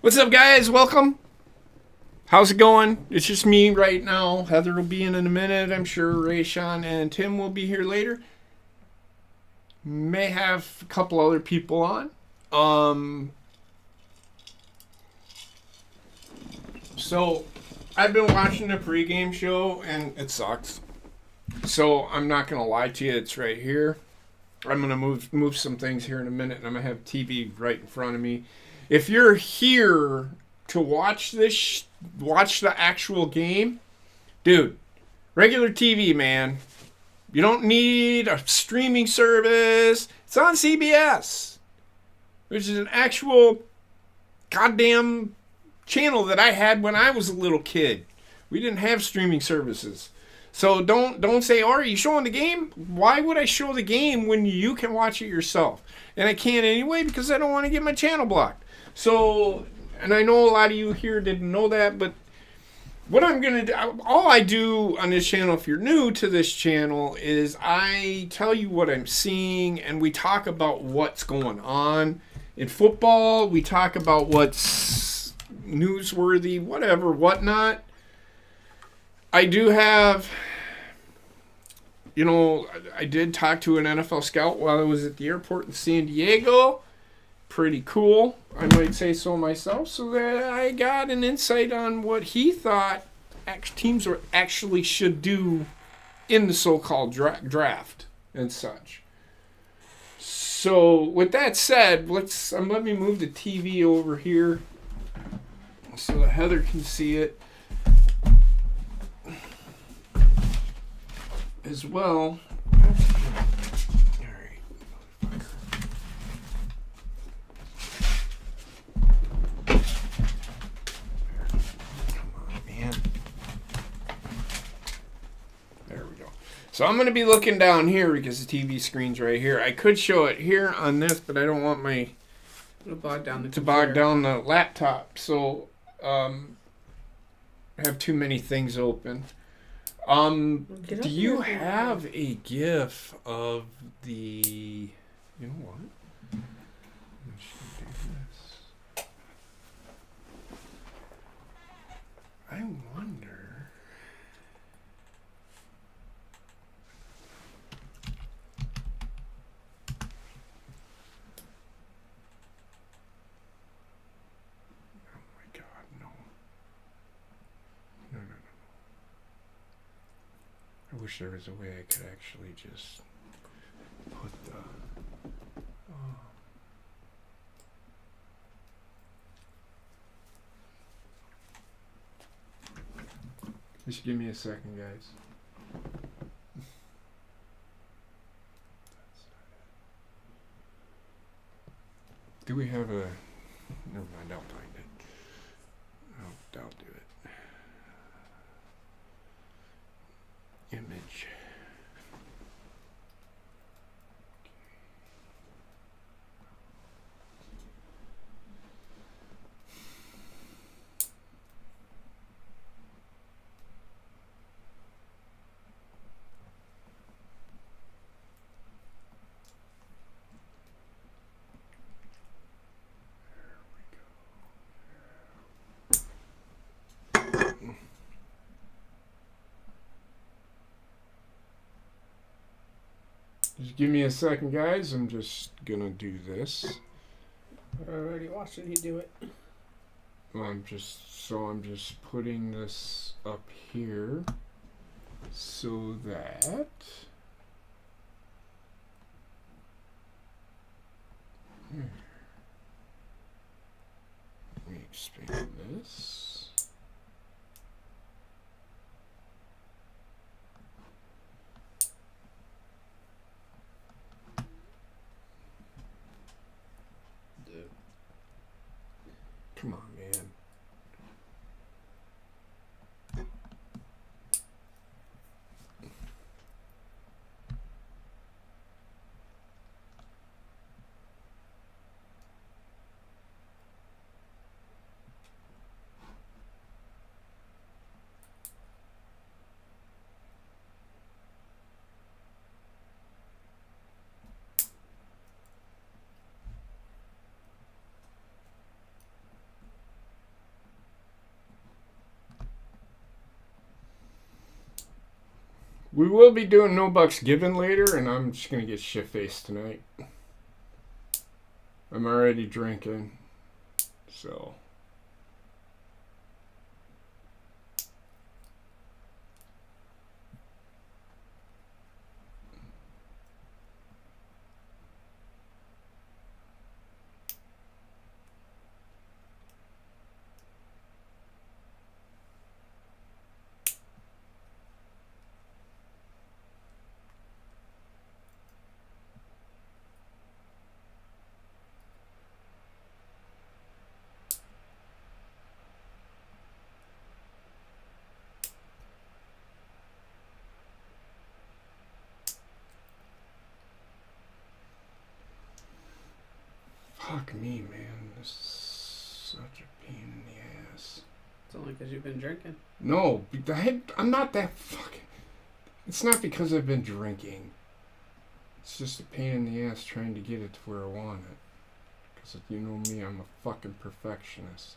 What's up, guys? Welcome. How's it going? It's just me right now. Heather will be in a minute. I'm sure Ray, Sean, and Tim will be here later. May have a couple other people on. So I've been watching the pregame show and it sucks. So I'm not gonna lie to you. It's right here. I'm gonna move some things here in a minute, and I'm gonna have TV right in front of me. If you're here to watch this, watch the actual game, dude. Regular TV, man. You don't need a streaming service. It's on CBS, which is an actual goddamn channel that I had when I was a little kid. We didn't have streaming services. So don't say, "Oh, are you showing the game?" Why would I show the game when you can watch it yourself? And I can't anyway because I don't want to get my channel blocked. So, and I know a lot of you here didn't know that, but what I'm going to do, all I do on this channel, if you're new to this channel, is I tell you what I'm seeing and we talk about what's going on. In football, we talk about what's newsworthy, whatever, whatnot. I do have, I did talk to an NFL scout while I was at the airport in San Diego. Pretty cool, I might say so myself, so that I got an insight on what he thought teams actually should do in the so-called draft and such. So with that said, let me move the TV over here so that Heather can see it as well. So I'm going to be looking down here because the TV screen's right here. I could show it here on this, but I don't want to bog down the laptop. So I have too many things open. Do you have a GIF of the? You know what? I wonder. I wish there was a way I could actually just put the... Just give me a second, guys. Do we have a... Never mind, I'll find it. I'll do it. Image. Just give me a second, guys. I'm just gonna do this. I already watched you do it. I'm just putting this up here so that let me expand this. Come on, man. We will be doing No Bucks Given later, and I'm just going to get shit-faced tonight. I'm already drinking, so... Fuck me, man. This is such a pain in the ass. It's only because you've been drinking. No, I'm not that fucking... It's not because I've been drinking. It's just a pain in the ass trying to get it to where I want it. Because you know me, I'm a fucking perfectionist.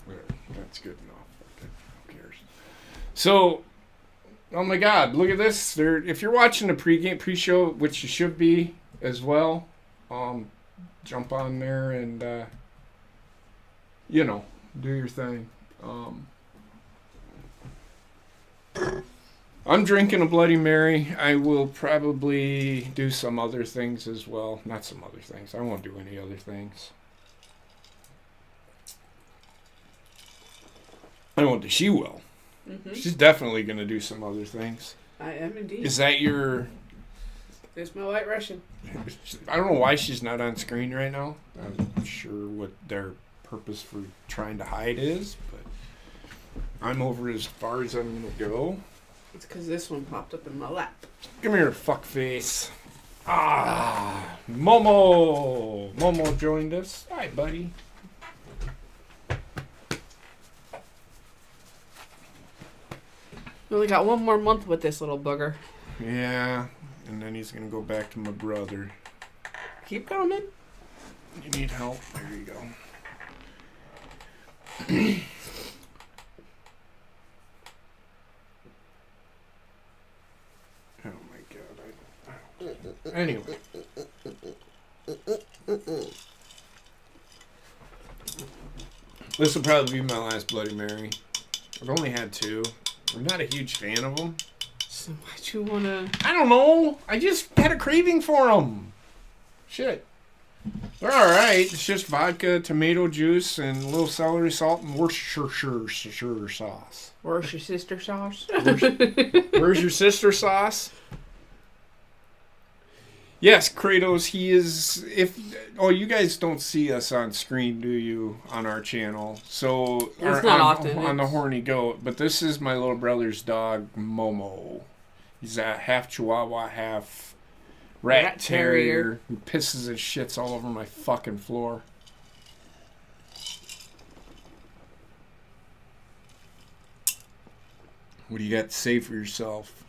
There, that's good enough. Okay, who cares? So... Oh my God! Look at this. If you're watching the pre-show, which you should be as well, jump on there and do your thing. I'm drinking a Bloody Mary. I will probably do some other things as well. Not some other things. I won't do any other things. I won't. She will. Mm-hmm. She's definitely going to do some other things. I am indeed. Is that your... There's my White Russian. I don't know why she's not on screen right now. I'm not sure what their purpose for trying to hide is, but I'm over as far as I'm going to go. It's because this one popped up in my lap. Come here, fuckface. Ah, Momo. Momo joined us. Hi, buddy. We only got one more month with this little booger. Yeah, and then he's going to go back to my brother. Keep coming. You need help? There you go. Oh my God. Anyway. This will probably be my last Bloody Mary. I've only had 2. I'm not a huge fan of them. So why'd you want to... I don't know. I just had a craving for them. Shit. They're alright. It's just vodka, tomato juice, and a little celery salt and Worcestershire sauce. Where's your sister sauce? Where's your sister sauce? Yes, Kratos, he is... you guys don't see us on screen, do you, on our channel? So it's not often. On the Horny Goat. But this is my little brother's dog, Momo. He's a half Chihuahua, half rat terrier. Who pisses his shits all over my fucking floor. What do you got to say for yourself?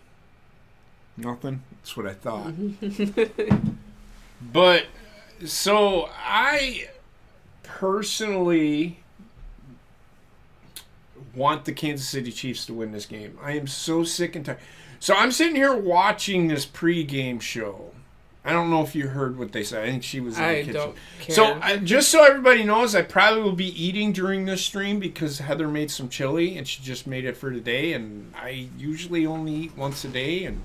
Nothing? That's what I thought. But, so, I personally want the Kansas City Chiefs to win this game. I am so sick and tired. So, I'm sitting here watching this pregame show. I don't know if you heard what they said. I think she was in the kitchen. I don't care. So, just so everybody knows, I probably will be eating during this stream because Heather made some chili and she just made it for today. And I usually only eat once a day. And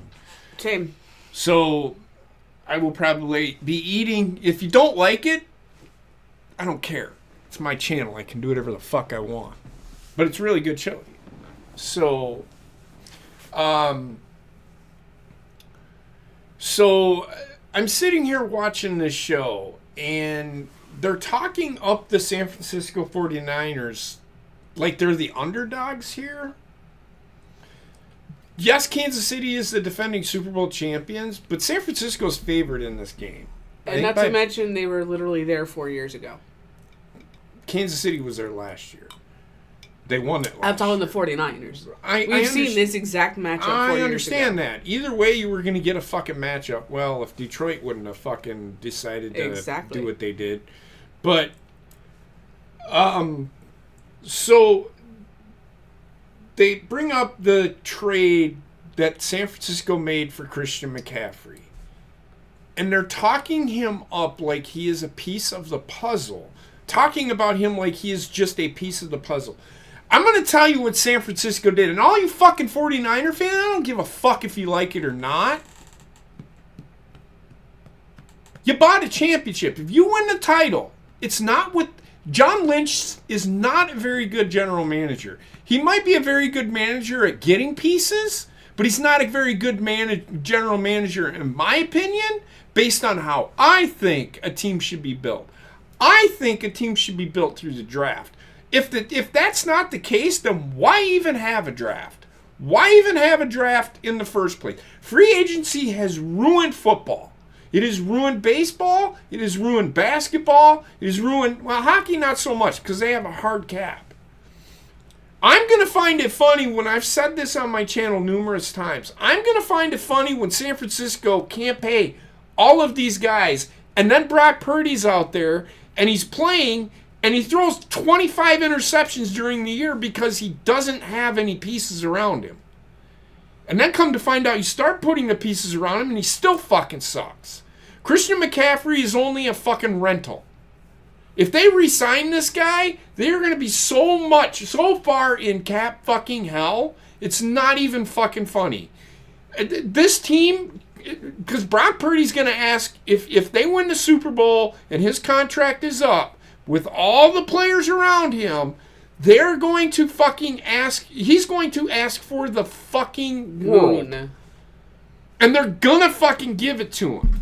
same. So, I will probably be eating. If you don't like it, I don't care. It's my channel. I can do whatever the fuck I want. But it's really good chili. So, I'm sitting here watching this show, and they're talking up the San Francisco 49ers like they're the underdogs here. Yes, Kansas City is the defending Super Bowl champions, but San Francisco's favored in this game. And not to mention they were literally there 4 years ago. Kansas City was there last year. They won it last year. I'm talking the 49ers. We've seen this exact matchup 4 years ago. I understand that. Either way, you were going to get a fucking matchup. Well, if Detroit wouldn't have fucking decided to do what they did. But So they bring up the trade that San Francisco made for Christian McCaffrey. And they're talking him up like he is a piece of the puzzle. Talking about him like he is just a piece of the puzzle. I'm going to tell you what San Francisco did. And all you fucking 49er fans, I don't give a fuck if you like it or not. You bought a championship. If you win the title, it's not with... John Lynch is not a very good general manager. He might be a very good manager at getting pieces, but he's not a very good general manager, in my opinion, based on how I think a team should be built. I think a team should be built through the draft. If that's not the case, then why even have a draft? Why even have a draft in the first place? Free agency has ruined football. It has ruined baseball. It has ruined basketball. It has ruined, well, hockey not so much because they have a hard cap. I'm going to find it funny when I've said this on my channel numerous times. I'm going to find it funny when San Francisco can't pay all of these guys and then Brock Purdy's out there and he's playing and he throws 25 interceptions during the year because he doesn't have any pieces around him. And then come to find out you start putting the pieces around him and he still fucking sucks. Christian McCaffrey is only a fucking rental. If they re-sign this guy, they're going to be so far in cap fucking hell, it's not even fucking funny. This team, because Brock Purdy's going to ask, if they win the Super Bowl and his contract is up, with all the players around him, they're going to fucking ask, he's going to ask for the fucking world. No. And they're going to fucking give it to him.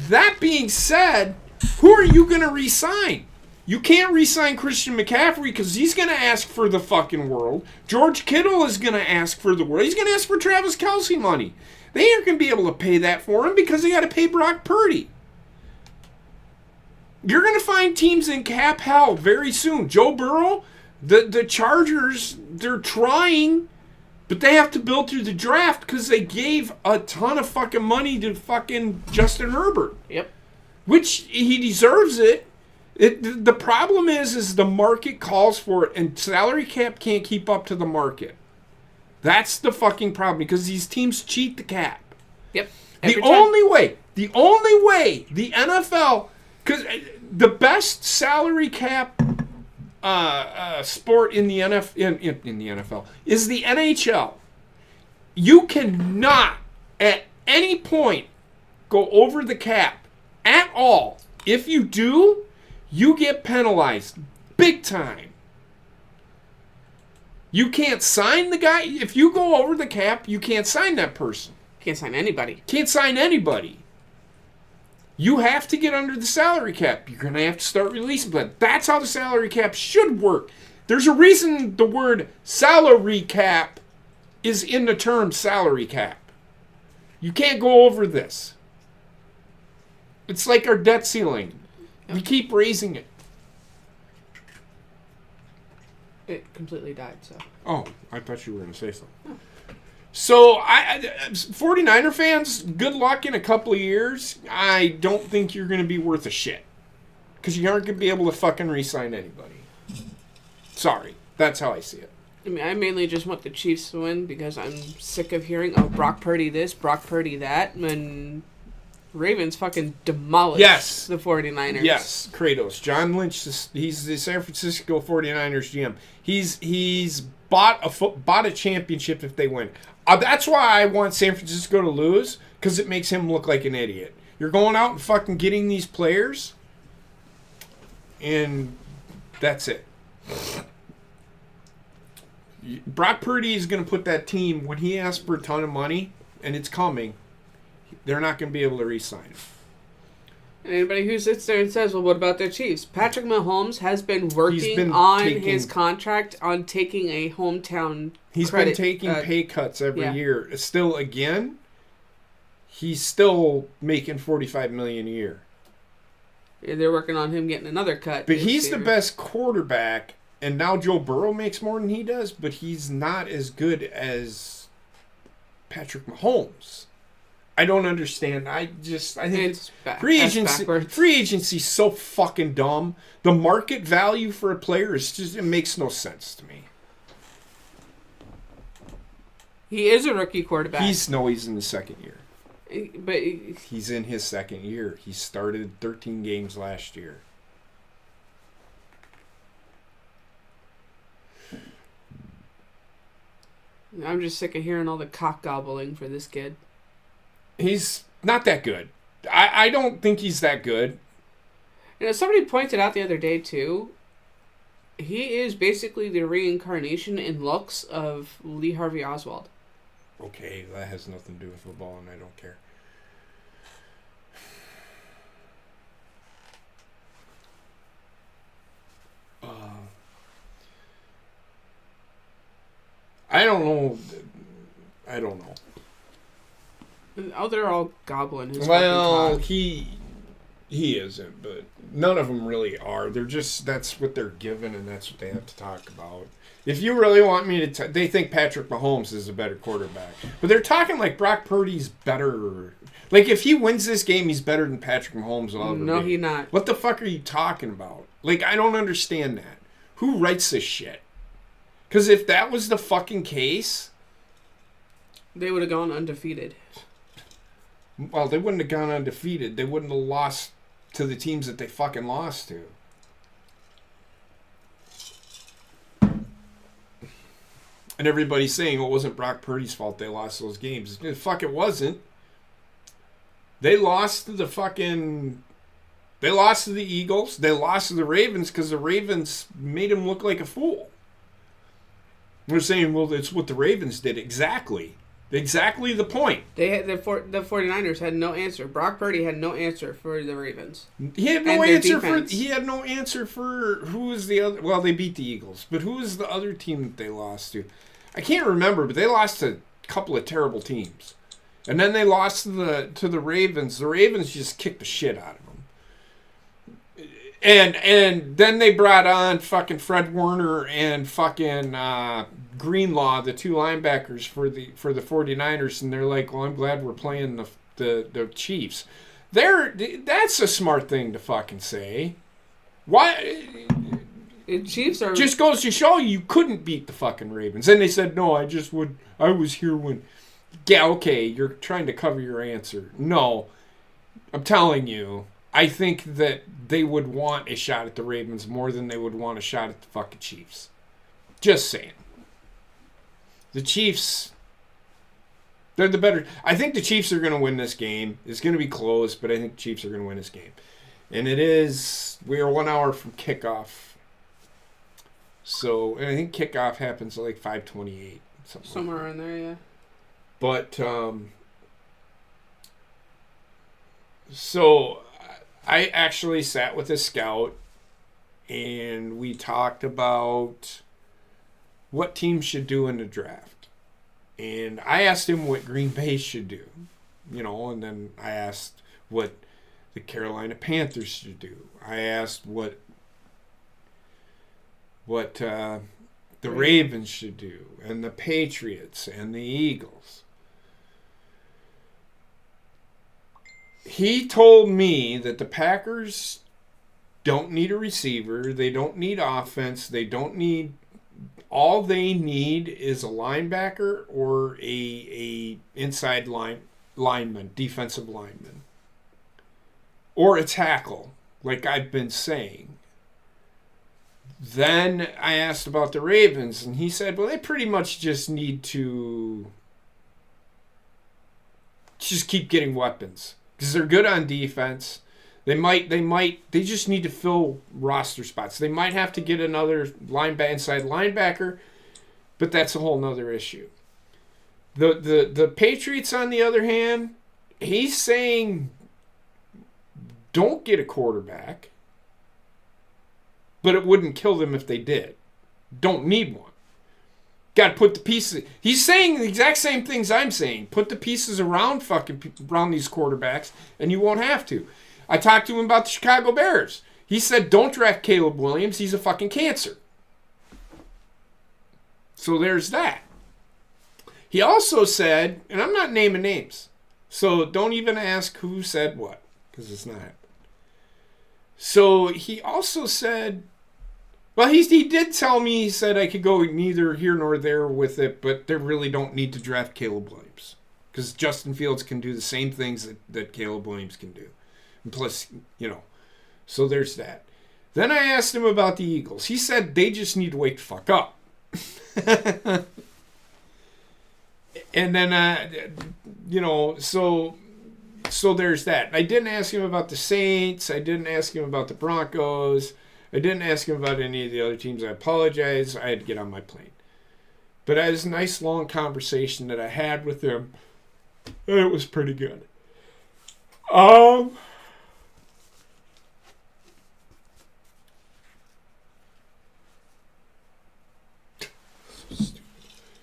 That being said, who are you going to re-sign? You can't re-sign Christian McCaffrey because he's going to ask for the fucking world. George Kittle is going to ask for the world. He's going to ask for Travis Kelce money. They aren't going to be able to pay that for him because they got to pay Brock Purdy. You're going to find teams in cap hell very soon. Joe Burrow, the Chargers, they're trying, but they have to build through the draft because they gave a ton of fucking money to fucking Justin Herbert. Yep. Which he deserves it. The problem is the market calls for it, and salary cap can't keep up to the market. That's the fucking problem because these teams cheat the cap. Yep. The only way the NFL, because the best salary cap sport in the NFL is the NHL. You cannot at any point go over the cap at all. If you do, you get penalized big time. You can't sign the guy. If you go over the cap, you can't sign that person. Can't sign anybody. Can't sign anybody. You have to get under the salary cap. You're going to have to start releasing. But that's how the salary cap should work. There's a reason the word salary cap is in the term salary cap. You can't go over this. It's like our debt ceiling. Yep. We keep raising it. It completely died, so. Oh, I thought you were going to say something. Oh. So, 49er fans, good luck in a couple of years. I don't think you're going to be worth a shit. Because you aren't going to be able to fucking re-sign anybody. Sorry. That's how I see it. I mean, I mainly just want the Chiefs to win because I'm sick of hearing, oh, Brock Purdy this, Brock Purdy that, and Ravens fucking demolished the 49ers. Yes, Kratos. John Lynch, he's the San Francisco 49ers GM. He's bought a championship if they win. That's why I want San Francisco to lose, because it makes him look like an idiot. You're going out and fucking getting these players, and that's it. Brock Purdy is going to put that team, when he asks for a ton of money, and it's coming, they're not going to be able to re-sign him. And anybody who sits there and says, well, what about their Chiefs? Patrick Mahomes has been working on his contract on taking a hometown He's been taking pay cuts every year. Still, again, he's still making $45 million a year. Yeah, they're working on him getting another cut. But he's the best quarterback, and now Joe Burrow makes more than he does, but he's not as good as Patrick Mahomes. I don't understand. I think It's free agency's so fucking dumb. The market value for a player it makes no sense to me. He is a rookie quarterback. He's in the second year. But he's in his second year. He started 13 games last year. I'm just sick of hearing all the cock gobbling for this kid. He's not that good. I don't think he's that good. You know, somebody pointed out the other day, too, he is basically the reincarnation in looks of Lee Harvey Oswald. Okay, that has nothing to do with football, and I don't care. I don't know. Oh, they're all gobbling his Well, he isn't, but none of them really are. They're just, that's what they're given, and that's what they have to talk about. If you really want me to, they think Patrick Mahomes is a better quarterback, but they're talking like Brock Purdy's better. Like if he wins this game, he's better than Patrick Mahomes will ever be. No, he's not. What the fuck are you talking about? Like I don't understand that. Who writes this shit? Because if that was the fucking case, they would have gone undefeated. Well, they wouldn't have gone undefeated. They wouldn't have lost to the teams that they fucking lost to. And everybody's saying it wasn't Brock Purdy's fault they lost those games. Fuck, it wasn't. They lost to the fucking... They lost to the Eagles. They lost to the Ravens because the Ravens made him look like a fool. We're saying, well, it's what the Ravens did. Exactly. Exactly the point. They had the 49ers had no answer. Brock Purdy had no answer for the Ravens. He had no answer for who was the other. Well, they beat the Eagles, but who was the other team that they lost to? I can't remember, but they lost to a couple of terrible teams, and then they lost to the Ravens. The Ravens just kicked the shit out of them, and then they brought on fucking Fred Warner and fucking Greenlaw, the two linebackers for the 49ers, and they're like, well, I'm glad we're playing the Chiefs. That's a smart thing to fucking say. Why? Chiefs are... Just goes to show you couldn't beat the fucking Ravens. And they said, no, I was here when... Yeah, okay, you're trying to cover your answer. No, I'm telling you, I think that they would want a shot at the Ravens more than they would want a shot at the fucking Chiefs. Just saying. The Chiefs, they're the better. I think the Chiefs are going to win this game. It's going to be close, but I think the Chiefs are going to win this game. And we are 1 hour from kickoff. So, and I think kickoff happens at like 5:28. Somewhere in there, yeah. But, so I actually sat with a scout and we talked about what teams should do in the draft. And I asked him what Green Bay should do, and then I asked what the Carolina Panthers should do. I asked what the Ravens should do, and the Patriots and the Eagles. He told me that the Packers don't need a receiver, they don't need offense, all they need is a linebacker or a inside lineman, defensive lineman. Or a tackle, like I've been saying. Then I asked about the Ravens, and he said, well, they pretty much just need to just keep getting weapons. Because they're good on defense. They just need to fill roster spots. They might have to get another inside linebacker, but that's a whole nother issue. The Patriots, on the other hand, he's saying don't get a quarterback, but it wouldn't kill them if they did. Don't need one. Got to put the pieces. He's saying the exact same things I'm saying. Put the pieces around these quarterbacks, and you won't have to. I talked to him about the Chicago Bears. He said, don't draft Caleb Williams. He's a fucking cancer. So there's that. He also said, and I'm not naming names, So don't even ask who said what, because it's not. So he also said, well, he did tell me, he said I could go neither here nor there with it, but they really don't need to draft Caleb Williams. Because Justin Fields can do the same things that Caleb Williams can do. And plus, so there's that. Then I asked him about the Eagles. He said they just need to wake the fuck up. And then, so there's that. I didn't ask him about the Saints. I didn't ask him about the Broncos. I didn't ask him about any of the other teams. I apologize. I had to get on my plane. But it was a nice long conversation that I had with him. And it was pretty good.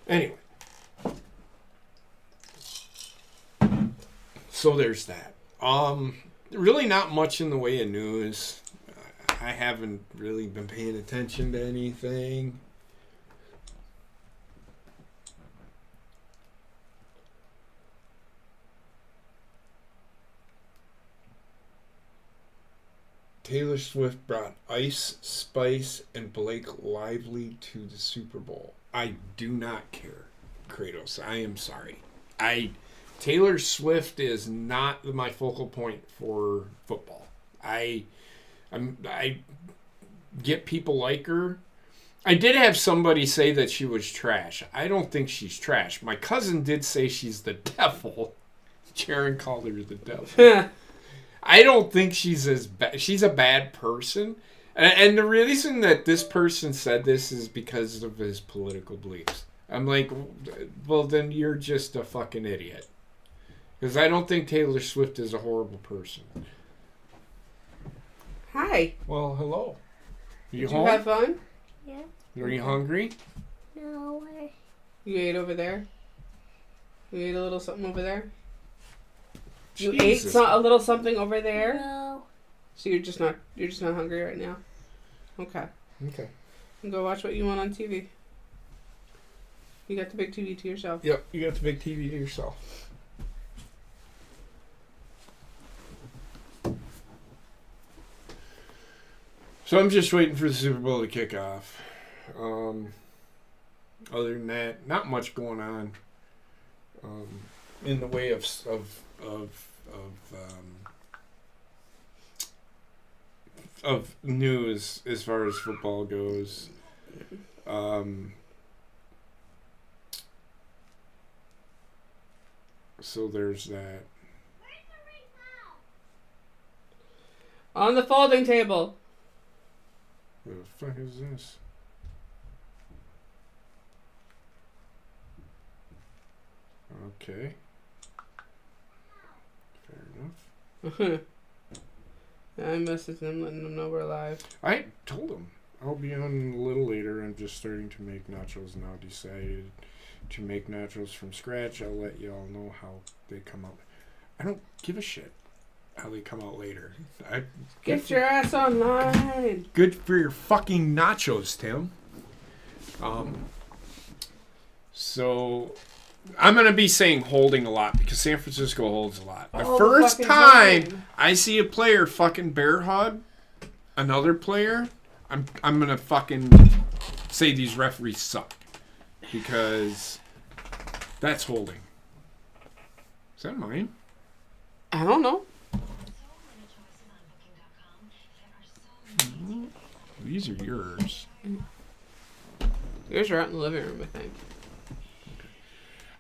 Anyway. So there's that. Really not much in the way of news. I haven't really been paying attention to anything. Taylor Swift brought Ice Spice and Blake Lively to the Super Bowl. I do not care, Kratos. I am sorry. Taylor Swift is not my focal point for football. I get people like her. I did have somebody say that she was trash. I don't think she's trash. My cousin did say she's the devil. Sharon called her the devil. I don't think she's as bad. She's a bad person. And the reason that this person said this is because of his political beliefs. I'm like, well, then you're just a fucking idiot. Because I don't think Taylor Swift is a horrible person. Hi. Well, hello. You home? Did you have fun? Yeah. Are you hungry? No. You ate over there? You ate a little something over there? You Jesus. ate a little something over there? No. So you're just not hungry right now? Okay. And go watch what you want on TV. You got the big TV to yourself. Yep, you got the big TV to yourself. So I'm just waiting for the Super Bowl to kick off. Other than that, not much going on in the way of news as far as football goes. So there's that. On the folding table. What the fuck is this? Okay. Fair enough. I messaged them, letting them know we're live. I told them I'll be on a little later. I'm just starting to make nachos now. Decided to make nachos from scratch. I'll let y'all know how they come out. I don't give a shit how they come out later. Get your ass online. Good for your fucking nachos, Tim. So I'm going to be saying holding a lot because San Francisco holds a lot. The first time I see a player fucking bear hug another player, I'm going to fucking say these referees suck because that's holding. Is that mine? I don't know. These are yours. Yours are out in the living room, I think.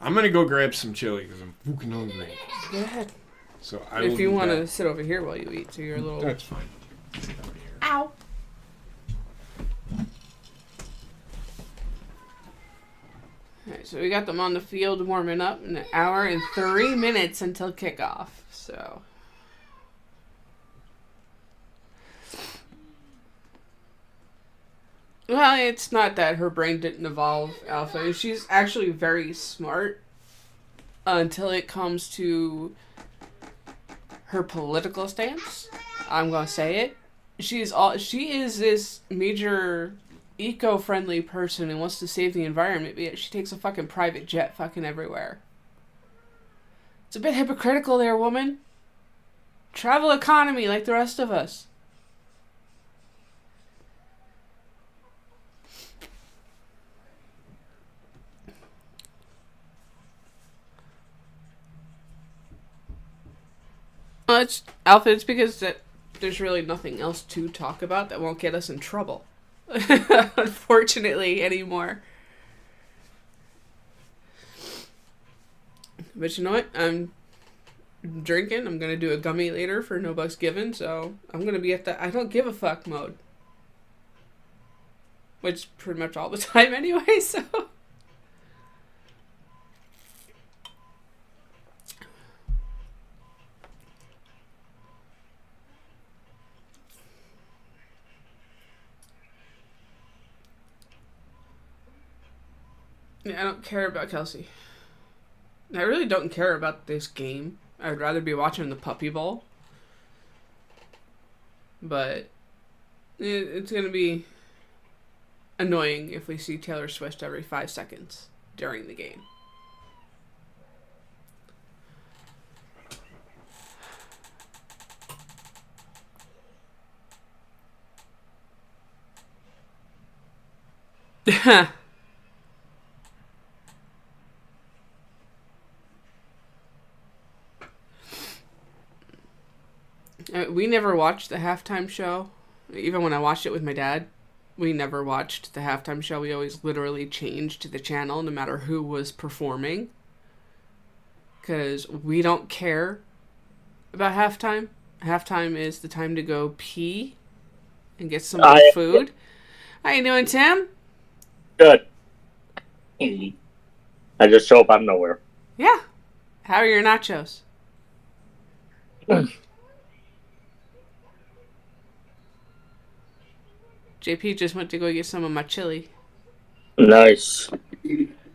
I'm going to go grab some chili because I'm fucking hungry. Go ahead. So if you want to sit over here while you eat, so you're a little... That's fine. Ow. Alright, so we got them on the field warming up in 1 hour and 3 minutes until kickoff, so... Well, it's not that her brain didn't evolve, Alpha. She's actually very smart until it comes to her political stance. I'm gonna say it. She is this major eco-friendly person and wants to save the environment, but yet she takes a fucking private jet fucking everywhere. It's a bit hypocritical there, woman. Travel economy like the rest of us. Well, it's Alpha. It's because there's really nothing else to talk about that won't get us in trouble. Unfortunately, anymore. But you know what? I'm drinking. I'm gonna do a gummy later for No Bucks Given, so I'm gonna be at the I don't give a fuck mode. Which pretty much all the time anyway, so. Yeah, I don't care about Kelsey. I really don't care about this game. I'd rather be watching the Puppy Bowl. But it's going to be annoying if we see Taylor Swift every 5 seconds during the game. We never watched the halftime show. Even when I watched it with my dad, we never watched the halftime show. We always literally changed the channel no matter who was performing. Because we don't care about halftime. Halftime is the time to go pee and get some more food. How you doing, Tim? Good. I just hope I'm nowhere. Yeah. How are your nachos? JP just went to go get some of my chili. Nice.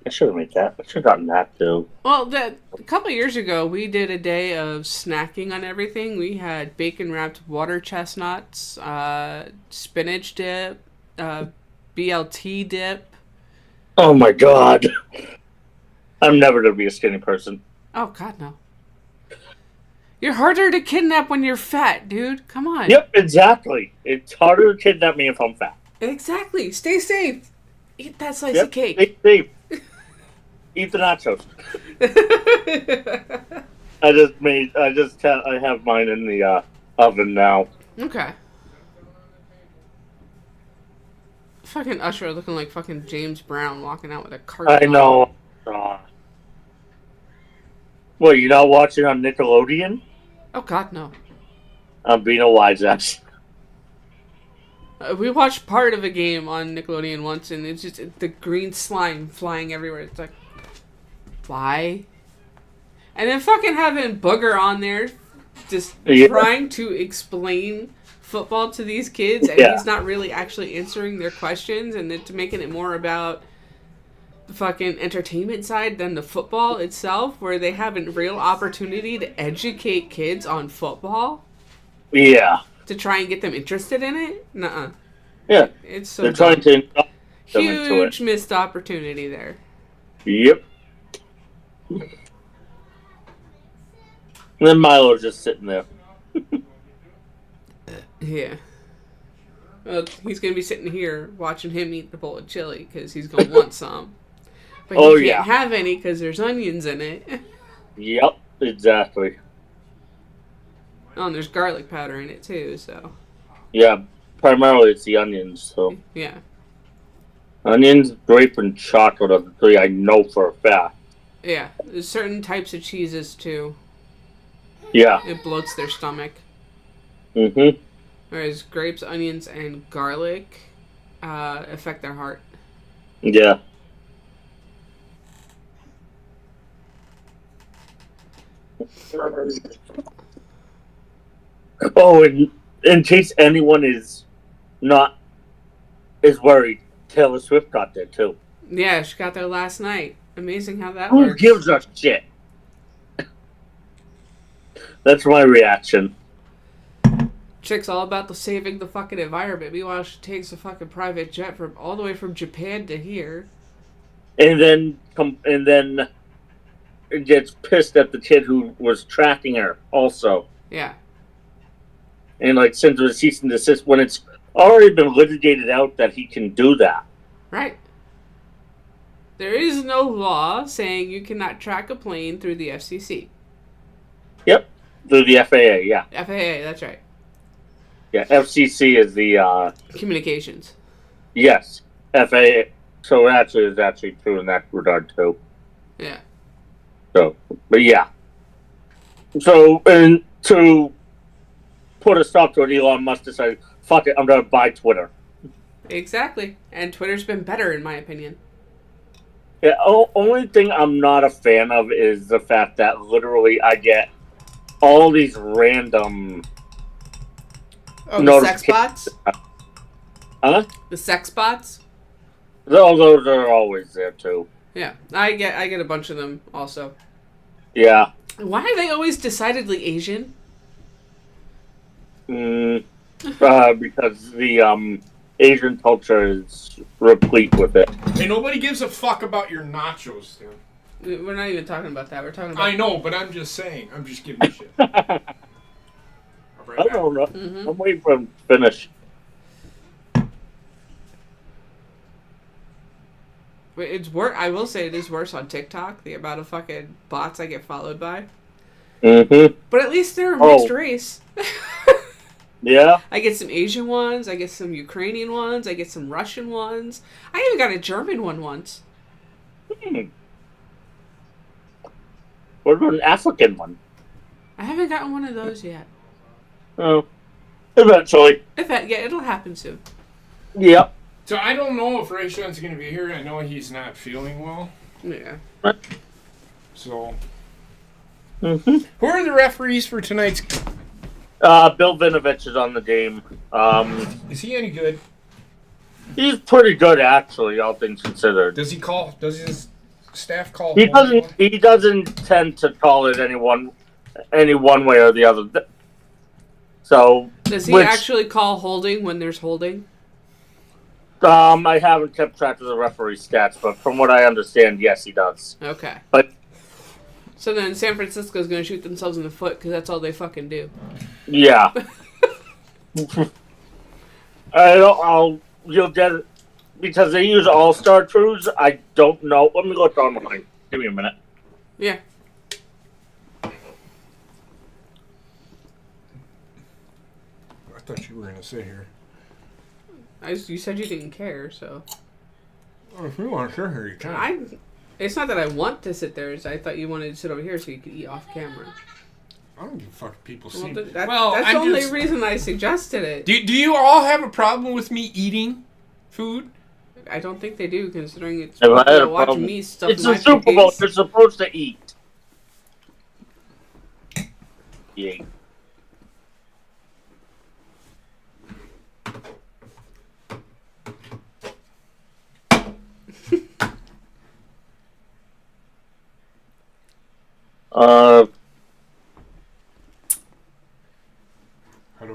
I should have made that. I should have gotten that too. Well, a couple of years ago, we did a day of snacking on everything. We had bacon-wrapped water chestnuts, spinach dip, BLT dip. Oh my god. I'm never going to be a skinny person. Oh, God, no. You're harder to kidnap when you're fat, dude. Come on. Yep, exactly. It's harder to kidnap me if I'm fat. Exactly. Stay safe. Eat that slice of cake. Stay safe. Eat the nachos. I have mine in the oven now. Okay. Fucking Usher looking like fucking James Brown walking out with a cart. I know. What, you're not watching on Nickelodeon? Oh, God, no. I'm being a wise ass. We watched part of a game on Nickelodeon once, and it's just the green slime flying everywhere. It's like, why? And then fucking having Booger on there just trying to explain football to these kids, and he's not really actually answering their questions, and it's making it more about the fucking entertainment side than the football itself, where they have a real opportunity to educate kids on football. Yeah. To try and get them interested in it? Nuh-uh. Yeah. It's so they're trying to induct them into it. Huge missed opportunity there. Yep. And then Milo's just sitting there. Yeah. Well, he's going to be sitting here watching him eat the bowl of chili because he's going to want some. But he can't have any because there's onions in it. Yep, exactly. Oh, and there's garlic powder in it too, so. Yeah, primarily it's the onions, so. Yeah. Onions, grape, and chocolate are the three I know for a fact. Yeah, there's certain types of cheeses too. Yeah. It bloats their stomach. Mm-hmm. Whereas grapes, onions, and garlic affect their heart. Yeah. Oh, and in case anyone is worried, Taylor Swift got there too. Yeah, she got there last night. Amazing how that Who works. Who gives a shit? That's my reaction. Chick's all about the saving the fucking environment. Meanwhile, she takes a fucking private jet from all the way from Japan to here. And then gets pissed at the kid who was tracking her also. Yeah. And, like, sends her a cease and desist when it's already been litigated out that he can do that. Right. There is no law saying you cannot track a plane through the FCC. Yep. Through the FAA, yeah. FAA, that's right. Yeah, FCC is the, Communications. yes, FAA. So actually, it's actually true in that regard, too. Yeah. So, but yeah. So, and to put a stop to it, Elon Musk decided, fuck it, I'm going to buy Twitter. Exactly. And Twitter's been better, in my opinion. Yeah, only thing I'm not a fan of is the fact that literally I get all these random Oh, the sex bots? Huh? The sex bots? Those are always there, too. Yeah. I get a bunch of them, also. Yeah. Why are they always decidedly Asian? Because the, Asian culture is replete with it. Hey, nobody gives a fuck about your nachos, Tim. We're not even talking about that. We're talking about... I know, but I'm just saying. I'm just giving you shit. I don't know. Mm-hmm. I'm waiting for him to finish. But it's worse. I will say it is worse on TikTok. The amount of fucking bots I get followed by. Mm-hmm. But at least they're a mixed race. Yeah? I get some Asian ones. I get some Ukrainian ones. I get some Russian ones. I even got a German one once. What about an African one? I haven't gotten one of those yet. Oh. Eventually. It'll happen soon. Yep. So I don't know if Rayshawn's going to be here. I know he's not feeling well. Yeah. So. Mm-hmm. Who are the referees for tonight's... Bill Vinovich is on the game. Is he any good? He's pretty good, actually, all things considered. Does his staff call? He doesn't tend to call it any one way or the other. So does he actually call holding when there's holding? I haven't kept track of the referee stats, but from what I understand, yes, he does. Okay. But so then San Francisco's going to shoot themselves in the foot because that's all they fucking do. Yeah. You'll get it because they use all-star crews. I don't know. Let me look online. Give me a minute. Yeah. I thought you were going to sit here. You said you didn't care, so. Oh, if you want to sit here, you can. It's not that I want to sit there. I thought you wanted to sit over here so you could eat off camera. I don't give a fuck if people see Well, me. that's the only reason I suggested it. Do you all have a problem with me eating food? I don't think they do, considering it's watching me stuff It's my a Super Bowl. face. You're supposed to eat. Yeah.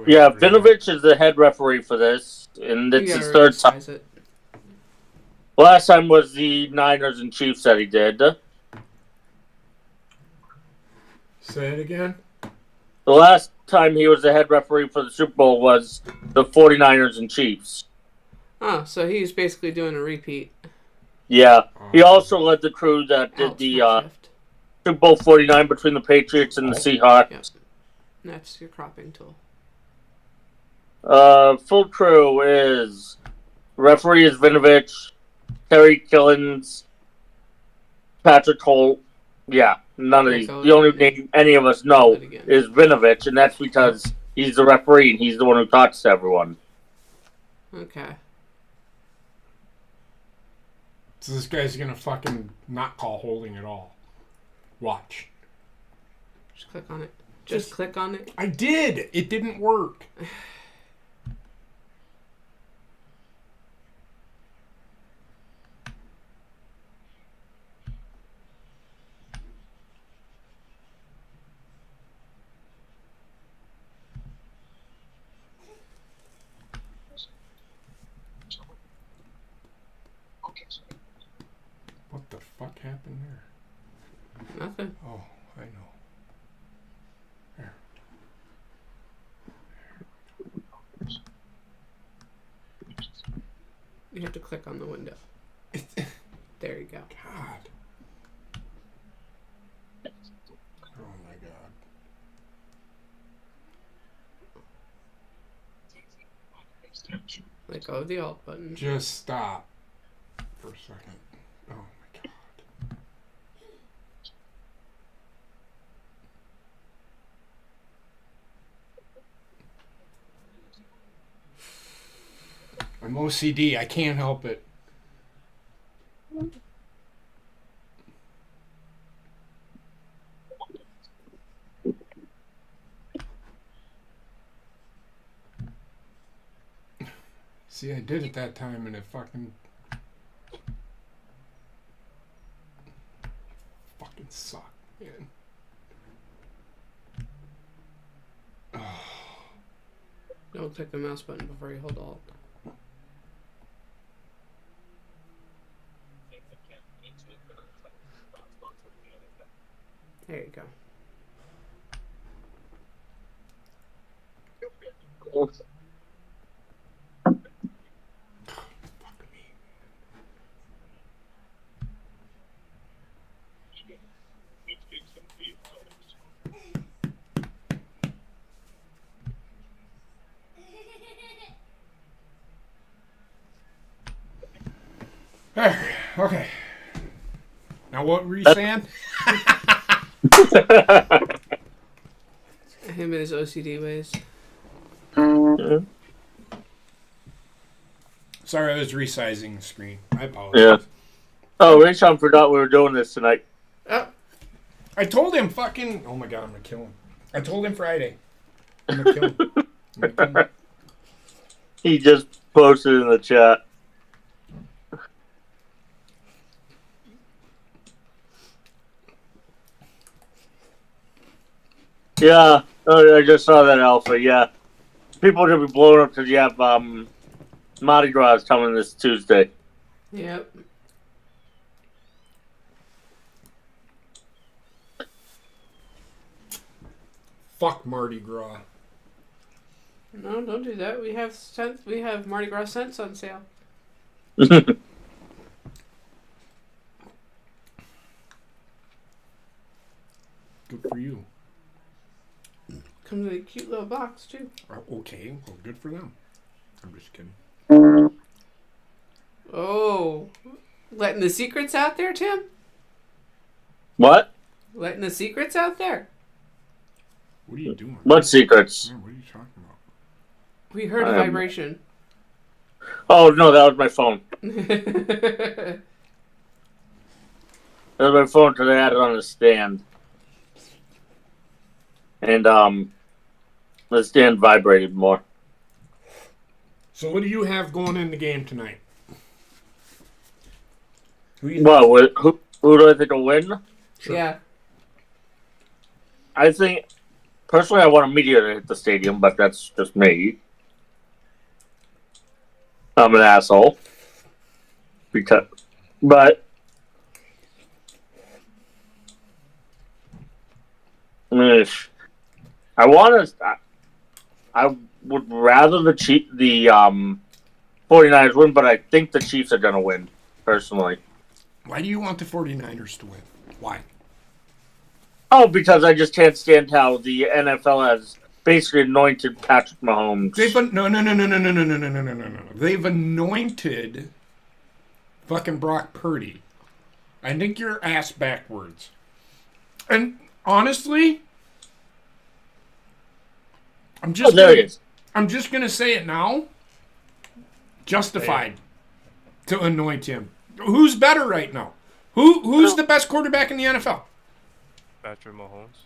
Yeah, Vinovich is the head referee for this, and it's his third time. Last time was the Niners and Chiefs that he did. Say it again. The last time he was the head referee for the Super Bowl was the 49ers and Chiefs. Oh, so he's basically doing a repeat. Yeah. He also led the crew that did the Super Bowl 49 between the Patriots and the Seahawks. Yep. That's your cropping tool. Full crew is referee is Vinovich, Terry Killens, Patrick Holt. Yeah, none of these. The only name any of us know is Vinovich, and that's because he's the referee and he's the one who talks to everyone. Okay. So this guy's gonna fucking not call holding at all. Watch. Just click on it. Just click on it. I did. It didn't work. What the fuck happened there? Nothing. Okay. Oh, I know. There. You have to click on the window. There you go. God. Oh my God. Let go of the alt button. Just stop for a second. Oh my God. I'm OCD. I can't help it. See, I did it that time and it fucking sucked, man. Don't click the mouse button before you hold alt. There you go. Okay. Now what were you saying? Him and his OCD ways. Sorry, I was resizing the screen. I apologize. Yeah. Oh, Rayshon forgot we were doing this tonight. Oh, I told him fucking... Oh my God, I'm gonna kill him. I told him Friday. I'm gonna kill him. I'm gonna kill him. He just posted in the chat. Yeah, oh, I just saw that, Alpha. Yeah, people are gonna be blowing up because you have Mardi Gras coming this Tuesday. yep. Fuck Mardi Gras. No, don't do that. We have Mardi Gras scents on sale. Good for you. Comes in a cute little box too. Okay, well, good for them. I'm just kidding. Oh, letting the secrets out there, Tim? What? Letting the secrets out there? What are you doing? What secrets? What are you talking about? We heard a vibration. Oh no, that was my phone. That was my phone because I had it on a stand, and the stand vibrated more. So what do you have going in the game tonight? Who do I think will win? Sure. Yeah. I think, personally, I want a meteor to hit the stadium, but that's just me. I'm an asshole. But I want to. I would rather the 49ers win, but I think the Chiefs are going to win, personally. Why do you want the 49ers to win? Why? Oh, because I just can't stand how the NFL has basically anointed Patrick Mahomes. No. They've anointed fucking Brock Purdy. I think you're ass backwards. And honestly, I'm just gonna say it now. Justified to anoint him. Who's better right now? Who's the best quarterback in the NFL? Patrick Mahomes.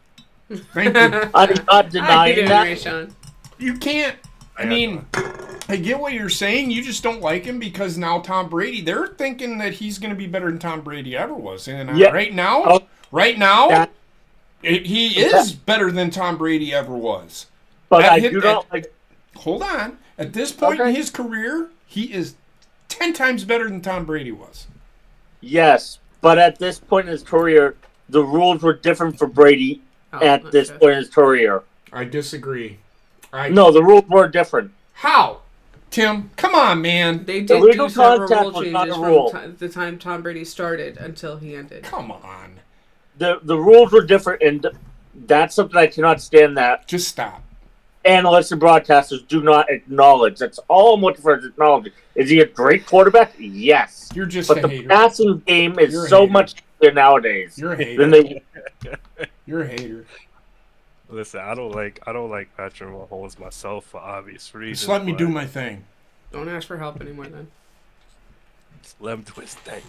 Thank you. I'm not denying that. Rayshon. You can't. I mean, I get what you're saying. You just don't like him because now Tom Brady. They're thinking that he's going to be better than Tom Brady ever was, and right now, he is better than Tom Brady ever was. But I do not like. Hold on. At this point in his career, he is 10 times better than Tom Brady was. Yes, but at this point in his career, the rules were different for Brady at this okay. point in his career. I disagree. No, the rules were different. How? Tim, come on, man. They did Illegal do several contact rule was not changes a rule. from the time Tom Brady started until he ended. Come on. The rules were different, and that's something I cannot stand that Just stop. analysts and broadcasters do not acknowledge. That's all I'm looking for is acknowledgement. Is he a great quarterback? Yes. You're just But a the hater. passing game is You're a so hater. much better nowadays You're a hater. than they. You're a hater. Listen, I don't like Patrick Mahomes myself for obvious reasons. Just let me but do my thing. Don't ask for help anymore then. just let him do his thing.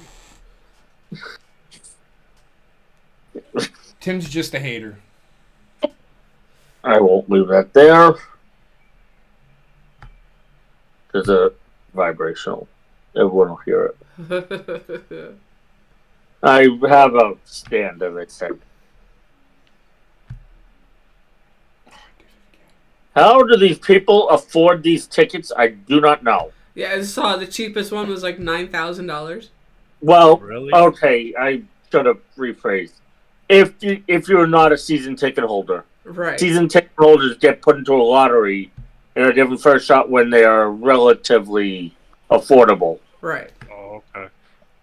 Tim's just a hater. I won't leave that there. There's a vibrational. Everyone will hear it. I have a stand, as I said. How do these people afford these tickets? I do not know. Yeah, I saw the cheapest one was like $9,000. Well, Really? okay, I should have rephrased. If you're not a season ticket holder, Right. season ticket holders get put into a lottery and are given first shot when they are relatively affordable. Right. Oh, okay.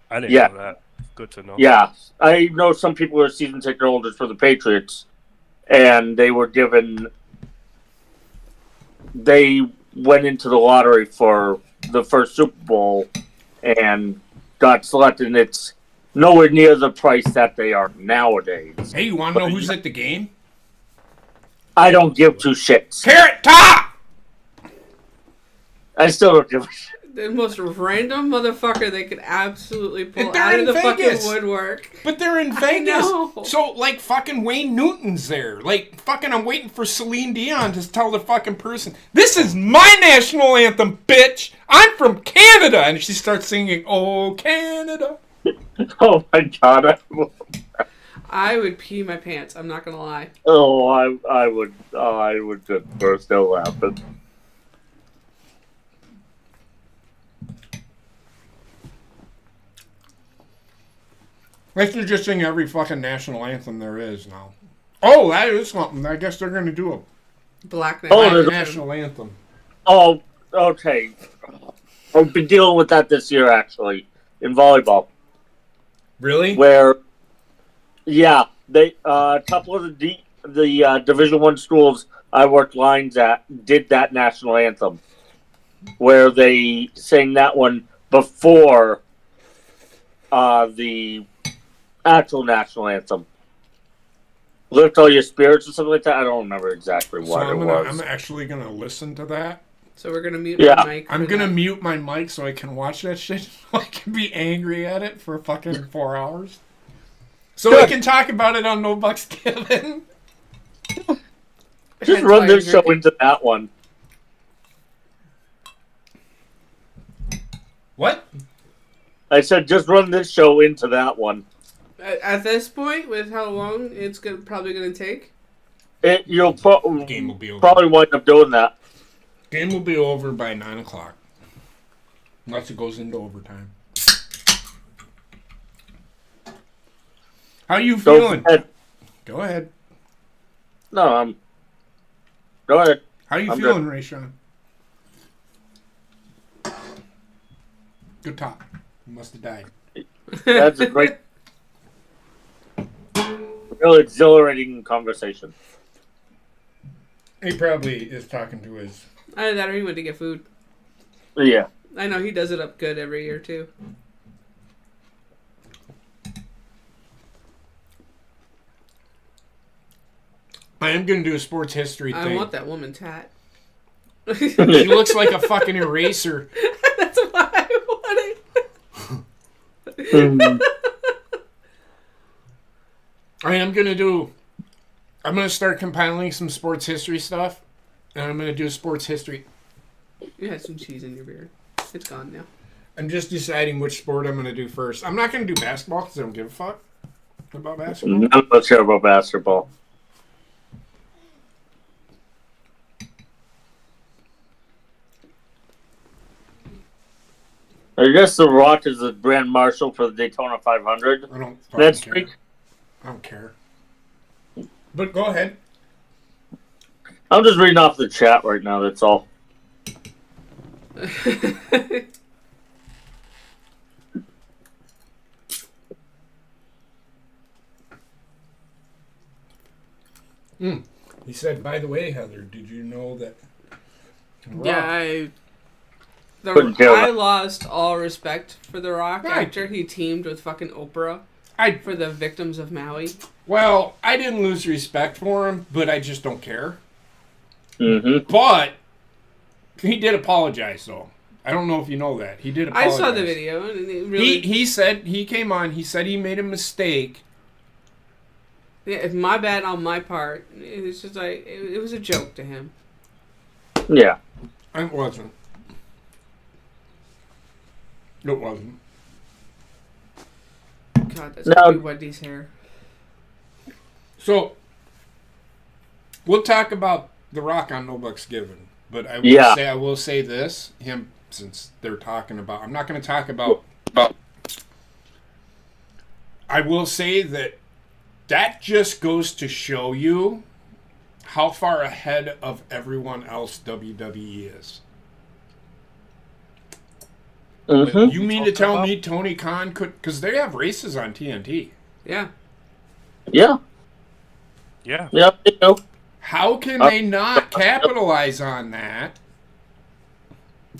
I didn't Yeah. know that. Good to know. Yeah, I know some people who are season ticket holders for the Patriots, and they were given. They went into the lottery for the first Super Bowl and got selected, and it's nowhere near the price that they are nowadays. Hey, you want to know who's at the game? I don't give two shits. Carrot Top! I still don't give a shit. The most random motherfucker they could absolutely pull And they're out of in the Vegas. fucking woodwork. But they're in I Vegas. know. So, like, fucking Wayne Newton's there. Like, fucking I'm waiting for Celine Dion to tell the fucking person, this is my national anthem, bitch! I'm from Canada! And she starts singing, Oh, Canada. Oh my god! I would pee my pants. I'm not gonna lie. I would just burst out laughing. They should just sing every fucking national anthem there is now. Oh, that is something. I guess they're going to do Black Oh, Knight. there's a national anthem. Oh, okay. I've been dealing with that this year, actually, in volleyball. Really? Where, yeah, they a couple of the Division One schools I worked lines at did that national anthem, where they sang that one before the actual national anthem. Lift all your spirits or something like that. I don't remember exactly So what it was. I'm actually going to listen to that. So we're gonna mute Yeah. my mic. I'm for going to that. mute my mic so I can watch that shit. So I can be angry at it for fucking 4 hours. So I can talk about it on No Bucks Given. Just Hence run why this you're- show into that one. What? I said just run this show into that one. At this point, with how long it's probably gonna take. You'll Game will be over. probably wind up doing that. Game will be over by 9 o'clock. Unless it goes into overtime. How you Go feeling? ahead. Go ahead. No, go ahead. How you I'm feeling, Rayshawn? Good talk. You must have died. That's a great, really exhilarating conversation. He probably is talking to his... Either that or he went to get food. Yeah. I know he does it up good every year too. I am going to do a sports history I thing. want that woman's hat. She looks like a fucking eraser. That's why I want it. Mhm. I am going to do... I'm going to start compiling some sports history stuff. And I'm going to do sports history. You had some cheese in your beard. It's gone now. I'm just deciding which sport I'm going to do first. I'm not going to do basketball because I don't give a fuck about basketball. None of us care about basketball. I guess The Rock is the brand marshal for the Daytona 500. I don't fucking That's care. great. I don't care. But go ahead. I'm just reading off the chat right now. That's all. He said, by the way, Heather, did you know that... Yeah, Couldn't care I less. lost all respect for The Rock Right. after he teamed with fucking Oprah I for the victims of Maui. Well, I didn't lose respect for him, but I just don't care. Mm-hmm. But he did apologize, though. I don't know if you know that. He did I apologize. saw the video, and it really... He said, he came on, he said he made a mistake. Yeah, it's my bad on my part. It's just like, it was a joke to him. Yeah. It wasn't. It wasn't. God, that's No. gonna be Wendy's hair. So, we'll talk about The Rock on No Bucks Given. But I will say this, since they're talking about, I'm not going to talk about, I will say that just goes to show you how far ahead of everyone else WWE is. Mm-hmm. You mean to tell me Tony Khan could, because they have races on TNT. Yeah. Yeah. Yeah. Yeah. You know. How can they not capitalize on that?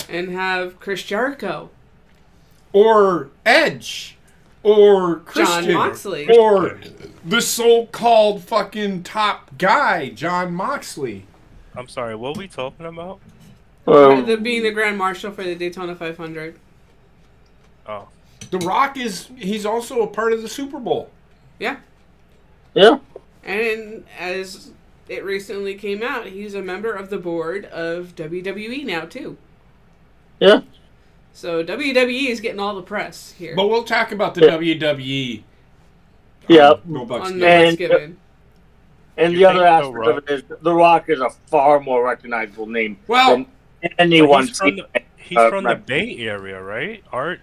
And have Chris Jericho. Or Edge? Or Christian? John Moxley. Or the so-called fucking top guy, John Moxley. I'm sorry, what are we talking about? Being the Grand Marshal for the Daytona 500. Oh. The Rock he's also a part of the Super Bowl. Yeah. Yeah. And as it recently came out, he's a member of the board of WWE now, too. Yeah. So WWE is getting all the press here. But we'll talk about the WWE. Yeah. No Bucks on Given. the And- Thanksgiving. And You the other think aspect of it is The Rock is a far more recognizable name Well, than anyone. He's from the right. Bay Area, right? Art,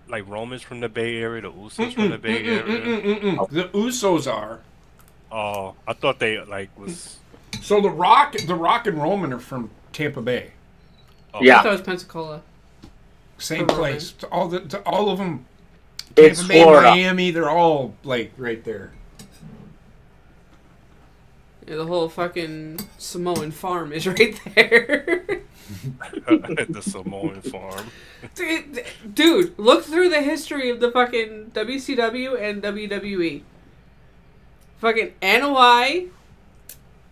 like Roman's from the Bay Area, the Usos from the Bay Area. The Usos are. Oh, I thought they like was. So the Rock and Roman are from Tampa Bay. Oh, I Yeah. thought it was Pensacola. Same For place. All of them. It's Tampa Bay, Florida. Miami, they're all like right there. Yeah, the whole fucking Samoan farm is right there. the Samoan farm. Dude, look through the history of the fucking WCW and WWE. Fucking NOI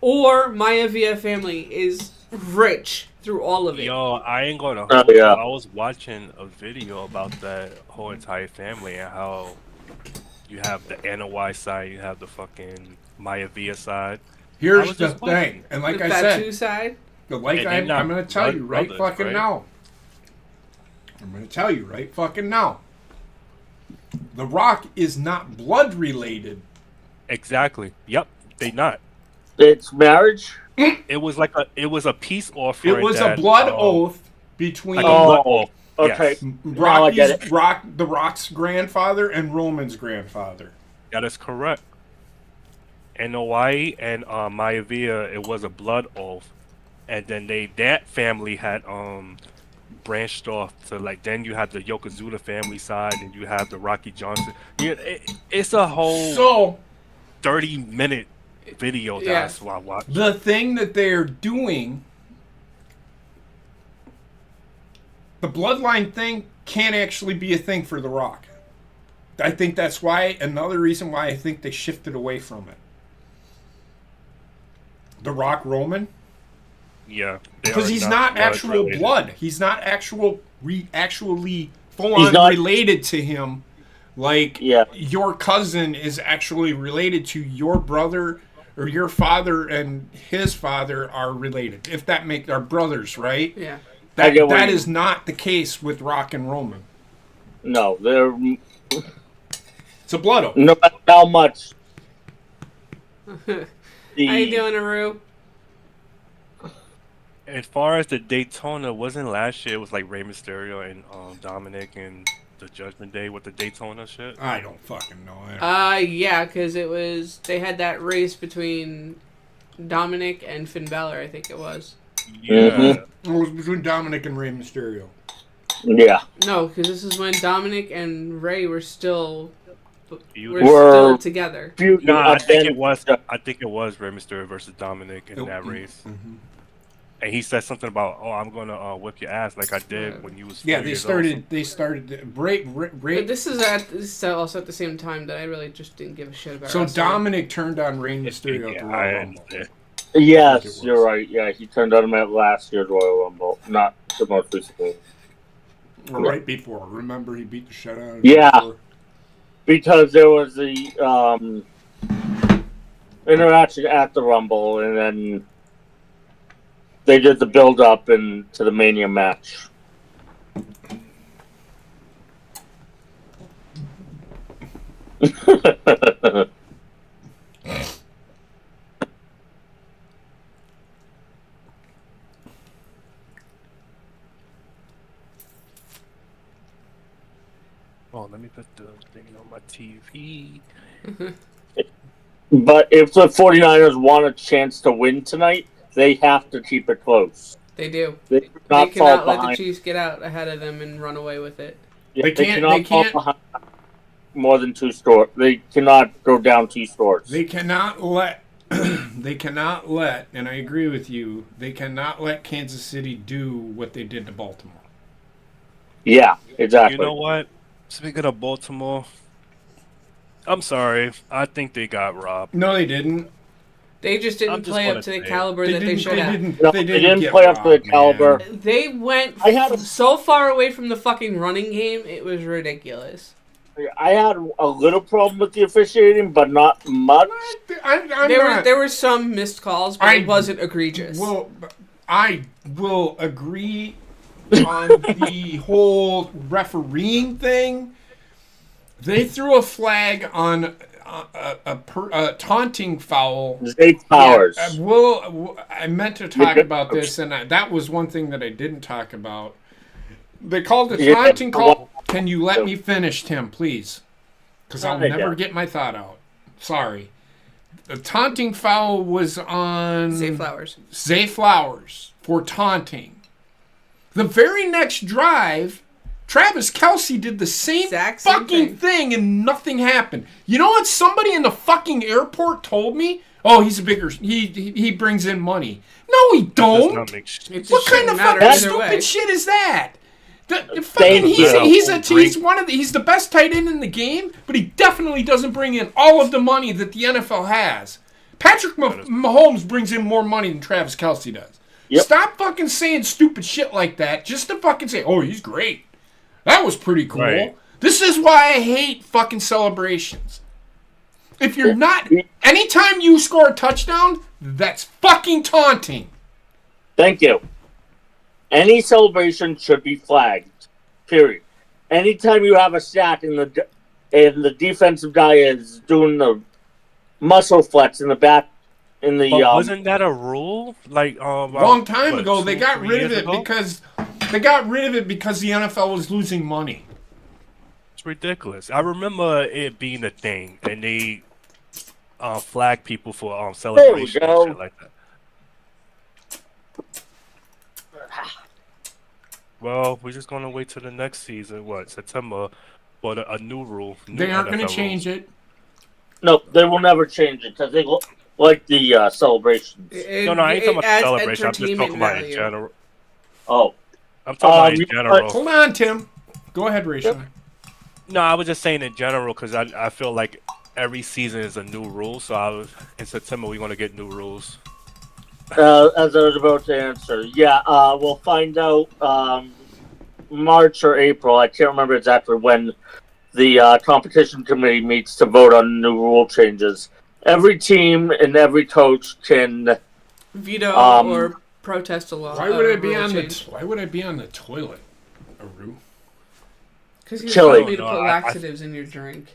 or Maya Via family is rich through all of it. Yo, I ain't gonna. Oh, Hold you. yeah. I was watching a video about that whole entire family and how you have the NOI side, you have the fucking Maya Via side. I Here's was the just wondering. thing, and like the I Fatu said, side. I'm going to tell you right brothers, fucking right? now. I'm going to tell you right fucking now. The Rock is not blood related. Exactly. Yep. They not. It's marriage. It was a peace offering. It was a that, blood oath between Like a blood Oh, oath. okay. Yes, Now I get it. The Rock's grandfather and Roman's grandfather. that is correct. NOI and Maya Via, it was a blood oath, and then that family had branched off to like. Then you have the Yokozuna family side, and you have the Rocky Johnson. Yeah, it's a whole So 30-minute video that Yeah. I watched. the thing that they're doing, the bloodline thing can't actually be a thing for The Rock. I think that's another reason why I think they shifted away from it. The Rock Roman, Yeah, they because are he's not blood actual related. blood. He's not actually full He's on not- related to him. Like Yeah. your cousin is actually related to your brother, or your father and his father are related. If that are brothers, right? Yeah. I get what That you- is not the case with Rock and Roman. No, they're It's a blood oath. no matter how much. How you doing, Aru? As far as the Daytona, wasn't last year? It was like Rey Mysterio and Dominic and the Judgment Day with the Daytona shit? I don't fucking know. Yeah, because they had that race between Dominic and Finn Balor, I think it was. Yeah. Mm-hmm. It was between Dominic and Rey Mysterio. Yeah. No, because this is when Dominic and Ray were still together. Nah, I think it was. I think it was Rey Mysterio versus Dominic in that race. Mm-hmm. And he said something about, "Oh, I'm gonna whip your ass like I did when you was." Yeah, they started. Ray. But this is also at the same time that I really just didn't give a shit about. So wrestling. Dominic turned on Rey Mysterio at the Royal Rumble. Yes, you're right. Yeah, he turned on him at last year's Royal Rumble, not the most recent one. Right before. Remember, he beat the shit out of him. Yeah. Before. Because there was the interaction at the Rumble, and then they did the build-up to the Mania match. Oh, let me put the thing on my TV. But if the 49ers want a chance to win tonight, they have to keep it close. They do. They They cannot cannot fall let the behind. Chiefs get out ahead of them and run away with it. They can't- cannot they fall can't- behind more than 2 scores. They cannot go down 2 scores. They cannot let. They cannot let, and I agree with you. They cannot let Kansas City do what they did to Baltimore. Yeah, exactly. You know what? Speaking of Baltimore, I'm sorry. I think they got robbed. No, they didn't. They just I'm didn't just play gonna up to the say it. caliber that they should have. They They didn't didn't get play up to the robbed, caliber. man. They went I had so far away from the fucking running game, it was ridiculous. I had a little problem with the officiating, but not much. There were some missed calls, but it wasn't egregious. Well, I will agree on the whole refereeing thing. They threw a flag on a taunting foul. Zay Powers. I meant to talk about this, and that was one thing that I didn't talk about. They called the taunting call. Can you let me finish, Tim, please? Because I'll never get my thought out. Sorry. The taunting foul was on Zay Flowers for taunting. The very next drive, Travis Kelce did the same fucking thing and nothing happened. You know what somebody in the fucking airport told me? Oh, he's a bigger... He brings in money. No, he don't. What kind of fucking stupid shit is that? He's the best tight end in the game, but he definitely doesn't bring in all of the money that the NFL has. Patrick Mahomes brings in more money than Travis Kelce does. Yep. Stop fucking saying stupid shit like that just to fucking say, oh, he's great. That was pretty cool. Right. This is why I hate fucking celebrations. If you're not... Anytime you score a touchdown, that's fucking taunting. Thank you. Any celebration should be flagged. Period. Anytime you have a sack and the defensive guy is doing the muscle flex in the back in the wasn't that a rule? Like long time ago, they got rid of it because the NFL was losing money. It's ridiculous. I remember it being a thing, and they flag people for celebration and shit like that. Well, we're just gonna wait till the next season. What, September? For a new rule. They aren't gonna change it. No, they will never change it because they like the celebrations. No, I ain't talking about celebration. I'm just talking about in general. Oh, I'm talking about in general. Hold on, Tim. Go ahead, Rachel. Yep. No, I was just saying in general because I feel like every season is a new rule. So in September we're gonna get new rules. As I was about to answer, we'll find out March or April. I can't remember exactly when the competition committee meets to vote on new rule changes. Every team and every coach can veto or protest a law. Why would I be on the toilet, Aru? Because you told me to put laxatives in your drink.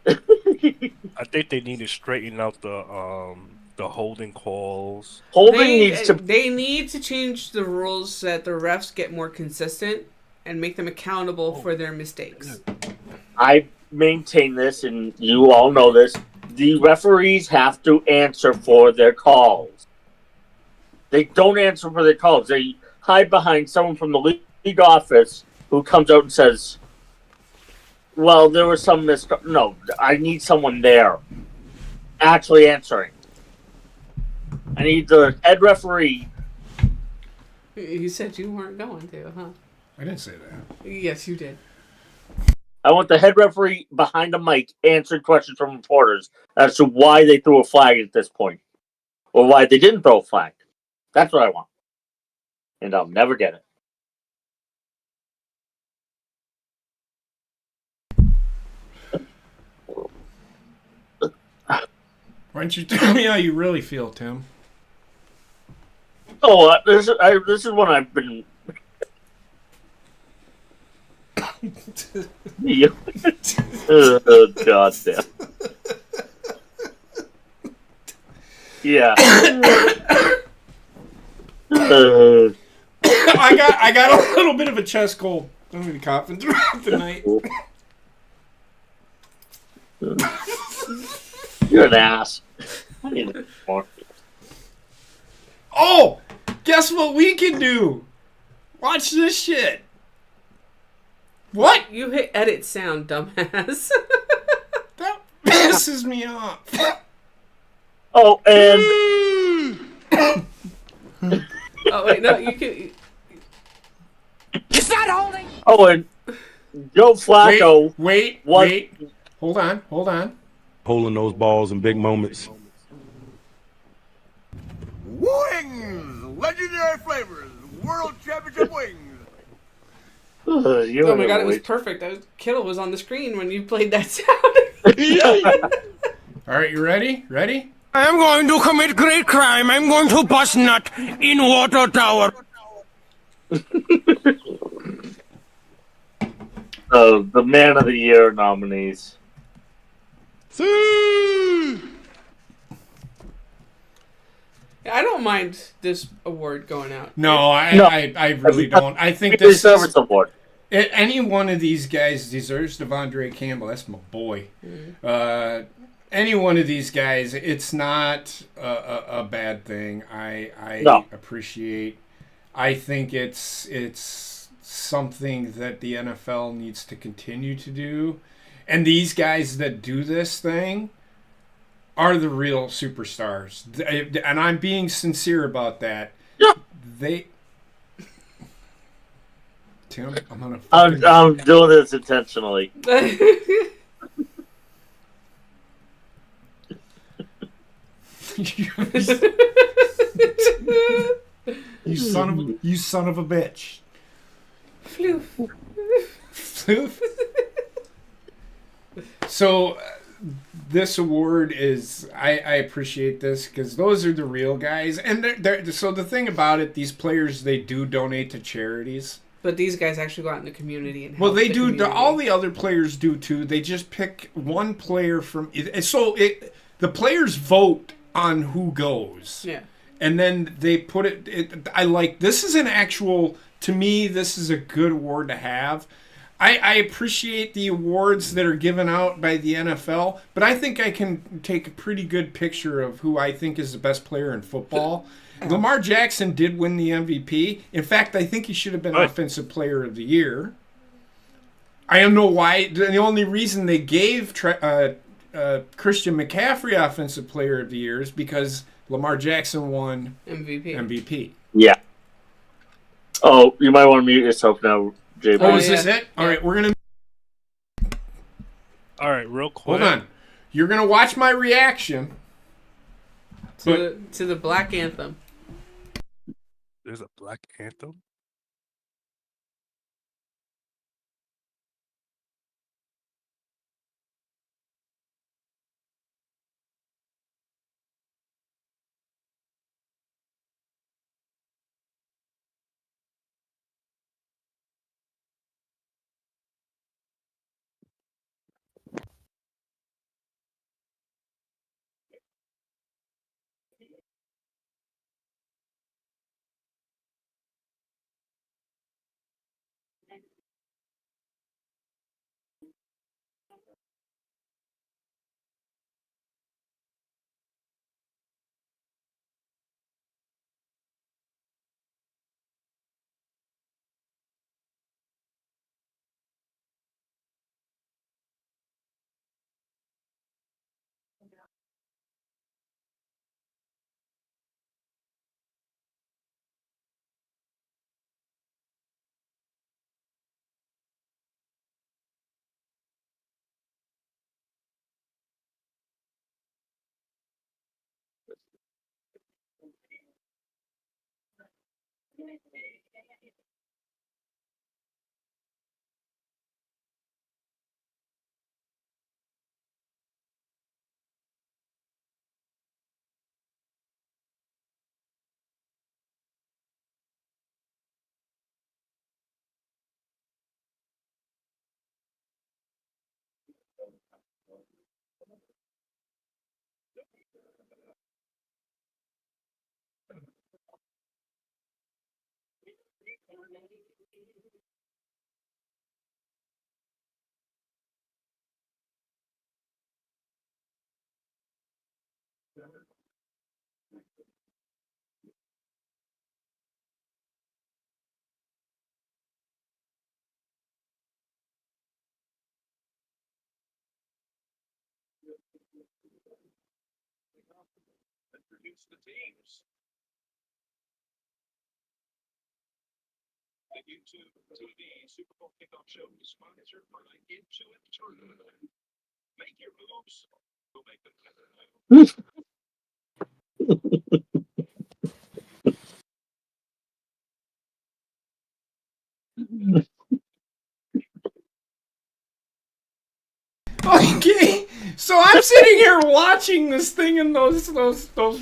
I think they need to straighten out the holding calls. They need to change the rules so that the refs get more consistent and make them accountable for their mistakes. I maintain this, and you all know this. The referees have to answer for their calls. They don't answer for their calls. They hide behind someone from the league office who comes out and says, well, there was some No, I need someone there actually answering. I need the head referee. You said you weren't going to, huh? I didn't say that. Yes, you did. I want the head referee behind the mic answering questions from reporters as to why they threw a flag at this point. Or why they didn't throw a flag. That's what I want. And I'll never get it. Why don't you tell me how you really feel, Tim? Oh, this is one I've been. Oh, God damn. Yeah. I got a little bit of a chest cold. I'm gonna be coughing throughout the night. You're an ass. I need more. Oh, guess what we can do? Watch this shit. What? You hit edit sound, dumbass. That pisses me off. Oh, and Oh wait, no, you can. It's not holding. oh, and Joe Flacco. Wait. Hold on. Holding those balls in big moments. Wings, legendary flavors, world championship wings. Oh my god, it was perfect. Kittle was on the screen when you played that sound. All right, you ready? Ready? I'm going to commit great crime. I'm going to bust nut in water tower. The Man of the Year nominees. I don't mind this award going out. No, I really don't. I think this service is, award. any one of these guys deserves Devondre Campbell. That's my boy. Any one of these guys, it's not a bad thing. I appreciate. I think it's something that the NFL needs to continue to do, and these guys that do this thing are the real superstars, and I'm being sincere about that. Yeah. Tim, I'm gonna. I'm doing this intentionally. You son of a bitch. Floof. Floof. So this award is I appreciate this because those are the real guys, and so the thing about it, these players, they do donate to charities. But these guys actually go out in the community and help. Well, they the do. community. All the other players do too. They just pick one player from. The players vote on who goes. Yeah. And then they put it. I like this is an actual. To me, this is a good award to have. I appreciate the awards that are given out by the NFL, but I think I can take a pretty good picture of who I think is the best player in football. Lamar Jackson did win the MVP. In fact, I think he should have been Offensive Player of the Year. I don't know why. The only reason they gave Christian McCaffrey Offensive Player of the Year is because Lamar Jackson won MVP. Yeah. Oh, you might want to mute yourself now, JB. Oh, is this it? All right, we're going to... All right, real quick. Hold on. You're going to watch my reaction. To the Black Anthem. There's a Black Anthem? Introduce the teams. The YouTube TV Super Bowl kickoff show is sponsored by Into It Tournament. Make your moves. We'll make them better. Okay, so I'm sitting here watching this thing, and those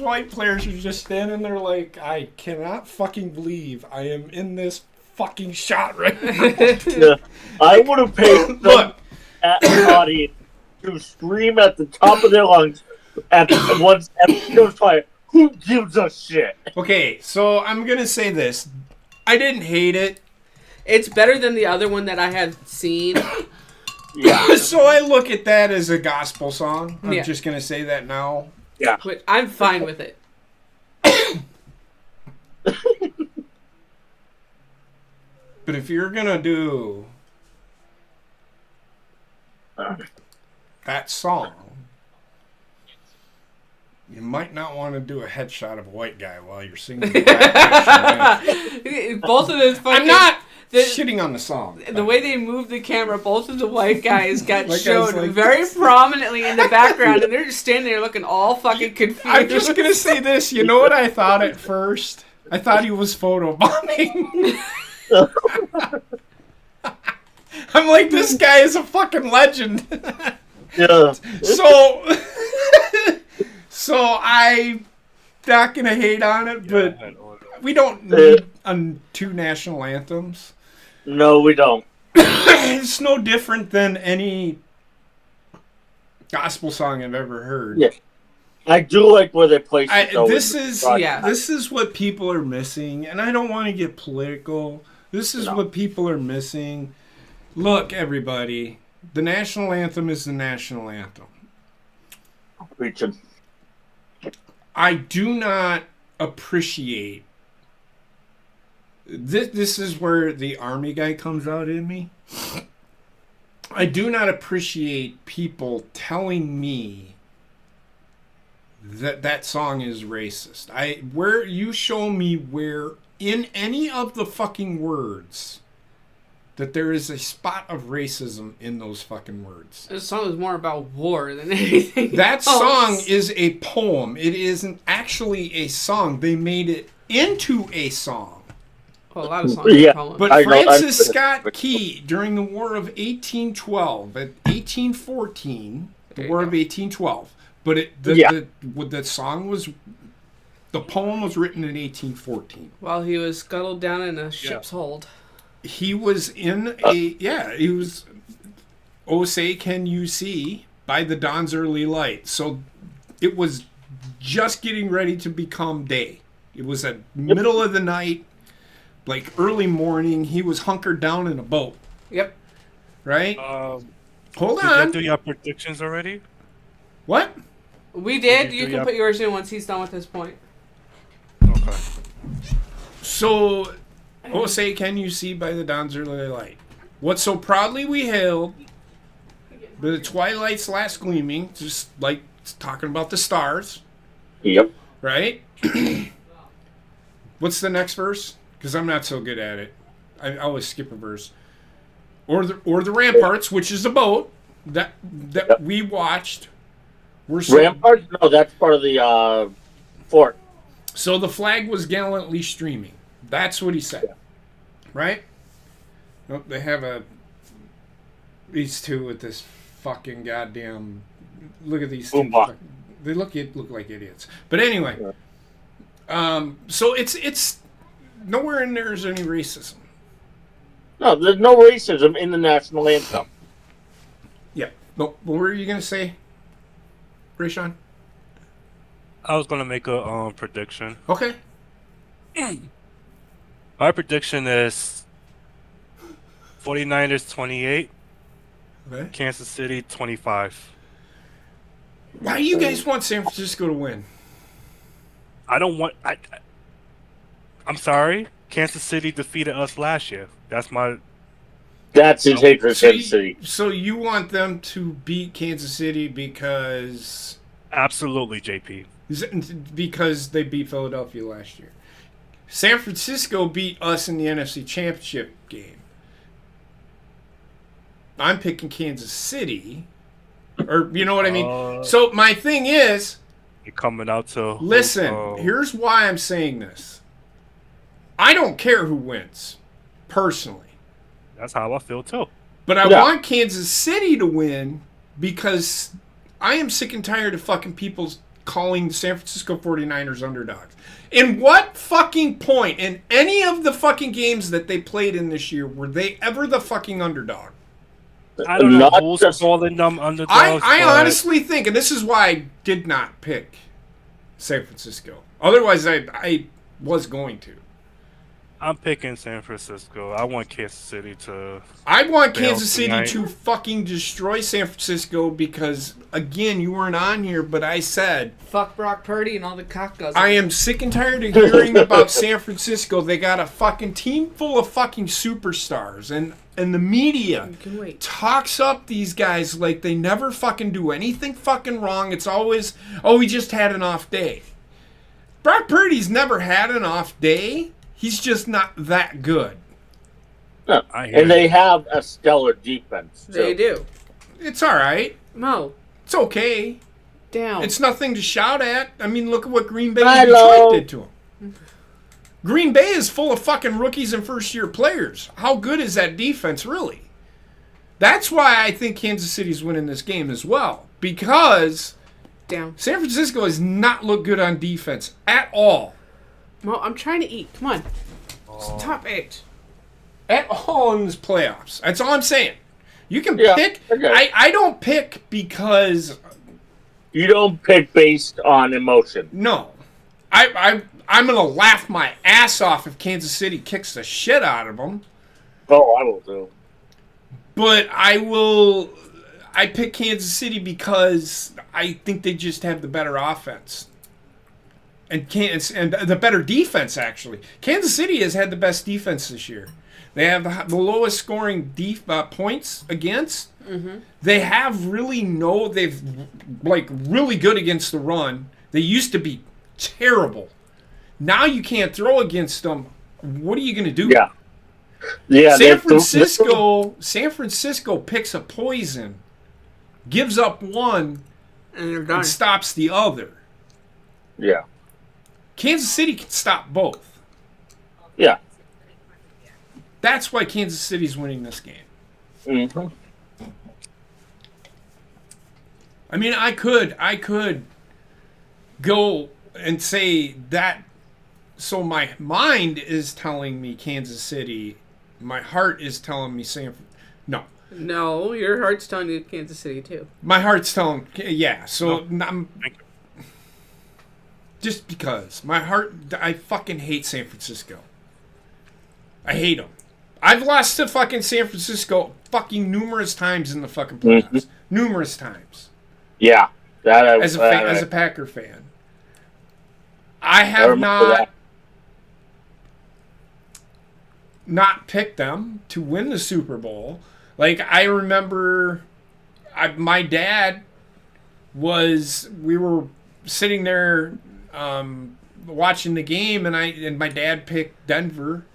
white players are just standing there like, I cannot fucking believe I am in this fucking shot right now. Yeah. I would have paid Look, at the audience to scream at the top of their lungs at once everything goes quiet. Who gives a shit? okay, so I'm gonna say this. I didn't hate it. It's better than the other one that I have seen. Yeah. So I look at that as a gospel song. I'm Yeah. just gonna say that now. Yeah. But I'm fine with it. But if you're gonna do that song, you might not want to do a headshot of a white guy while you're singing. The black national anthem. Both of those fucking... I'm not the- shitting on the song. The way they moved the camera, both of the white guys got Like I shown was like- very prominently in the background, and they're just standing there looking all fucking confused. I'm just gonna say this. You know what I thought at first? I thought he was photobombing. I'm like, this guy is a fucking legend. Yeah. So I'm not gonna hate on it, but I had all that. we don't need two national anthems. No, we don't. It's no different than any gospel song I've ever heard. Yeah. I do like where they place it. though, This in the is broadcast. this is what people are missing, and I don't want to get political. This is what people are missing. Look, everybody, the national anthem is the national anthem. Preaching. I do not appreciate. This is where the army guy comes out in me. I do not appreciate people telling me that song is racist. Where you show me where in any of the fucking words that there is a spot of racism in those fucking words. This song is more about war than anything That else. song is a poem. It isn't actually a song. They made it into a song. Well, a lot of songs Yeah, are poems. But I know, Francis I- Scott Key, during the War of 1812, at 1814, the There you War go. of 1812, but the song was, the poem was written in 1814. While he was scuttled down in a ship's hold. He was in he was, "Oh Say Can You See" by the dawn's early light. So it was just getting ready to become day. It was at middle of the night, like early morning. He was hunkered down in a boat, Yep. right? Hold Did you on. do your predictions already? What? We did. Did you You do can your- put yours in once he's done with his point. Okay. So, "Oh Say Can You See" by the dawn's early light. What so proudly we hailed, the twilight's last gleaming, just like talking about the stars, Yep. right? What's the next verse? Because I'm not so good at it. I always skip a verse. Or the ramparts, which is a boat that we watched. We're so, Ramparts? No, that's part of the fort. so the flag was gallantly streaming, That's what he said. Right? Nope, they have these two with this fucking goddamn. Look at these two. Boombox. They look like idiots. But anyway, so it's nowhere in there is any racism. No, there's no racism in the national anthem. Yeah. But what were you gonna say, Rayshawn? I was gonna make a prediction. Okay. My prediction is 49ers 28, Okay. Kansas City 25. Why do you guys want San Francisco to win? I don't want. I'm sorry. Kansas City defeated us last year. That's That's his hate for Kansas City. So you want them to beat Kansas City because absolutely JP. because they beat Philadelphia last year. San Francisco beat us in the NFC Championship game. I'm picking Kansas City. Or, you know what I mean? So my thing is... You're coming out to... Listen, here's why I'm saying this. I don't care who wins, personally. That's how I feel, too. But I want Kansas City to win because I am sick and tired of fucking people calling the San Francisco 49ers underdogs. In what fucking point in any of the fucking games that they played in this year were they ever the fucking underdog? I don't know who's calling them underdogs. I honestly think, and this is why I did not pick San Francisco. Otherwise, I was going to. I'm picking San Francisco. I want Kansas City to... I want Kansas City to fucking destroy San Francisco because, again, you weren't on here, but I said... Fuck Brock Purdy and all the cock guzzlers. I am sick and tired of hearing about San Francisco. They got a fucking team full of fucking superstars, and the media talks up these guys like they never fucking do anything fucking wrong. It's always, oh, he just had an off day. Brock Purdy's never had an off day. He's just not that good. No. And they have a stellar defense, too. They do. It's all right. No. It's okay. Damn. It's nothing to shout at. I mean, look at what Green Bay and Detroit did to him. Green Bay is full of fucking rookies and first-year players. How good is that defense, really? That's why I think Kansas City's winning this game as well. Because San Francisco has not looked good on defense at all. Well, I'm trying to eat. Come on. It's top 8. At all in this playoffs. That's all I'm saying. You can pick. Okay. I don't pick because... You don't pick based on emotion. No. I'm going to laugh my ass off if Kansas City kicks the shit out of them. Oh, I will too. But I pick Kansas City because I think they just have the better offense. And the better defense, actually. Kansas City has had the best defense this year. They have the lowest scoring points against. Mm-hmm. They have they've really good against the run. They used to be terrible. Now you can't throw against them. What are you going to do? Yeah. San Francisco picks a poison, gives up one, and they're done. And stops the other. Yeah. Kansas City can stop both. Yeah. That's why Kansas City's winning this game. Mm-hmm. I mean, I could go and say that. So my mind is telling me Kansas City. My heart is telling me No. No, your heart's telling you Kansas City too. My heart's telling, So I'm just because my heart. I fucking hate San Francisco. I hate them. I've lost to fucking San Francisco fucking numerous times in the fucking playoffs. Mm-hmm. Numerous times. Yeah. As a Packer fan. I have not picked them to win the Super Bowl. Like, I remember my dad we were sitting there watching the game, and my dad picked Denver.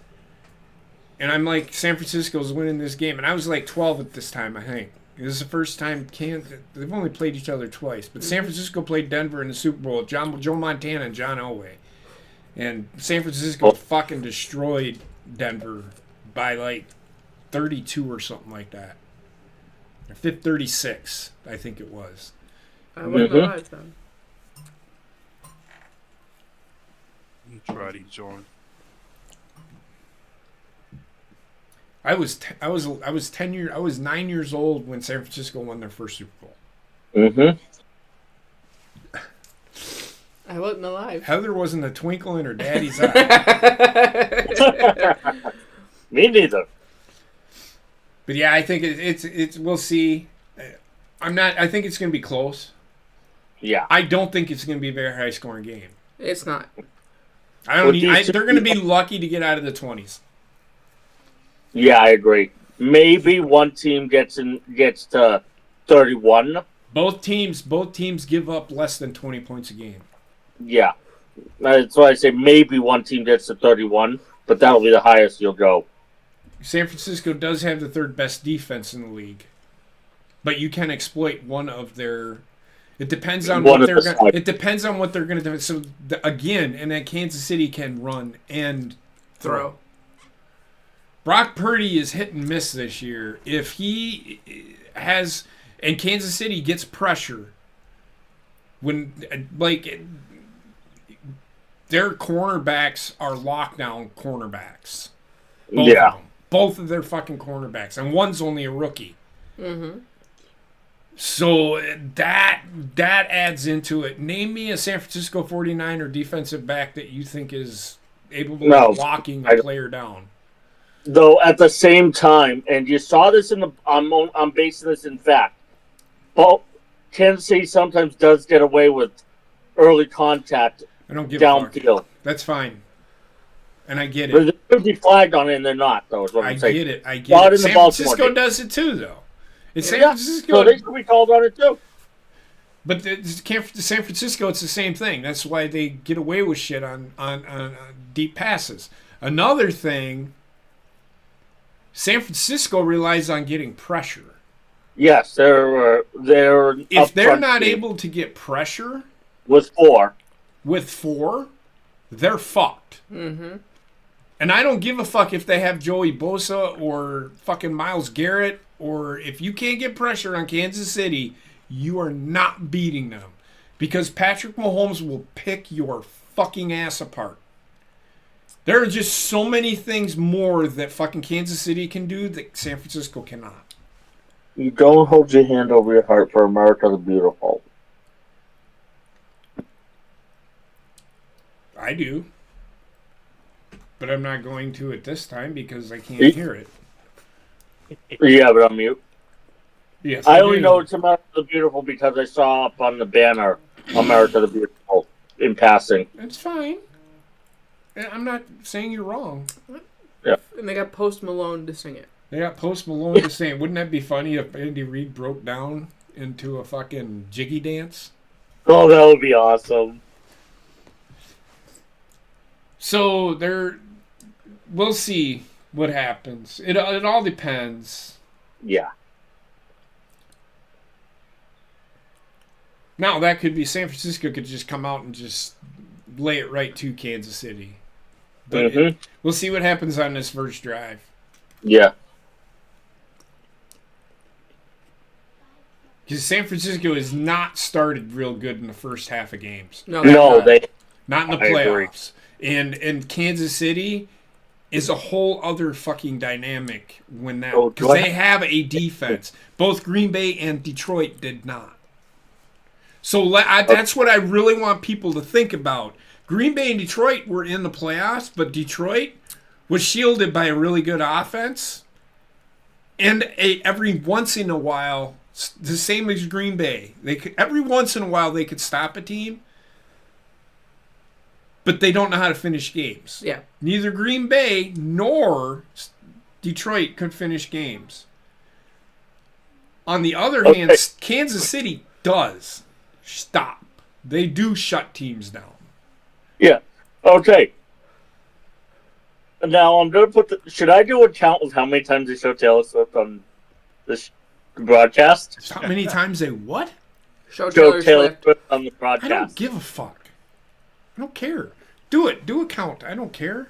And I'm like, San Francisco's winning this game. And I was like 12 at this time, I think. This is the first time they've only played each other twice. But San Francisco played Denver in the Super Bowl. Joe Montana and John Elway. And San Francisco fucking destroyed Denver by like 32 or something like that. 36, I think it was. I wouldn't know live then. Try to join. I was 9 years old when San Francisco won their first Super Bowl. Mm-hmm. I wasn't alive. Heather wasn't a twinkle in her daddy's eye. Me neither. But yeah, I think it's we'll see. I think it's going to be close. Yeah. I don't think it's going to be a very high scoring game. It's not. They're going to be lucky to get out of the 20s. Yeah, I agree. Maybe one team gets to 31. Both teams give up less than 20 points a game. Yeah. That's why I say maybe one team gets to 31, but that'll be the highest you'll go. San Francisco does have the third best defense in the league, but you can exploit one of their. It depends on what they're. It depends on what they're going to do. So again, and then Kansas City can run and throw. Brock Purdy is hit and miss this year. If he has, and Kansas City gets pressure, when like their cornerbacks are lockdown cornerbacks. Both of them. Both of their fucking cornerbacks, and one's only a rookie. Mm-hmm. So that adds into it. Name me a San Francisco 49er defensive back that you think is able of locking a player down. Though at the same time, and you saw this in the, I'm basing this in fact. Well, Kansas City sometimes does get away with early contact. I don't give downfield. That's fine. And I get it. But they could be flagged on it, and they're not, though, is what I'm saying. I get it. San Francisco does it, too, though. San Francisco, so they should be called on it, too. But San Francisco, it's the same thing. That's why they get away with shit on deep passes. Another thing, San Francisco relies on getting pressure. Yes, they're if they're not able to get pressure with four, they're fucked. Mm-hmm. And I don't give a fuck if they have Joey Bosa or fucking Myles Garrett, or if you can't get pressure on Kansas City, you are not beating them. Because Patrick Mahomes will pick your fucking ass apart. There are just so many things more that fucking Kansas City can do that San Francisco cannot. You don't hold your hand over your heart for America the Beautiful. I do. But I'm not going to at this time because I can't hear it. Yeah, but I'm mute. Yes, I only know it's America the Beautiful because I saw up on the banner America the Beautiful in passing. It's fine. I'm not saying you're wrong. Yeah. And they got Post Malone to sing it. They got Post Malone to sing it. Wouldn't that be funny if Andy Reid broke down into a fucking jiggy dance? Oh, that would be awesome. So we'll see what happens. It all depends. Yeah. Now that could be San Francisco could just come out and just lay it right to Kansas City. But we'll see what happens on this first drive. Yeah. Because San Francisco has not started real good in the first half of games. No, they not in the playoffs. And Kansas City is a whole other fucking dynamic when that because they have a defense. Both Green Bay and Detroit did not. So that's what I really want people to think about. Green Bay and Detroit were in the playoffs, but Detroit was shielded by a really good offense. And every once in a while, the same as Green Bay, every once in a while they could stop a team, but they don't know how to finish games. Yeah. Neither Green Bay nor Detroit could finish games. On the other hand, Kansas City does stop. They do shut teams down. Yeah. Okay. Now I'm going to put should I do a count of how many times they show Taylor Swift on this broadcast? How many times they what? Show Taylor Swift on the broadcast. I don't give a fuck. I don't care. Do it. Do a count. I don't care.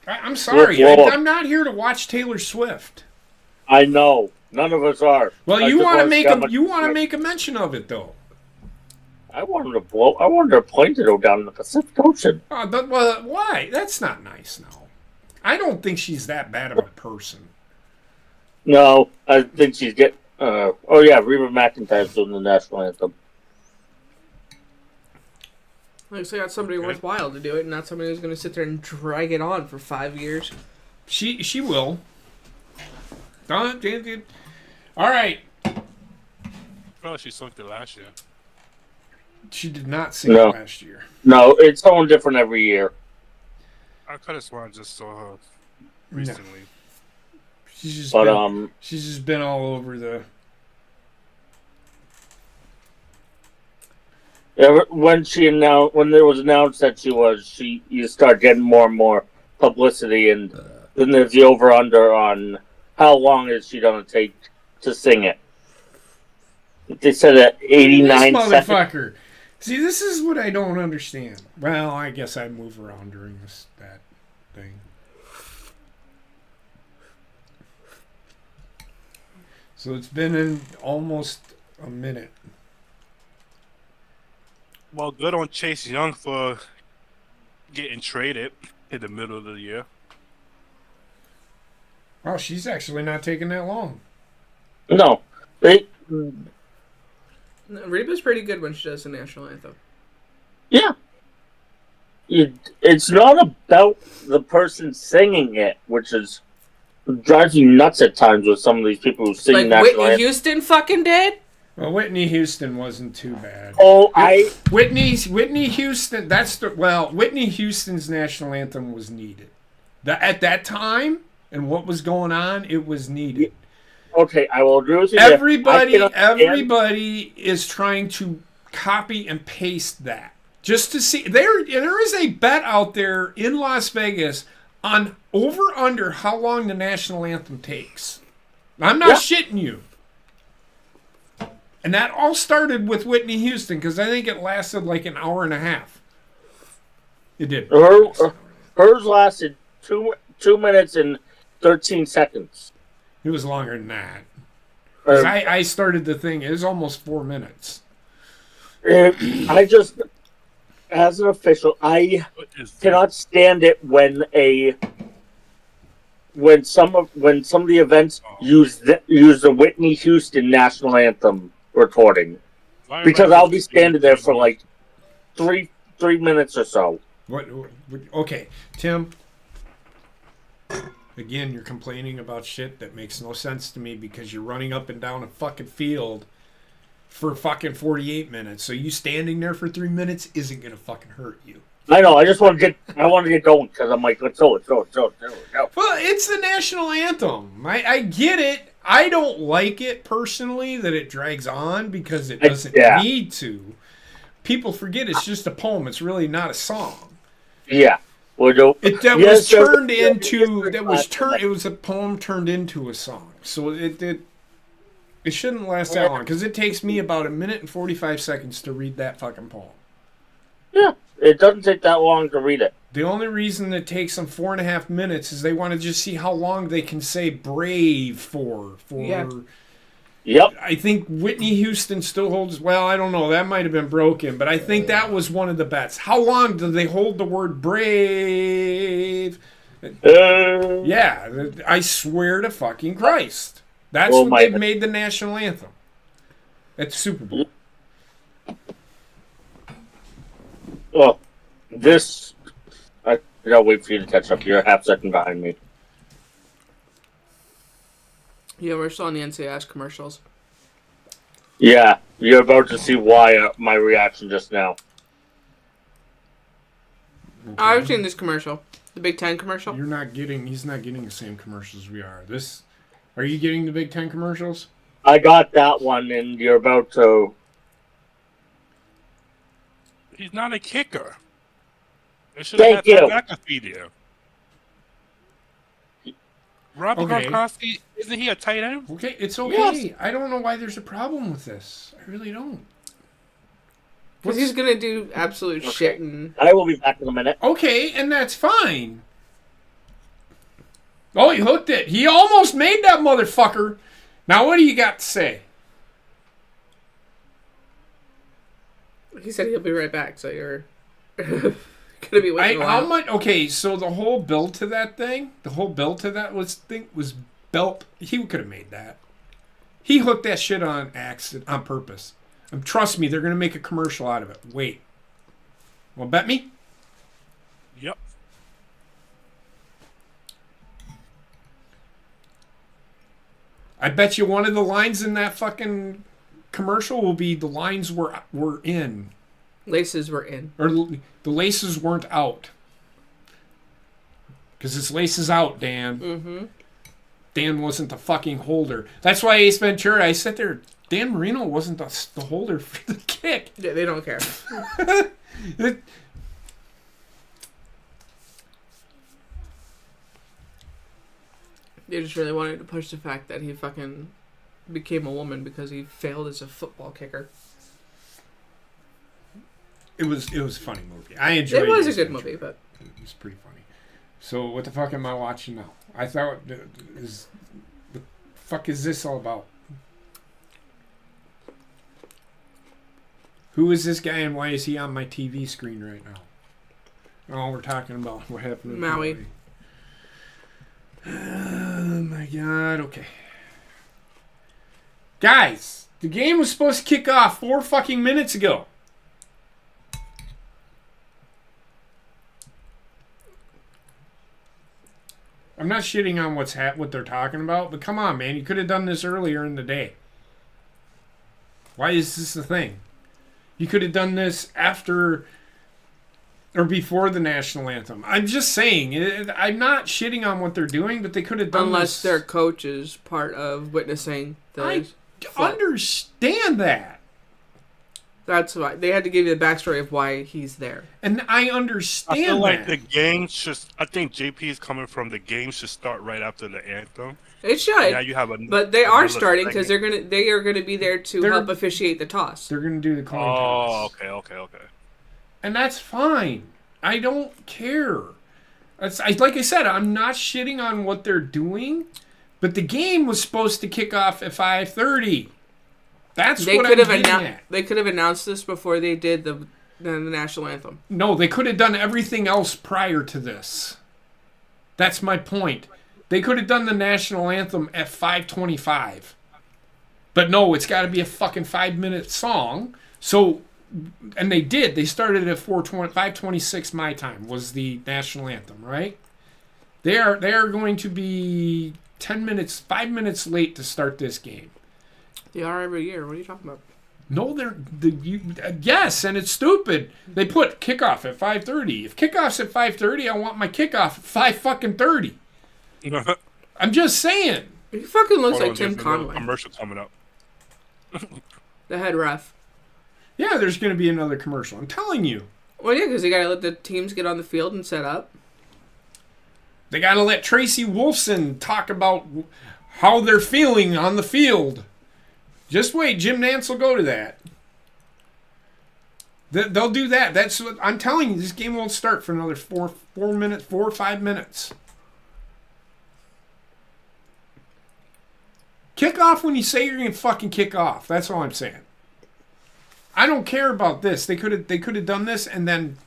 I'm sorry. Good Lord. I'm not here to watch Taylor Swift. I know. None of us are. Well, I you just want to wanna make see how a much- you want to make a mention of it though. I wanted a plane to go down in the Pacific Ocean. Well, why? That's not nice. No, I don't think she's that bad of a person. No, I think she's getting. Oh yeah, Reba McEntire's doing the national anthem. Like, so I got somebody worthwhile to do it, and not somebody who's going to sit there and drag it on for 5 years. She will. All right. Oh, she sunk it last year. She did not sing No. it last year. No, it's someone different every year. I could have sworn I just saw her recently. She's just But she's just been all over the. when there was announced that you start getting more and more publicity, and then there's the over under on how long is she gonna take to sing it. They said at 89 This seconds. motherfucker. See, this is what I don't understand. Well, I guess I move around during that thing. So it's been in almost a minute. Well, good on Chase Young for getting traded in the middle of the year. Wow, she's actually not taking that long. No, Reba's pretty good when she does the national anthem. yeah. It's not about the person singing it, which drives you nuts at times with some of these people who sing Like national Whitney anthem. Houston fucking did? Well, Whitney Houston wasn't too bad. Whitney Houston. Whitney Houston's national anthem was needed. At that time and what was going on, it was needed. Okay, I will agree with you. Everybody is trying to copy and paste that just to see. There is a bet out there in Las Vegas on over under how long the national anthem takes. I'm not shitting you. And that all started with Whitney Houston because I think it lasted like an hour and a half. It did. Hers lasted 2 minutes and 13 seconds. It was longer than that. 'Cause I started the thing. It was almost 4 minutes. I just, as an official, I cannot stand it when some of the events use the Whitney Houston national anthem recording, because I'll be standing there for like three minutes or so. What? Okay, Tim. Again, you're complaining about shit that makes no sense to me because you're running up and down a fucking field for fucking 48 minutes. So you standing there for 3 minutes isn't gonna fucking hurt you. I know. I just want to get going because I'm like, let's go. Well, it's the national anthem. I get it. I don't like it personally that it drags on because it doesn't need to. People forget it's just a poem. It's really not a song. Yeah. It was a poem turned into a song. So it shouldn't last that long because it takes me about 1 minute and 45 seconds to read that fucking poem. Yeah, it doesn't take that long to read it. The only reason it takes them 4.5 minutes is they want to just see how long they can say brave for. Yeah. Yep. I think Whitney Houston still holds. Well, I don't know. That might have been broken, but I think that was one of the bets. How long do they hold the word brave? Yeah, I swear to fucking Christ. That's what they've made the national anthem at Super Bowl. Well, I gotta wait for you to catch up. You're a half second behind me. Yeah, we're still on the NCIS commercials. Yeah, you're about to see why my reaction just now. Okay. I've seen this commercial. The Big Ten commercial. He's not getting the same commercials we are. Are you getting the Big Ten commercials? I got that one, and you're about to. He's not a kicker. They should have had Pat McAfee there. Robert Gronkowski, isn't he a tight end? Okay, it's okay. Yes. I don't know why there's a problem with this. I really don't. Because he's gonna do absolute shit. And I will be back in a minute. Okay, and that's fine. Oh, he hooked it. He almost made that motherfucker. Now, what do you got to say? he said he'll be right back. So you're gonna be waiting a while. How much? Okay, so the whole build to that thing, was built. He could have made that. He hooked that shit on accident, on purpose. And trust me, they're gonna make a commercial out of it. Wait. Well, bet me. Yep. I bet you one of the lines in that fucking commercial will be the lines were in. Laces were in. Or the laces weren't out. Because it's laces out, Dan. Mm-hmm. Dan wasn't the fucking holder. That's why Ace Ventura, I sat there, Dan Marino wasn't the holder for the kick. Yeah, they don't care. They just really wanted to push the fact that he fucking became a woman because he failed as a football kicker. It was a funny movie. I enjoyed it. It was a Ace good Ventura. movie, but It was pretty funny. So what the fuck am I watching now? I thought, what the fuck is this all about? Who is this guy and why is he on my TV screen right now? Oh, we're talking about what happened in Maui. Oh my god, okay. Guys, the game was supposed to kick off 4 fucking minutes ago. I'm not shitting on what they're talking about, but come on, man. You could have done this earlier in the day. Why is this a thing? You could have done this after or before the national anthem. I'm just saying. I'm not shitting on what they're doing, but they could have done unless this. their coach is part of witnessing the I flip. understand that. That's why they had to give you the backstory of why he's there. And I I understand feel like that. the game should. I think JP is coming from the game should start right after the anthem. It should, Now you have a. but they are another starting because segment. they are gonna be there to They're- help officiate the toss. They're going to do the coin Oh, toss. okay. And that's fine. I don't care. Like I said, I'm not shitting on what they're doing, but the game was supposed to kick off at 5:30. That's They what could I'm have getting at. They could have announced this before they did the national anthem. No, they could have done everything else prior to this. That's my point. They could have done the national anthem at 5:25. But no, it's got to be a fucking 5-minute song. So, and they did. They started at 5:26 my time was the national anthem, right? They are going to be 5 minutes late to start this game. They are every year. What are you talking about? No, yes, and it's stupid. They put kickoff at 5:30. If kickoff's at 5:30, I want my kickoff at 5:30. I'm just saying. He fucking looks Hold on, like Tim there's another Conway, commercial coming up. the head ref. Yeah, there's going to be another commercial. I'm telling you. Well, yeah, because they gotta let the teams get on the field and set up. They got to let Tracy Wolfson talk about how they're feeling on the field. Just wait, Jim Nantz will go to that. They'll do that. That's what I'm telling you. This game won't start for another 4 or 5 minutes. Kick off when you say you're going to fucking kick off. That's all I'm saying. I don't care about this. They could have done this and then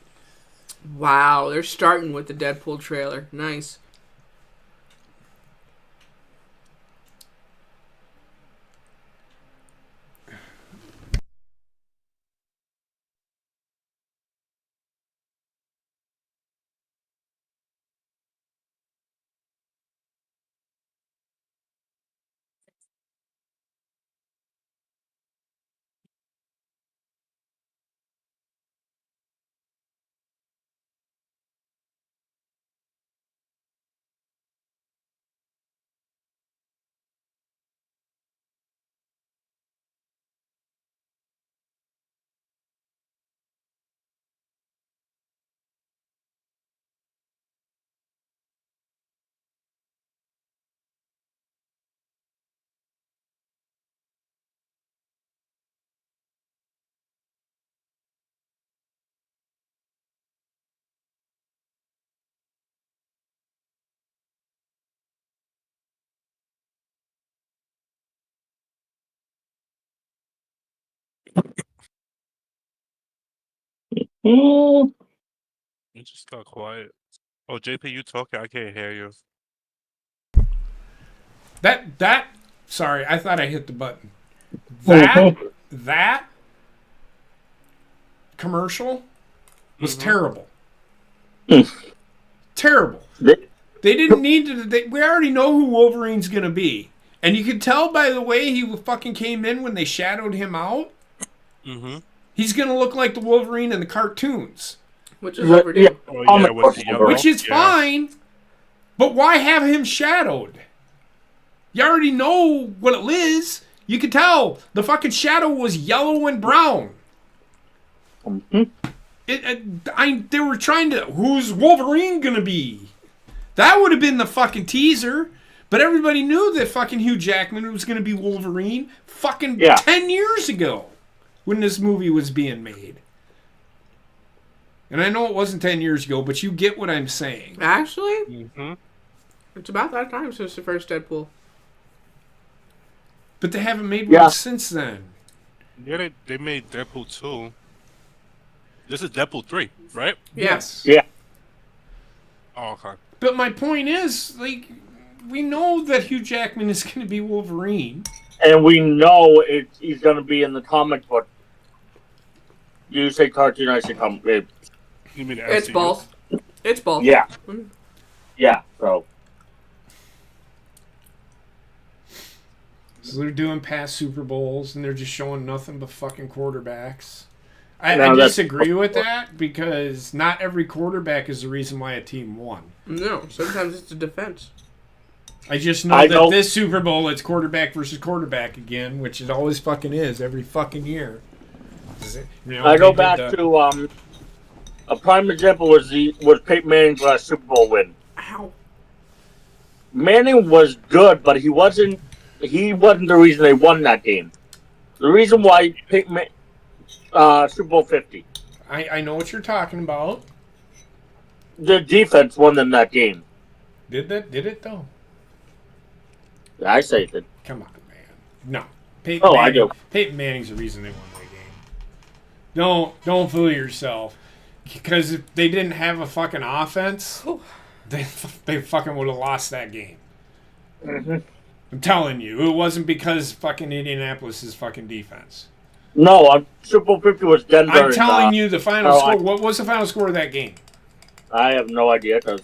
Wow, they're starting with the Deadpool trailer. Nice. Mm, You just got quiet. Oh, JP, you talking? I can't hear you. That sorry, I thought I hit the button. That commercial was terrible. Terrible. They didn't need to. We already know who Wolverine's gonna be, and you could tell by the way he fucking came in when they shadowed him out. Mm-hmm. He's gonna look like the Wolverine in the cartoons, Which is overdue. Yeah. Oh, yeah, with the yellow. which is fine. But why have him shadowed? You already know what it is. You could tell the fucking shadow was yellow and brown. They were trying to. Who's Wolverine gonna be? That would have been the fucking teaser. But everybody knew that fucking Hugh Jackman was gonna be Wolverine fucking 10 years ago when this movie was being made. And I know it wasn't 10 years ago, but you get what I'm saying. Actually, it's about that time since the first Deadpool. But they haven't made one since then. Yeah, they made Deadpool 2. This is Deadpool 3, right? Yes. Yeah. Oh, okay. But my point is, like, we know that Hugh Jackman is going to be Wolverine. And we know he's going to be in the comic book. You say cartoon, I say comic book. You mean It's MCU? both. It's both. Yeah. Yeah, so. So they're doing past Super Bowls, and they're just showing nothing but fucking quarterbacks. I disagree with that, because not every quarterback is the reason why a team won. No, sometimes it's a defense. I just know that this Super Bowl, it's quarterback versus quarterback again, which it always fucking is every fucking year. I go back to a prime example was Peyton Manning's last Super Bowl win. Ow. Manning was good, but he wasn't the reason they won that game. The reason why Super Bowl 50. I know what you're talking about. The defense won them that game. Did it though? I say it did. Come on, man. No. Peyton Manning, I do. Peyton Manning's the reason they won that game. Don't fool yourself. Because if they didn't have a fucking offense, they fucking would have lost that game. Mm-hmm. I'm telling you, it wasn't because fucking Indianapolis' fucking defense. No, Super Bowl 50 was Denver. I'm telling you the final score. I- What was the final score of that game? I have no idea because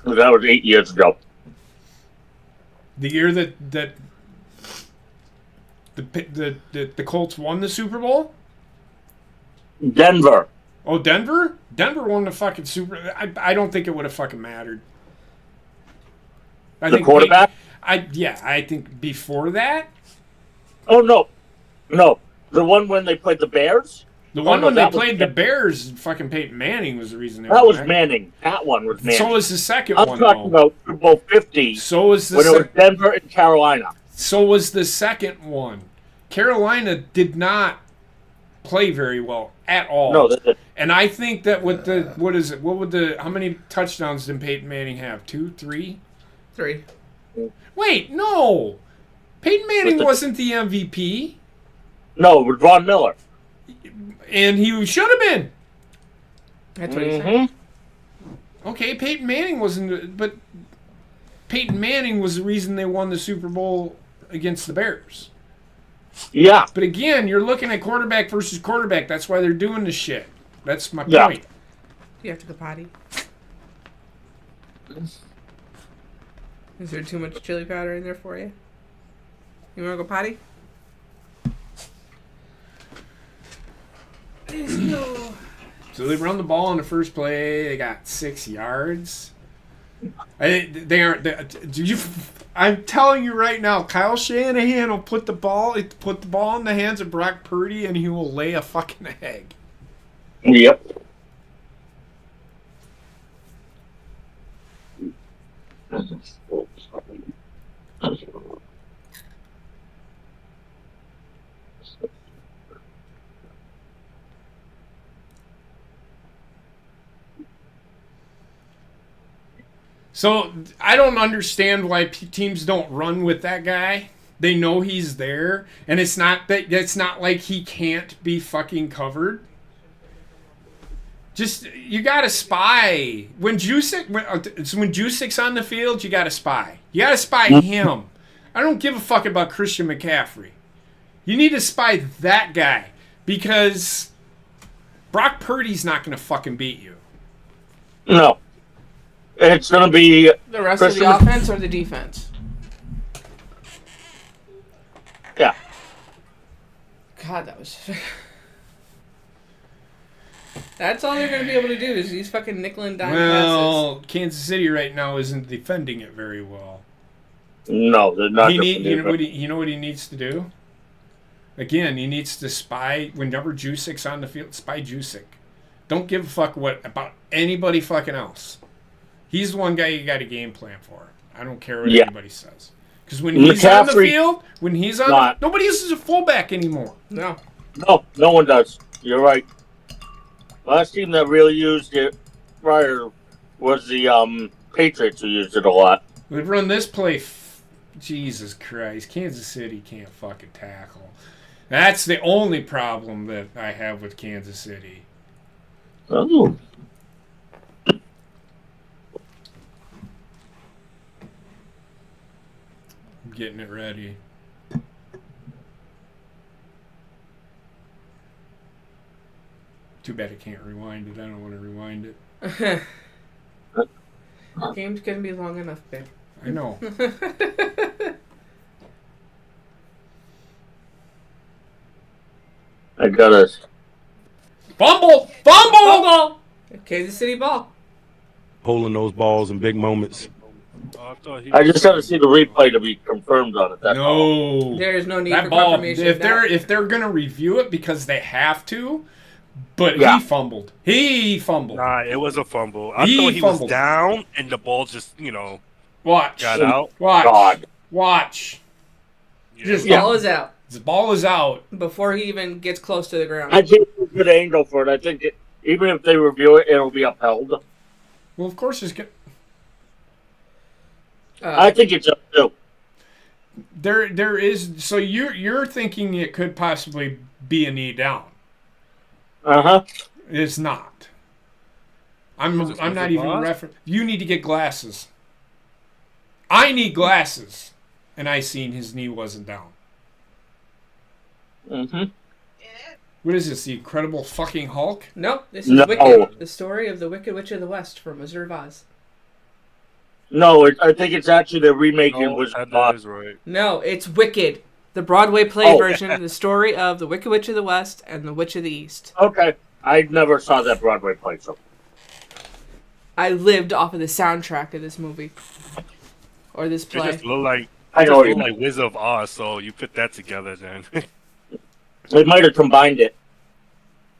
that was 8 years ago. The year that the Colts won the Super Bowl? Denver. Oh, Denver? Denver won the fucking Super. I don't think it would have fucking mattered. I The think quarterback? I think before that. Oh, no. The one when they played the Bears? The one no, when they that was played the Bears, fucking Peyton Manning was the reason they That won was Manning. That one was Manning. So was the second I'm one, talking though. about Super Bowl 50 So was the when it was Denver and Carolina. So was the second one. Carolina did not play very well at all. No, that And I think that with the how many touchdowns did Peyton Manning have? 2, 3? 3. Wait, no. Peyton Manning wasn't the MVP, no, it was Von Miller. and he should have been. That's what he said. Mm-hmm. Okay, Peyton Manning wasn't, but Peyton Manning was the reason they won the Super Bowl against the Bears. Yeah. But again, you're looking at quarterback versus quarterback. That's why they're doing this shit. That's my Yeah. point. You have to go potty. Is there too much chili powder in there for you? You want to go potty? Let's go. So they run the ball on the first play. They got 6 yards. They aren't. I'm telling you right now, Kyle Shanahan will put the ball in the hands of Brock Purdy, and he will lay a fucking egg. Yep. So I don't understand why teams don't run with that guy They know he's there, and it's not like he can't be fucking covered. Just you gotta spy when Jusic's on the field. You gotta spy. You gotta spy him. I don't give a fuck about Christian McCaffrey. You need to spy that guy because Brock Purdy's not gonna fucking beat you. No. It's going to be... The rest of the offense or the defense? Yeah. God, that was... That's all they're going to be able to do is these fucking nickel and dime passes. Kansas City right now isn't defending it very well. No, they're not. You know what he needs to do? Again, he needs to spy whenever Jusic's on the field. Spy Jusic. Don't give a fuck about anybody fucking else. He's the one guy you got a game plan for. I don't care what anybody says. Because when he's on the field, nobody uses a fullback anymore. No. No one does. You're right. Last team that really used it prior was the Patriots, who used it a lot. We run this play. Jesus Christ, Kansas City can't fucking tackle. That's the only problem that I have with Kansas City. Oh. I'm getting it ready. Too bad I can't rewind it. I don't want to rewind it. Game's gonna be long enough, babe. I know. I got us. Fumble! Fumble! Kansas City ball. Holding those balls in big moments. I just got to see the replay to be confirmed on it. No. There is no need that for ball, confirmation. If they're gonna review it because they have to, but he fumbled. He fumbled. Nah, it was a fumble. I thought he was down and the ball just, Watch. got out. Watch. God. Watch. Yeah. Ball is out. The ball is out. Before he even gets close to the ground. I think it's a good angle for it. I think even if they review it, it'll be upheld. Well, of course, I think it's up too. There is. So you're thinking it could possibly be a knee down. It's not. I'm not even referencing. You need to get glasses. I need glasses, and I seen his knee wasn't down. What is this? The Incredible fucking Hulk? No, this is Wicked, the story of the Wicked Witch of the West from Wizard of Oz. No, I think it's actually they're remaking Wizard of Oz. Right. No, it's Wicked, the Broadway play version, the story of the Wicked Witch of the West and the Witch of the East. Okay, I never saw that Broadway play, so I lived off of the soundtrack of this movie or this play. It just looked like Wizard of Oz, so you put that together then. They might have combined it.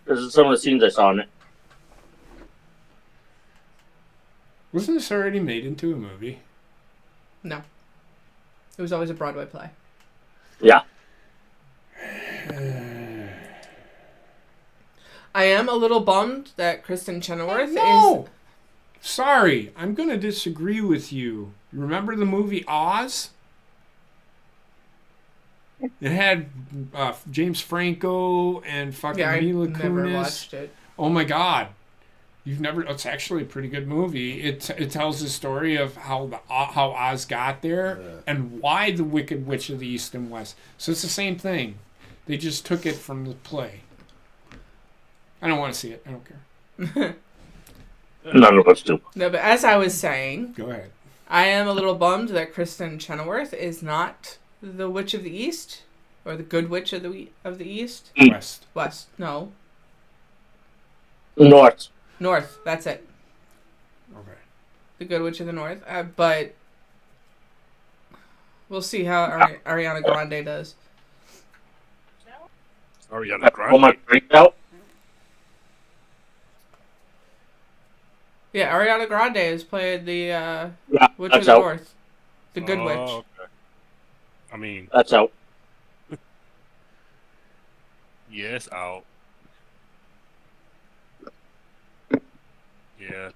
This is some of the scenes I saw in it. Wasn't this already made into a movie? No. It was always a Broadway play. Yeah. I am a little bummed that Kristen Chenoweth is... Sorry, I'm going to disagree with you. Remember the movie Oz? It had James Franco and fucking Mila Kunis. Never watched it. Oh my god. You've never... It's actually a pretty good movie. It tells the story of how Oz got there and why the Wicked Witch of the East and West. So it's the same thing. They just took it from the play. I don't want to see it. I don't care. None of us do. No, but as I was saying... Go ahead. I am a little bummed that Kristen Chenoweth is not the Witch of the East. Or the Good Witch of the East. West. No. North, that's it. Okay. The Good Witch of the North. But we'll see how Ariana Grande does. Ariana Grande? Yeah, Ariana Grande has played the Witch of the North. The Good Witch. Okay. I mean... That's out. Yes, out. Yeah.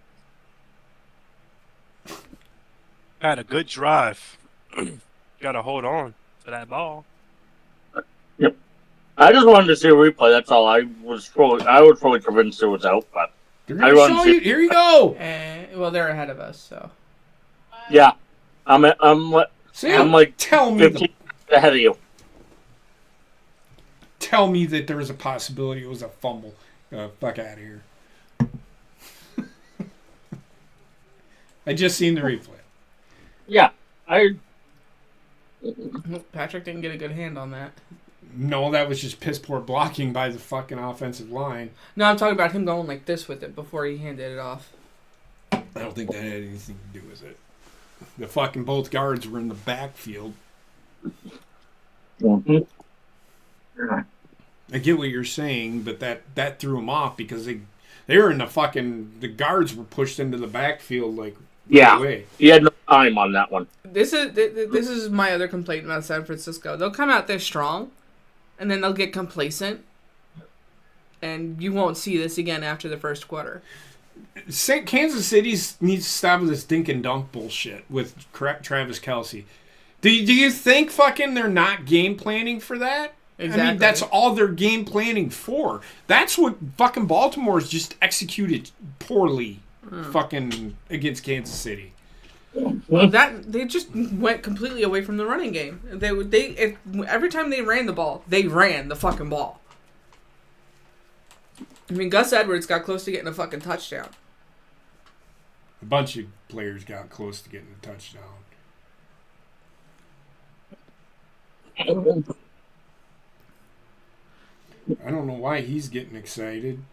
Had a good drive. Gotta hold on. for that ball. Yep. I just wanted to see a replay. That's all. I was fully convinced it was out, but They're I gonna run show to- you. Here you go. Well, they're ahead of us, so. yeah, I'm See, like tell me 15 ahead of you. tell me that there was a possibility it was a fumble. Fuck out of here. I just seen the replay. Yeah, Patrick didn't get a good hand on that. No, that was just piss poor blocking by the fucking offensive line. No, I'm talking about him going like this with it before he handed it off. I don't think that had anything to do with it. The fucking both guards were in the backfield. Mhm. I get what you're saying, but that threw them off because they were in the guards were pushed into the backfield like Yeah. right away. He had no time on that one. This is my other complaint about San Francisco. They'll come out there strong, and then they'll get complacent, and you won't see this again after the first quarter. Kansas City needs to stop with this dink and dunk bullshit with Travis Kelce. Do you think fucking they're not game planning for that? Exactly. I mean, that's all they're game planning for. That's what fucking Baltimore's just executed poorly fucking against Kansas City. Well, they just went completely away from the running game. Every time they ran the ball, they ran the fucking ball. I mean, Gus Edwards got close to getting a fucking touchdown. A bunch of players got close to getting a touchdown. I don't know why he's getting excited.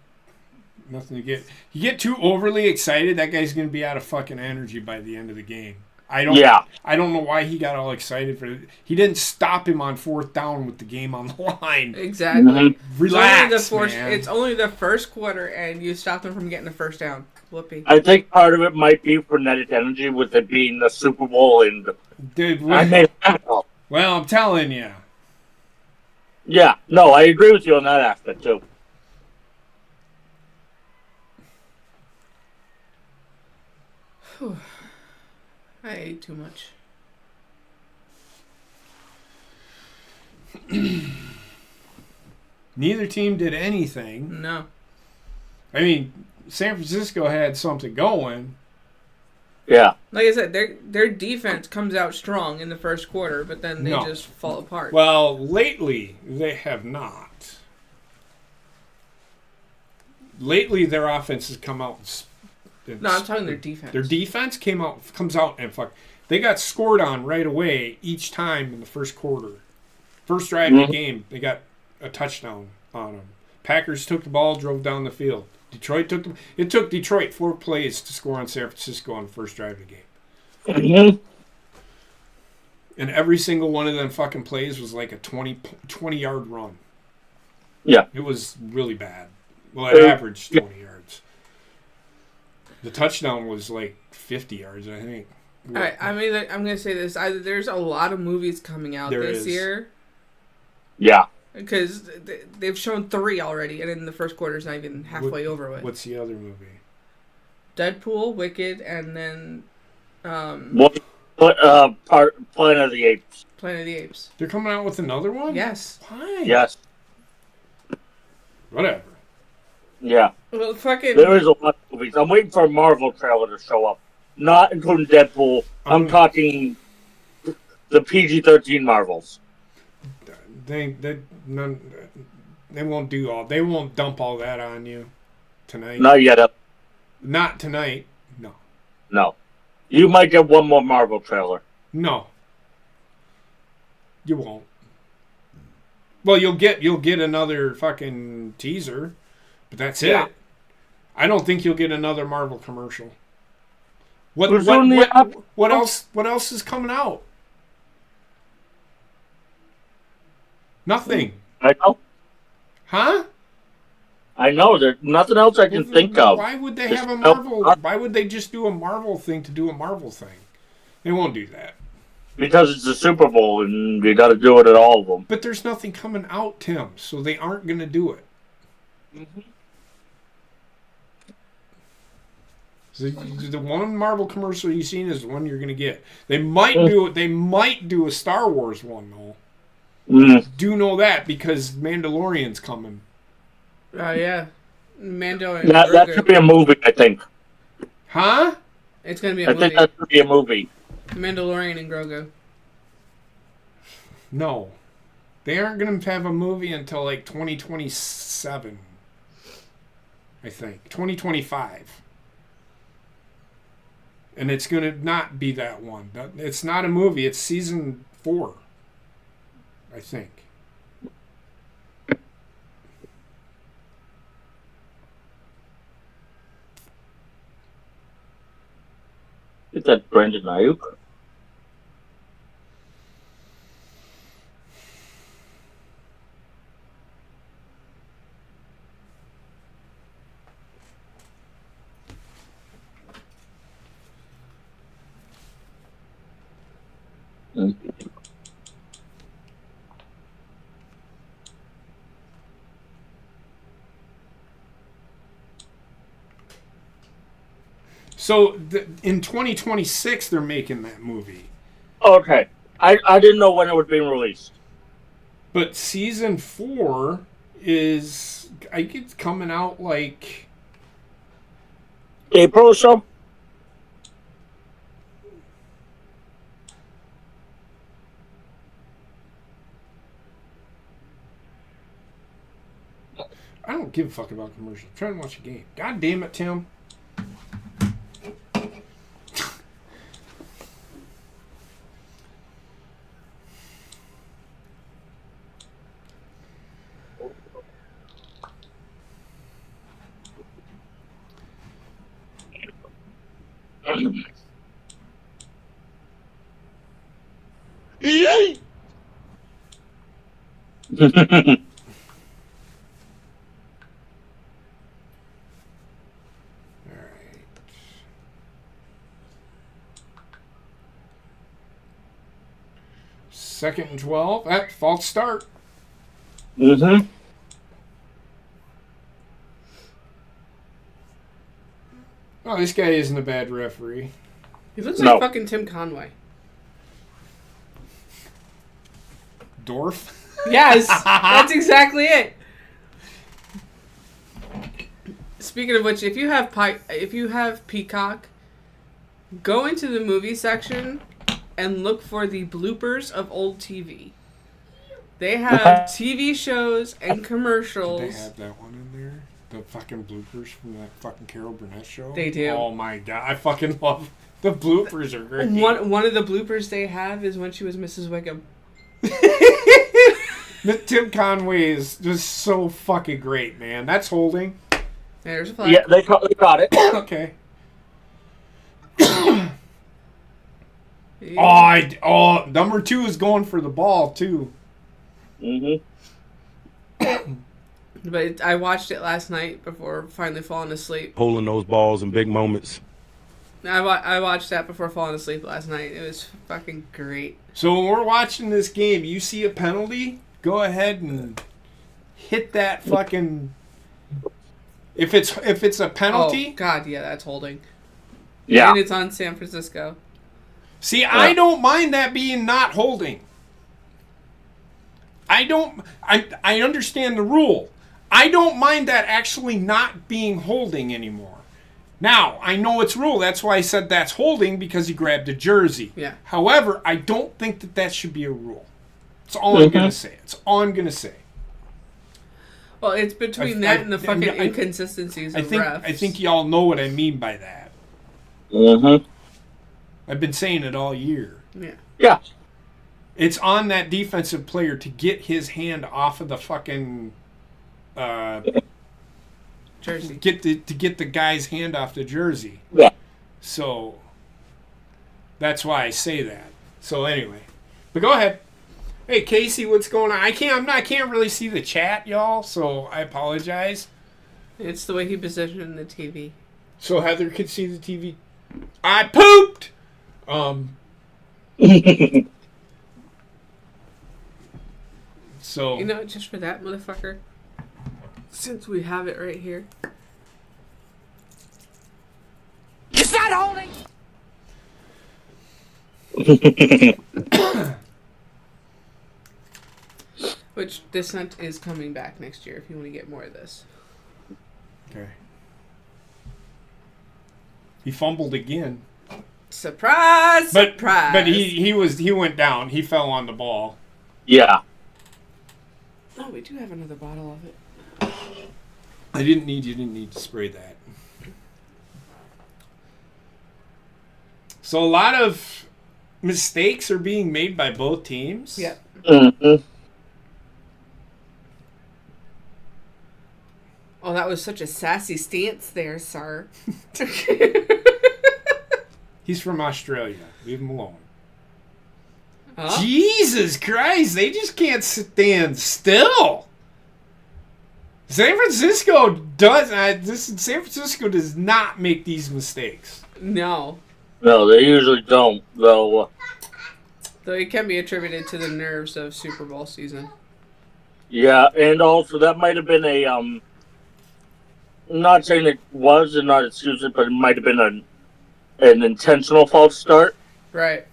Nothing to get. You get too overly excited, that guy's going to be out of fucking energy by the end of the game. I don't know why he got all excited for it. He didn't stop him on fourth down with the game on the line. Exactly. Mm-hmm. Relax, It's only the first quarter, and you stopped him from getting the first down. Whoopee. I think part of it might be frenetic energy with it being the Super Bowl and Dude, well, I'm telling you. yeah, no, I agree with you on that aspect too. I ate too much. Neither team did anything. No. I mean, San Francisco had something going. Yeah. Like I said, their defense comes out strong in the first quarter, but then they just fall apart. Well, lately, they have not. Lately, their offense has come out. No, I'm talking their defense. Their defense comes out and fuck. They got scored on right away each time in the first quarter. First drive of the game, they got a touchdown on them. Packers took the ball, drove down the field. It took Detroit 4 plays to score on San Francisco on the first drive of the game. Mm-hmm. And every single one of them fucking plays was like a 20-yard run. Yeah. It was really bad. Well, it averaged 20 yards. The touchdown was like 50 yards, I think. All right, I'm going to say this. There's a lot of movies coming out this year. Yeah. Because they've shown 3 already, and in the firof quarter's not even halfway over with. What's the other movie? Deadpool, Wicked, and then Planet of the Apes. Planet of the Apes. They're coming out with another one? Yes. Why? Yes. Whatever. Yeah. Well, fucking. There is a lot of movies. I'm waiting for a Marvel trailer to show up. Not including Deadpool. I'm talking the PG-13 Marvels. They won't do all. They won't dump all that on you tonight. Not yet. Not tonight. No. No. You might get one more Marvel trailer. No. You won't. Well, you'll get another fucking teaser, but that's it. I don't think you'll get another Marvel commercial. What else is coming out? Nothing. I know. Huh? I know. There's nothing else I can think of. Why would they have a Marvel? Why would they just do a Marvel thing to do a Marvel thing? They won't do that. Because it's the Super Bowl and you got to do it at all of them. But there's nothing coming out, Tim, so they aren't going to do it. Mm-hmm. So the one Marvel commercial you've seen is the one you're gonna get. They might do it. They might do a Star Wars one though. Do know that because Mandalorian's coming. Oh yeah, Mando and That Grogu. should be a movie, I think. Huh? It's gonna be a I movie. think that should be a movie. Mandalorian and Grogu. No. They aren't going to have a movie until like 2027. I think. 2025. And it's going to not be that one. It's not a movie. It's season 4. I think. Is that Brendan Ayuk? So in 2026 they're making that movie. Okay. I didn't know when it was being released. But season 4 is I think it's coming out like April or so? I don't give a fuck about commercials. I'm trying to watch a game. God damn it, Tim. Yay! Second and 12. False start. Mm-hmm. Oh, this guy isn't a bad referee. He looks No. like fucking Tim Conway. Dorf. Yes, that's exactly it. Speaking of which, if you have Peacock, go into the movie section and look for the bloopers of old TV. They have TV shows and Did commercials. they have that one in there? The fucking bloopers from that fucking Carol Burnett show? They do. Oh my god. I fucking love the bloopers are great. One of the bloopers they have is when she was Mrs. Wickham. Tim Conway is just so fucking great, man. That's holding. There's a flag. Yeah, they got it. Okay. Number 2 is going for the ball too. Mm-hmm. But I watched it last night before finally falling asleep. Holding those balls in big moments. I watched that before falling asleep last night. It was fucking great. So when we're watching this game, you see a penalty, go ahead and hit that fucking. If it's a penalty, Oh god, yeah, that's holding. Yeah. And it's on San Francisco. see, I don't mind that being not holding. I understand the rule. I don't mind that actually not being holding anymore. Now, I know it's rule. That's why I said that's holding, because he grabbed a jersey. Yeah. However, I don't think that should be a rule. That's all I'm going to say. It's all I'm going to say. Well, it's between that and the fucking inconsistencies of refs. I think y'all know what I mean by that. Mm-hmm. I've been saying it all year. Yeah. Yeah. It's on that defensive player to get his hand off of the fucking Jersey. to get the guy's hand off the jersey. Yeah. So that's why I say that. So anyway, but go ahead. Hey Casey, what's going on? I can't really see the chat, y'all. So I apologize. It's the way he positioned the TV. So Heather could see the TV. I pooped. So You know, just for that motherfucker. Since we have it right here. holding. Which Descent is coming back next year if you want to get more of this. Okay. He fumbled again. Surprise! Surprise! But he went down. He fell on the ball. Yeah. Oh, we do have another bottle of it. You didn't need to spray that. So a lot of mistakes are being made by both teams. Yep. Mm-hmm. Oh, that was such a sassy stance there, sir. He's from Australia. Leave him alone. Huh? Jesus Christ, they just can't stand still. San Francisco does not make these mistakes. No. No, they usually don't, though. Though it can be attributed to the nerves of Super Bowl season. Yeah, and also that might have been a not saying it was and not excuse it, but it might have been an intentional false start. Right.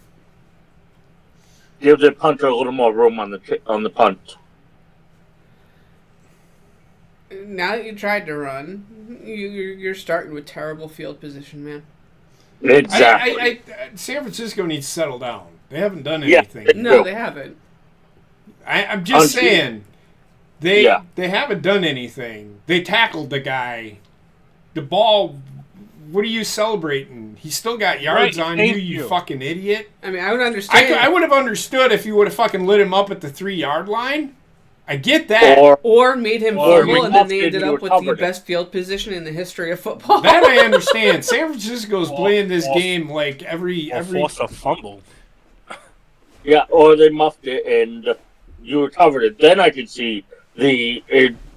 Gives the punter a little more room on the punt. Now that you tried to run, you're starting with terrible field position, man. Exactly. San Francisco needs to settle down. They haven't done anything. Yeah. No, they haven't. I'm just saying. They haven't done anything. They tackled the guy. The ball, what are you celebrating? He still got yards on you, you fucking idiot. I mean, I would understand. I would have understood if you would have fucking lit him up at the 3-yard line. I get that. Or made him fumble, and then they ended up with the best field position in the history of football. That I understand. San Francisco's playing this game like every force a fumble. Yeah, or they muffed it and you recovered it. Then I could see the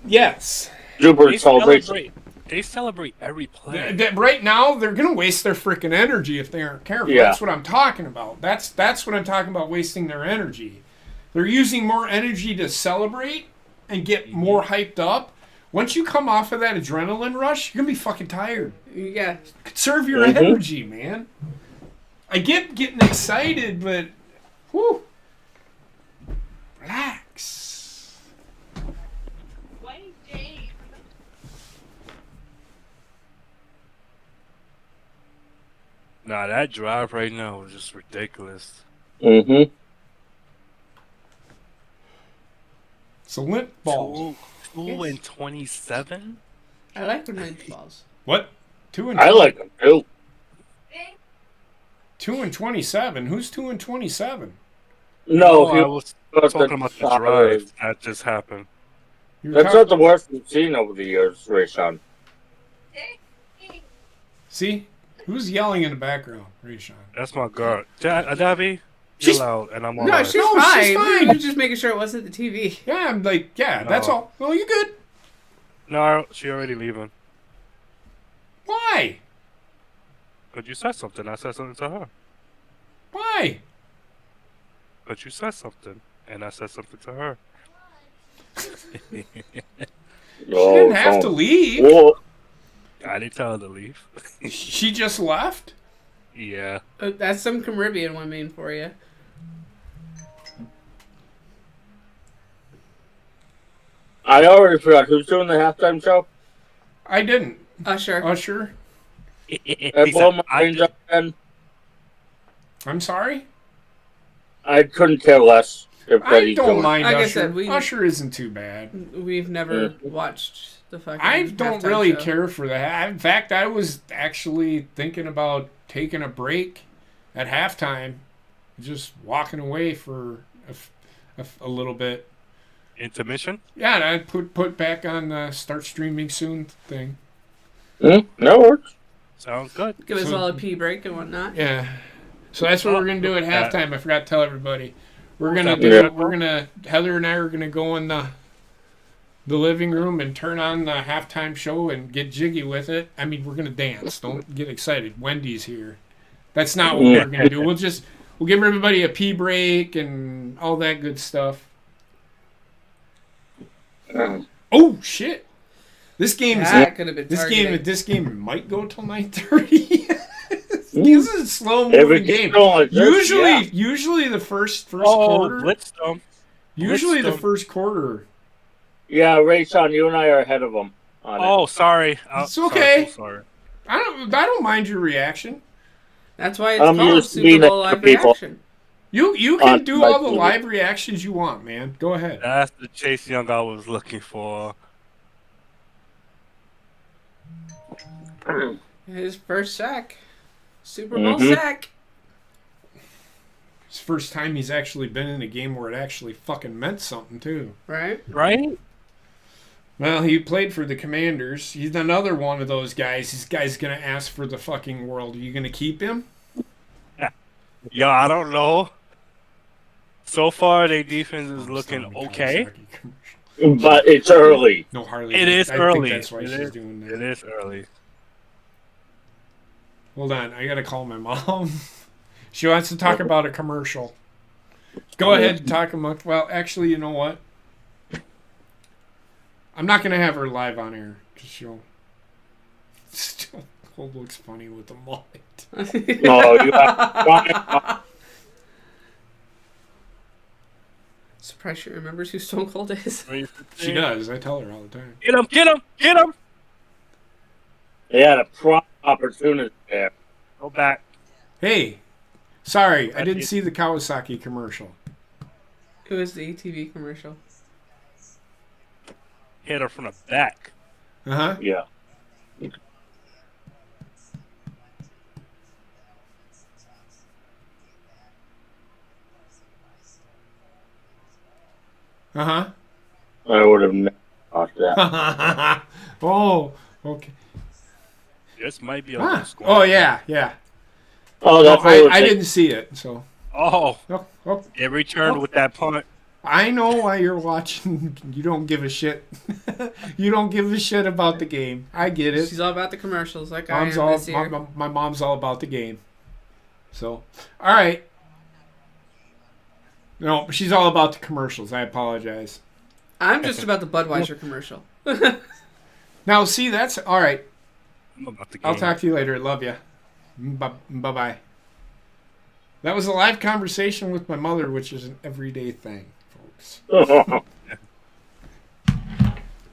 yes. Super celebration. They celebrate every play. Right now, they're going to waste their freaking energy if they aren't careful. Yeah. That's what I'm talking about. That's what I'm talking about, wasting their energy. They're using more energy to celebrate and get more hyped up. Once you come off of that adrenaline rush, you're going to be fucking tired. Yeah. Conserve your energy, man. I get getting excited, but whew. Relax. Nah, that drive right now is just ridiculous. Mm-hmm. It's a limp ball. 2-27? I like when limp balls. What? 2 and I like them too. 2-27. Who's 2-27? No, I was talking about the drive that just happened. That's not the worst we've seen over the years, Rayshawn. See? Who's yelling in the background? Rayshawn. That's my girl. Davi, you're loud, and I'm all No, right. she's fine. You're just making sure it wasn't the TV. Yeah, I'm like, that's all. Well, you good. No, she already leaving. Why? But you said something. I said something to her. Why? But you said something, and I said something to her. She didn't have to leave. Whoa. I didn't tell her to leave. She just left? Yeah. That's some Caribbean women for you. I already forgot who's doing the halftime show. I didn't. Usher. I blow my brains up again. I'm sorry? I couldn't care less if I Betty's don't doing mind Like I Usher. said, Usher isn't too bad. We've never watched the fucking I don't halftime really show. care for that. In fact, I was actually thinking about taking a break at halftime, just walking away for a little bit. Intermission? Yeah, and I put back on the start streaming soon thing. That works. Sounds good. Give us all a pee break and whatnot. Yeah. So that's what we're gonna do at halftime. I forgot to tell everybody. We're gonna Heather and I are gonna go in the living room and turn on the halftime show and get jiggy with it. I mean, we're gonna dance. Don't get excited. Wendy's here. That's not what we're gonna do. We'll give everybody a pee break and all that good stuff. Oh shit! This game That could have been this targeting. game might go till 9:30. This is a slow If moving it game. keeps going like this, Usually the first Oh, quarter. blitzed them. Usually the them. first quarter. Yeah, Rayshon, you and I are ahead of them on it. Oh, sorry. It's okay. So sorry. I don't mind your reaction. That's why it's I'm called used to Super being Bowl next to live people. reaction. You can On do my all the TV. live reactions you want, man. Go ahead. That's the Chase Young I was looking for. His first sack. Super Bowl sack. It's the first time he's actually been in a game where it actually fucking meant something, too. Right? Right? Well, he played for the Commanders. He's another one of those guys. This guy's going to ask for the fucking world. Are you going to keep him? Yo, I don't know. So far, their defense is looking okay. But it's early. No, Harley. It is I early. think that's why she's doing that. It is early. Hold on. I got to call my mom. She wants to talk about a commercial. Go ahead and talk about... Well, actually, you know what? I'm not going to have her live on air. Because she'll... Still looks funny with the mullet. No, you have... Surprised she remembers who Stone Cold is. She does. I tell her all the time. Get him! Get him! Get him! They had a prompt opportunity there. Go back. Hey, sorry, I didn't see the Kawasaki commercial. It was the ATV commercial. Hit her from the back. Uh-huh. Yeah. Uh-huh. I would have never thought that. Oh, okay. This might be a Huh. little score. Oh, yeah, yeah. Oh, No, that's what I didn't see it, so... Oh, Oh, it returned with that punt. I know why you're watching. You don't give a shit. You don't give a shit about the game. I get it. She's all about the commercials, like Mom's I am all, this year. my mom's all about the game. So, all right. No, she's all about the commercials. I apologize. I'm just about the Budweiser commercial. Now, see, that's all right. I'm about the game. I'll talk to you later. Love you. Bye-bye. That was a live conversation with my mother, which is an everyday thing, folks.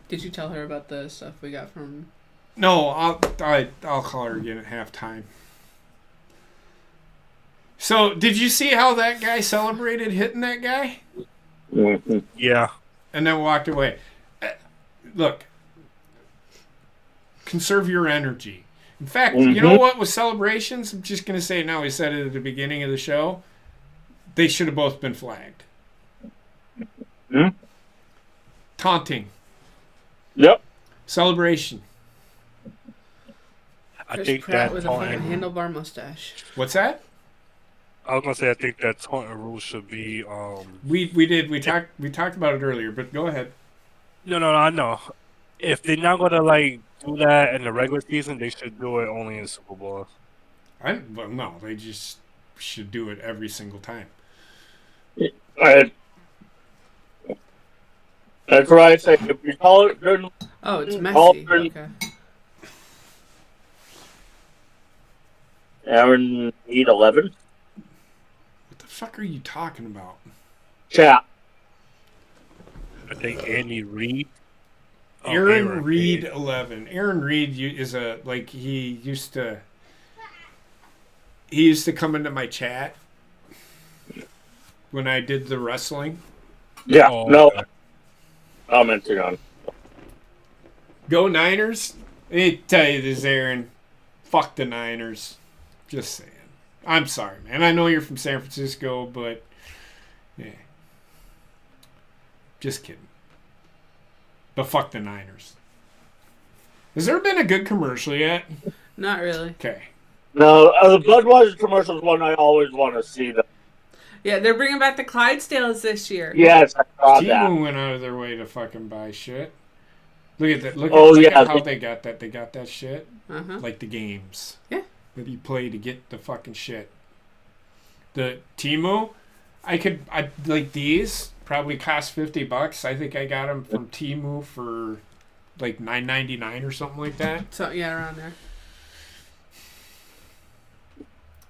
Did you tell her about the stuff we got from... No, I'll call her again at halftime. So, did you see how that guy celebrated hitting that guy? Yeah. And then walked away. Look, conserve your energy. In fact, you know what? With celebrations, I'm just going to say it now. We said it at the beginning of the show. They should have both been flagged. Taunting. Yep. Celebration. I Chris think Pratt that with a fucking taunting, handlebar mustache. What's that? I was gonna say I think that taunting rule should be We talked about it earlier, but go ahead. No, I know. If they're not gonna like do that in the regular season, they should do it only in Super Bowl. Well, no, they just should do it every single time. That's what I say. If you call it during, Oh, it's All messy. during- Okay. Aaron Need 11. What the fuck are you talking about? Chat. I think Andy Reid. Oh, Aaron Reed 11. Aaron Reed is he used to come into my chat when I did the wrestling. Yeah. Oh, No. okay. Commenting on. Go Niners. Let me tell you this, Aaron. Fuck the Niners. Just saying. I'm sorry, man. I know you're from San Francisco, but yeah. Just kidding. But fuck the Niners. Has there been a good commercial yet? Not really. Okay. No, the Budweiser commercial is one I always want to see. Yeah, they're bringing back the Clydesdales this year. Yes, I saw that. T-Moon went out of their way to fucking buy shit. Look at that. Look yeah, at how they got that. They got that shit. Uh-huh. Like the games. Yeah. That you play to get the fucking shit. The Temu, I like these probably cost $50. I think I got them from Temu for like $9.99 or something like that. So yeah, around there.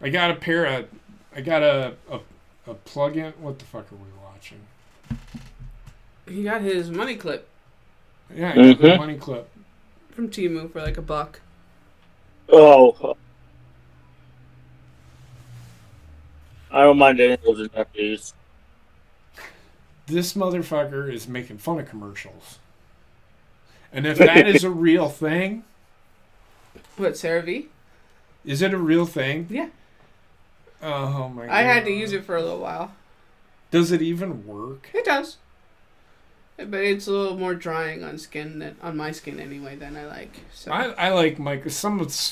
I got a pair of. I got a plug-in. What the fuck are we watching? He got his money clip Yeah, I got the money clip. from Temu for like $1. Oh. I don't mind any of those NFTs. This motherfucker is making fun of commercials. And if that is a real thing, What, CeraVe? is it a real thing? Yeah. Oh my god. I had to use it for a little while. Does it even work? It does. But it's a little more drying on on my skin anyway than I like. So I like Michael.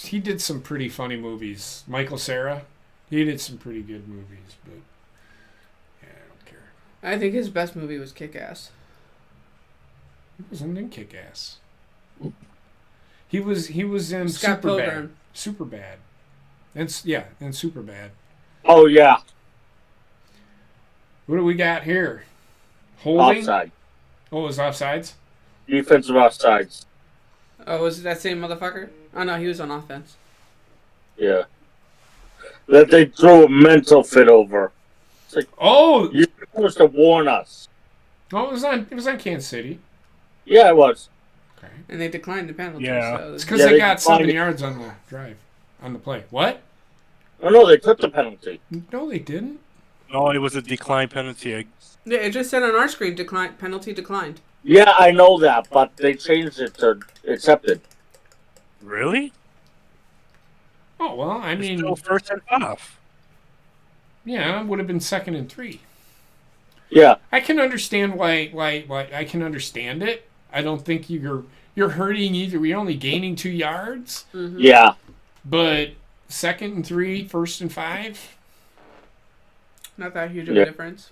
He did some pretty funny movies. Michael Cera, he did some pretty good movies, but yeah, I don't care. I think his best movie was Kick-Ass. He wasn't in Kick-Ass. He was in Scott Superbad. Pilgrim. Superbad. And Superbad. Oh, yeah. What do we got here? Holding? Offside. Oh, it was offsides? Defensive offsides. Oh, was it that same motherfucker? Oh no, he was on offense. Yeah. That they threw a mental fit over. It's like, Oh! you're supposed to warn us. Oh, it was on Kansas City. Yeah, it was. Okay. And they declined the penalty. Yeah. So It's because Yeah, they they got declined 7 it. yards on the drive. On the play. What? Oh, no, they took the penalty. No, they didn't. No, it was a decline penalty. yeah, it just said on our screen, penalty declined. Yeah, I know that, but they changed it to accepted. Really? Oh, well, I mean, Still 1st and 5. yeah, it would have been 2nd and 3. Yeah. I can understand why I can understand it. I don't think you're hurting either. You're only gaining 2 yards, Mm-hmm. Yeah. but 2nd and 3, 1st and 5. Not that huge of Yeah. a difference.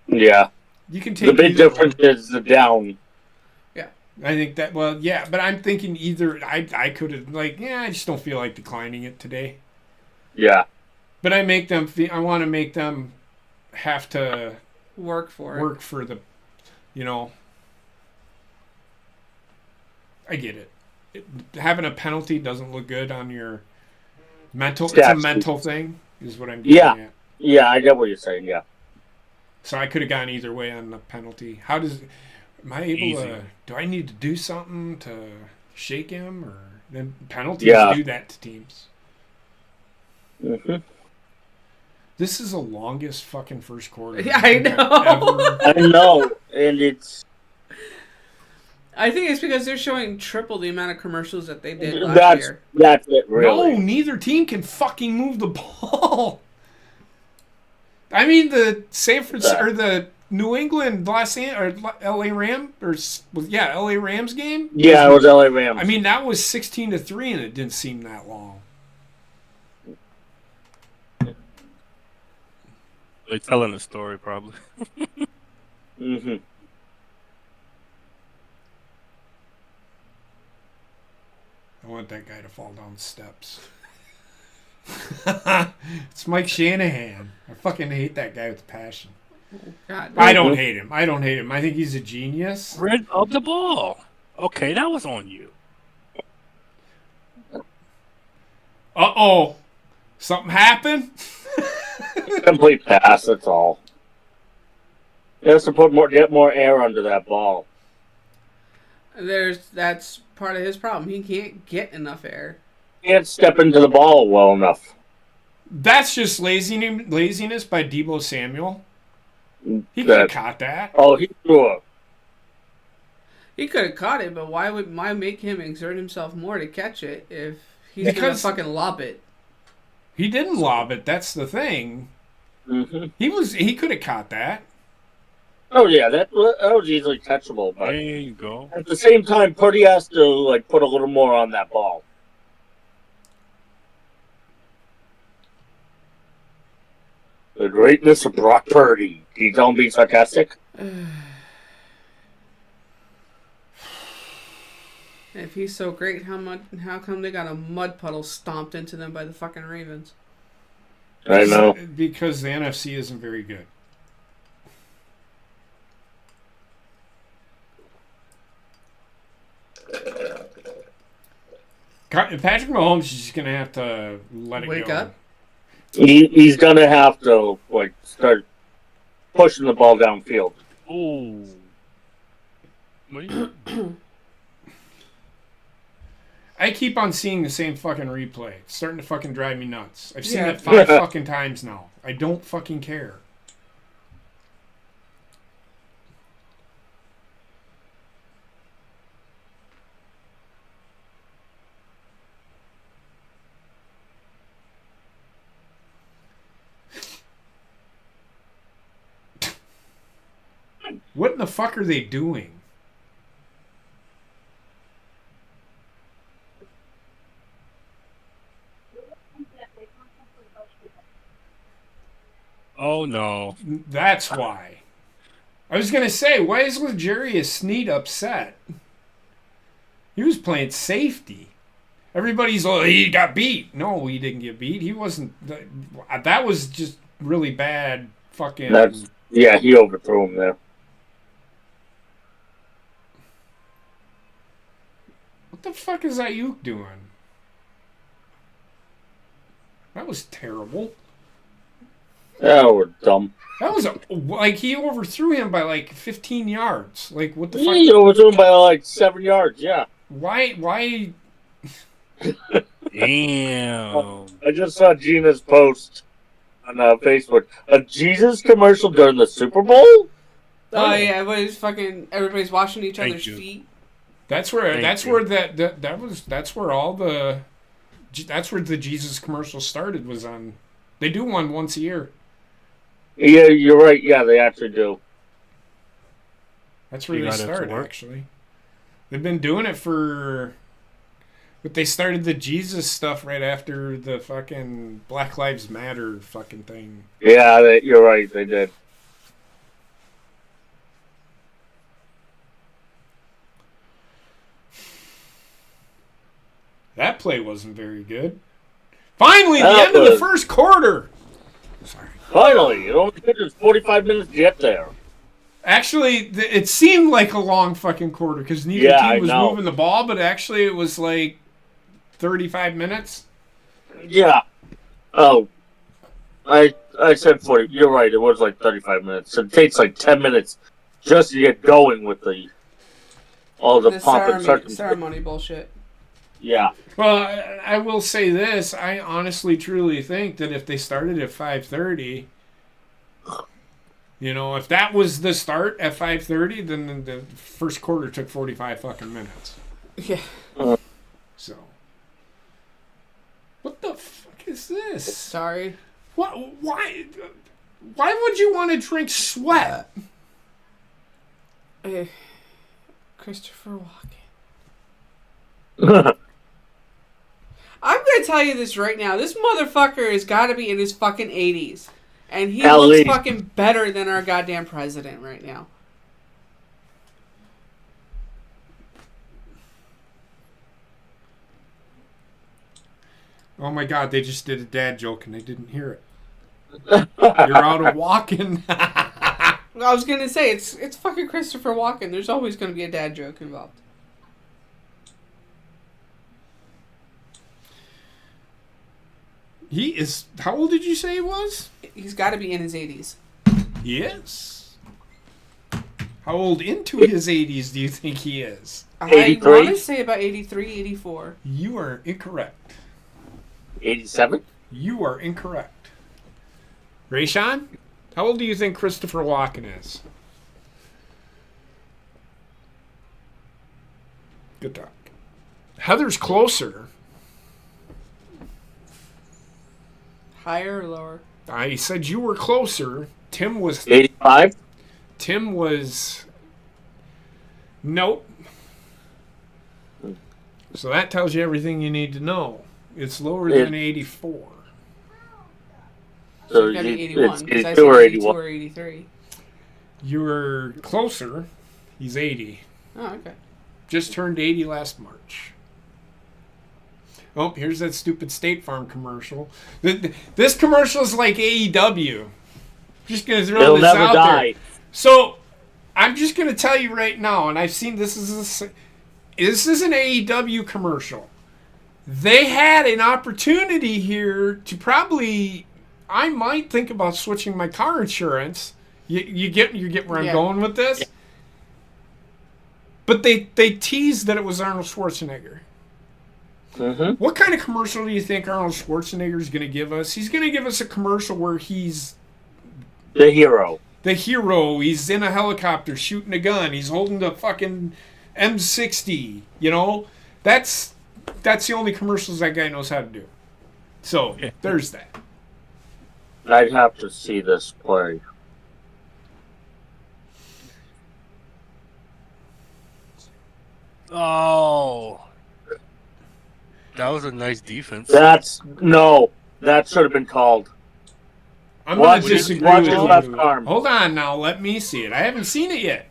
Yeah. You can take The big either difference one. is the down. I think that. Well, yeah, but I'm thinking either. I could have I just don't feel like declining it today. Yeah. But I want to make them have to Work for it. work for the. I get it. Having a penalty doesn't look good on your mental. It's a Stats. mental thing, is what I'm getting Yeah. at. Yeah, I get what you're saying, yeah. So I could have gone either way on the penalty. Am I able Easy. to? Do I need to do something to shake him, or then penalties Yeah. do that to teams? hmm This is the longest fucking first quarter. Yeah, I know. Ever. I know, and it's I think it's because they're showing triple the amount of commercials that they did last year. that's it, really. No, neither team can fucking move the ball. I mean, the San Francisco or the New England LA Rams game. Yeah, it was LA Rams. I mean, that was 16-3, and it didn't seem that long. They're telling a story, probably. hmm I want that guy to fall down the steps. It's Mike Shanahan. I fucking hate that guy with passion. God. I don't hate him. I think he's a genius. Rid of the ball. Okay, that was on you. Uh-oh. Something happened? Complete pass, that's all. He has to get more air under that ball. That's part of his problem. He can't get enough air. Can't step into the ball well enough. That's just laziness by Deebo Samuel. He could have caught that. Oh, he threw a... He could have caught it, but why make him exert himself more to catch it if he's Because- gonna fucking lob it? He didn't lob it. That's the thing. hmm He could have caught that. Oh, yeah, that was easily catchable, but There you go. at the same time, Purdy has to put a little more on that ball. The greatness of Brock Purdy. Can you tell him being sarcastic? If he's so great, how come they got a mud puddle stomped into them by the fucking Ravens? I know. Because the NFC isn't very good. Patrick Mahomes is just going to have to let it Wake go. up? He's gonna have to like start pushing the ball downfield. Ooh. What do you- I keep on seeing the same fucking replay. It's starting to fucking drive me nuts. I've seen Yeah. it 5 fucking times now. I don't fucking care. What in the fuck are they doing? Oh no. That's why. I was gonna say, why is Legarius Sneed upset? He was playing safety. Everybody's like, he got beat. No, he didn't get beat. He wasn't. That was just really bad. Fucking. Yeah, he overthrew him there. What the fuck is Ayuk doing? That was terrible. Yeah, we're dumb. That was like he overthrew him by like 15 yards. Like what the fuck? He overthrew him by like 7 yards. Yeah. Why? Damn. I just saw Gina's post on Facebook. A Jesus commercial during the Super Bowl? Oh yeah, everybody's washing each Thank other's you. feet. That's where Thank that's you. where that's where all the that's where the Jesus commercial started was on. They do one once a year. Yeah, you're right. Yeah, they actually do. That's where You they got it to started work? actually. They've been doing it for. But they started the Jesus stuff right after the fucking Black Lives Matter fucking thing. Yeah, you're right. They did. That play wasn't very good. Finally, the That end of the was- first quarter. Sorry. Finally, it only took us 45 minutes to get there. Actually, it seemed like a long fucking quarter because neither Yeah, I team was know. moving the ball, but actually it was like 35 minutes. Yeah. Oh, I said 40. You're right. It was like 35 minutes. It takes like 10 minutes just to get going with all the The pomp and circumstance. ceremony bullshit. Yeah. Well, I will say this. I honestly, truly think that if they started at 5:30, if that was the start at 5:30, then the first quarter took 45 fucking minutes. Yeah. So, what the fuck is this? Sorry. What? Why would you want to drink sweat? Christopher Walken. I'm gonna tell you this right now. This motherfucker has got to be in his fucking 80s, and he At looks least. fucking better than our goddamn president right now. Oh my god, they just did a dad joke and they didn't hear it. You're out of walking. I was gonna say it's fucking Christopher Walken. There's always gonna be a dad joke involved. He is. How old did you say he was? He's got to be in his 80s. Yes. How old into his 80s do you think he is? I 83? want to say about 83, 84. You are incorrect. 87? You are incorrect. Rayshawn, how old do you think Christopher Walken is? Good talk. Heather's closer. Higher or lower? I said you were closer. Tim was 85? Nope. So that tells you everything you need to know. It's lower than 84. So It's gotta be it's 81. 'cause I 82 said or 82 81. or 83. You were closer. He's 80. Oh, okay. Just turned 80 last March. Oh, here's that stupid State Farm commercial. This commercial is like AEW. Just gonna throw It'll this never out die. there. So, I'm just gonna tell you right now, and I've seen this is an AEW commercial. They had an opportunity here to probably I might think about switching my car insurance. You get where I'm Yeah. going with this? But they teased that it was Arnold Schwarzenegger. Mm-hmm. What kind of commercial do you think Arnold Schwarzenegger is going to give us? He's going to give us a commercial where he's The hero. the hero. He's in a helicopter shooting a gun. He's holding the fucking M60. You know, that's the only commercials that guy knows how to do. So there's that. I'd have to see this play. Oh, that was a nice defense. That should have been called. I'm going Watch to his disagree watch with his you. left arm. Hold on now. Let me see it. I haven't seen it yet.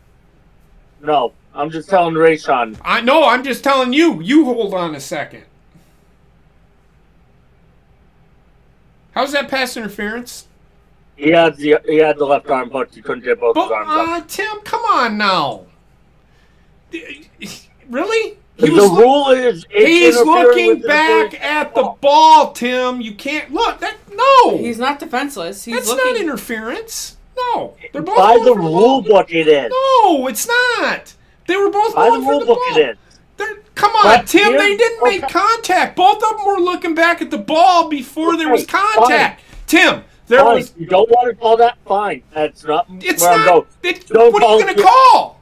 No, I'm just telling Rayshawn. I know. I'm just telling you. You hold on a second. How's that pass interference? He had the left arm hooked. He couldn't get both his But arms up. Tim, come on now. Really? The rule is He's interfering looking with the back first at the ball. ball, Tim. You can't look. No. He's not defenseless. He's That's looking. not interference. No. They're both By going the for rule ball. book, it is. No, it's not. They were both By the going for rule the book, ball. it is. Come on, But Tim. They here's- didn't make contact. Both of them were looking back at the ball before there was Okay, contact. Tim, there Fine. was. You don't want to call that? Fine. That's not It's where I'm not. going. What Don't are you call going it- to call?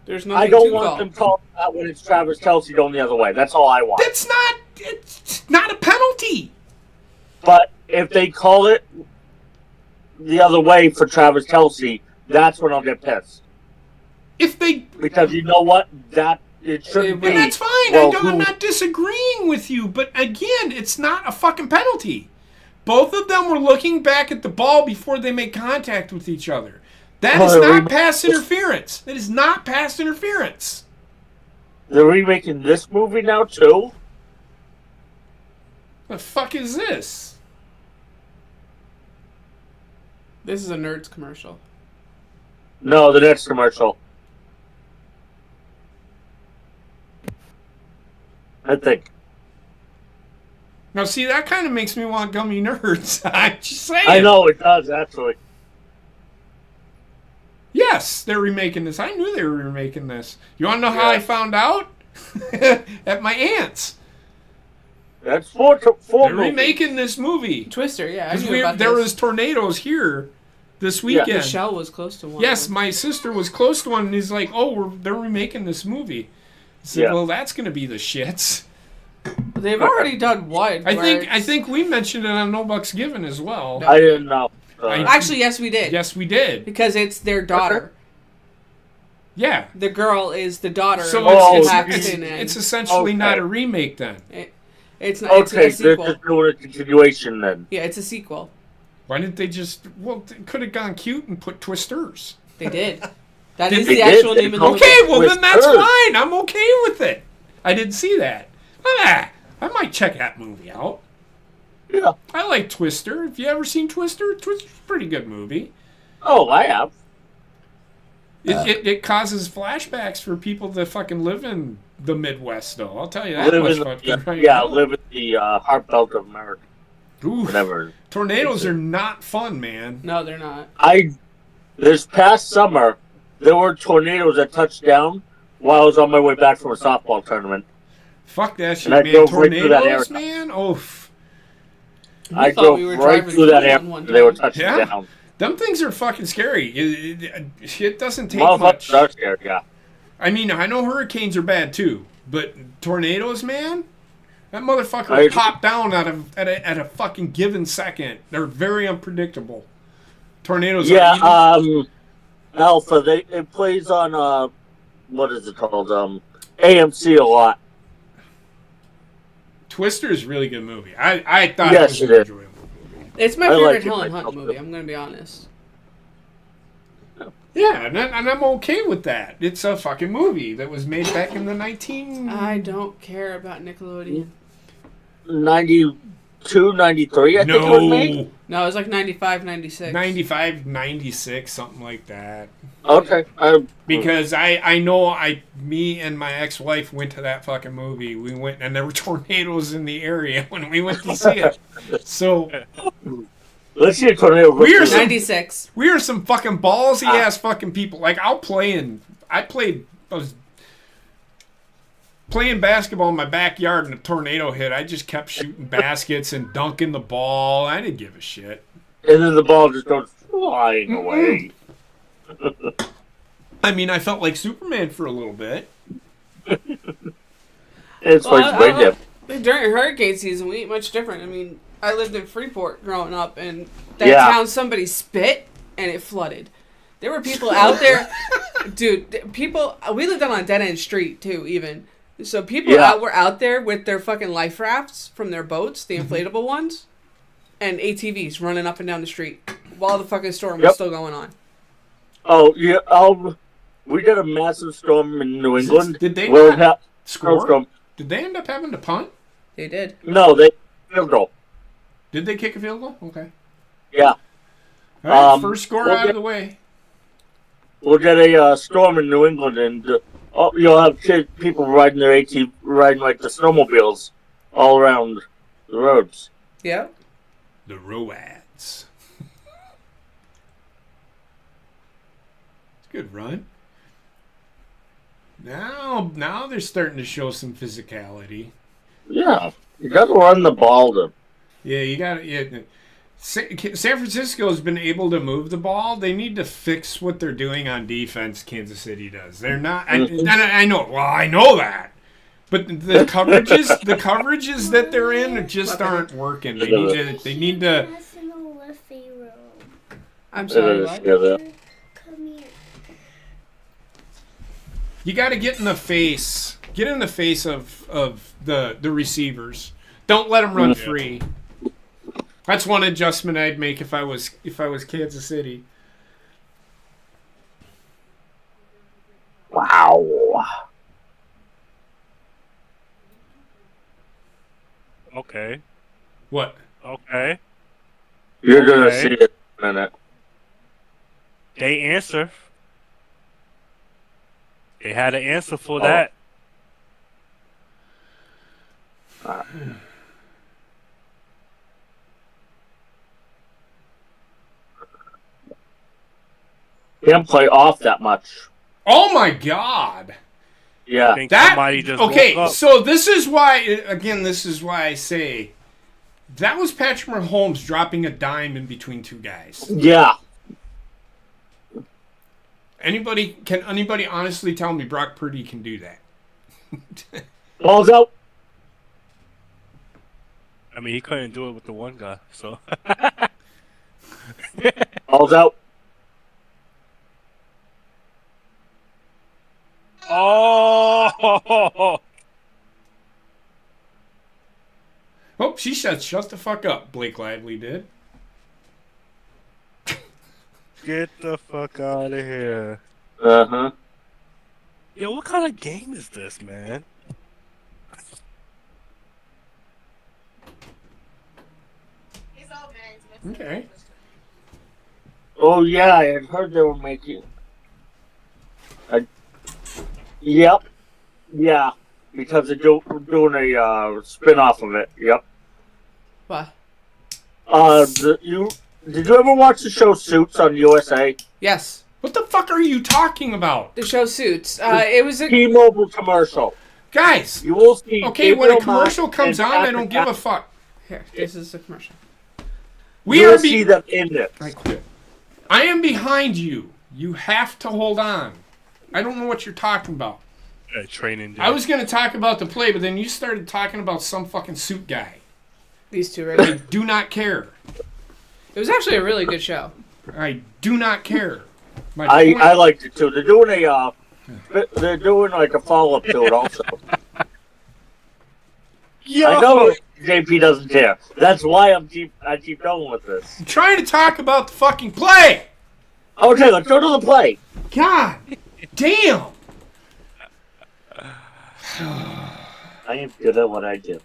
There's nothing I don't to want call. them calling that when it's Travis Kelce going the other way. That's all I want. That's not. It's not a penalty. But if they call it the other way for Travis Kelce, that's when I'll get pissed. If they. Because you know what? That it shouldn't be. And that's fine. Well, I'm who- not disagreeing with you. But again, it's not a fucking penalty. Both of them were looking back at the ball before they made contact with each other. That is Well, not pass interference. That is not pass interference. They're remaking this movie now too. The fuck is this? This is a Nerds commercial. No, the next commercial. I think. Now, see, that kind of makes me want gummy nerds. I'm just saying. I know it does actually. Yes, they're remaking this. I knew they were remaking this. You want to know how Yeah. I found out? At my aunt's. That's four They're movies. remaking this movie. Twister, yeah. I 'Cause knew about there this. was tornadoes here this Yeah. weekend. Michelle was close to one. Yes, of them. my sister was close to one, and he's like, "Oh, they're remaking this movie." I said, Yeah. "Well, that's going to be the shits." They've already done one. I where think it's- we mentioned it on No Bucks Given as well. I didn't know. Actually, yes, we did. Yes, we did. Because it's their daughter. Yeah. The girl is the daughter So of Oh, it's, Paxton, it's, and it's essentially Okay. not a remake then. it's not. It's Okay, a they're sequel. just doing a continuation then. Yeah, it's a sequel. Why didn't they just? Well, they could have gone cute and put Twisters. They did. That Did is they the did? actual They name of the called movie. Okay, well then that's Twisters. fine. I'm okay with it. I didn't see that. I might check that movie out. Yeah. I like Twister. Have you ever seen Twister? Twister's a pretty good movie. Oh, I have. It causes flashbacks for people that fucking live in the Midwest, though. I'll tell you that Live much. in fucking right yeah, now. live in the heart belt of America. Oof. Whatever. Tornadoes are not fun, man. No, they're not. This past summer, there were tornadoes that touched down while I was on my way back from a softball tournament. Fuck that shit, And I man. drove right through that Tornadoes, area. man. Oof. I thought drove we were right driving through that through area. one They were time. touching Yeah. down. Them things are fucking scary. It doesn't take Motherfuckers much. are scared, yeah. I mean, I know hurricanes are bad too, but tornadoes, man, that motherfucker I will agree. pop down at a fucking given second. They're very unpredictable. Tornadoes. Yeah, are Alpha, it plays on, what is it called? AMC a lot. Twister is a really good movie. I thought Yes, it was it an is. enjoyable movie. It's my I favorite like it Helen myself, Hunt movie. too. I'm gonna be honest. Yeah, and I'm okay with that. It's a fucking movie that was made back in the 19... I don't care about Nickelodeon. 92, 93, I think it was made. No, No, it was like 95, 96. 95, 96, something like that. Okay. Because I know me and my ex-wife went to that fucking movie. We went and there were tornadoes in the area when we went to see it. So Let's see a tornado. We are some, 96. we are some fucking ballsy ass fucking people. Like I was playing basketball in my backyard and a tornado hit. I just kept shooting baskets and dunking the ball. I didn't give a shit. And then the ball just goes flying away. I mean, I felt like Superman for a little bit. It's way different. During hurricane season, we eat much different. I mean, I lived in Freeport growing up, and that town somebody spit, and it flooded. There were people out there, dude. We lived on a dead end street too, even. So people were out there with their fucking life rafts from their boats, the inflatable ones, and ATVs running up and down the street while the fucking storm was still going on. Oh yeah. We got a massive storm in New England. Did they score? Did they end up having to punt? They did. No, they field goal. Did they kick a field goal? Okay. Yeah. All right, first score out of the way. We'll get a storm in New England, and you'll have people riding their riding like the snowmobiles all around the roads. Yeah. The Roads. It's a good run. Now they're starting to show some physicality. Yeah, you got to run the ball to. Yeah, you got to. Yeah. San Francisco has been able to move the ball. They need to fix what they're doing on defense. Kansas City does. They're not. I know. Well, I know that. But the coverages that they're in just aren't working. They need to. I'm sorry. What? Come here. You got to get in the face. Get in the face of the receivers. Don't let them run free. That's one adjustment I'd make if I was Kansas City. Wow. Okay. What? Okay. You're gonna see it in a minute. They answer. They had an answer for that. Can't play off that much. Oh my God! Yeah. I think somebody just woke up. So this is why I say that was Patrick Mahomes dropping a dime in between two guys. Yeah. Can anybody honestly tell me Brock Purdy can do that? Ball's out. I mean, he couldn't do it with the one guy, so. Ball's out. Oh! Oh, she said, "Shut the fuck up." Blake Lively did. Get the fuck out of here. Uh-huh. Yo, what kind of game is this, man? Okay. Oh yeah, I had heard they were making. Yep. Yeah, because they're doing a spin-off of it. Yep. What? Did you ever watch the show Suits on USA? Yes. What the fuck are you talking about? The show Suits. It was a T-Mobile commercial. Guys. You will see. Okay, when a Gabriel commercial Macht comes and on, I don't give a Patrick fuck. Here, this is the commercial. We You are will see them in it. I quit. I am behind you. You have to hold on. I don't know what you're talking about. Training day. I was going to talk about the play, but then you started talking about some fucking suit guy. These two right I here. do not care. It was actually a really good show. I do not care. I liked it too. They're doing like a follow-up to it also. Yo! I know JP doesn't care. That's why I keep going with this. I'm trying to talk about the fucking play. Okay, let's go to the play. God damn. I am good at what I do.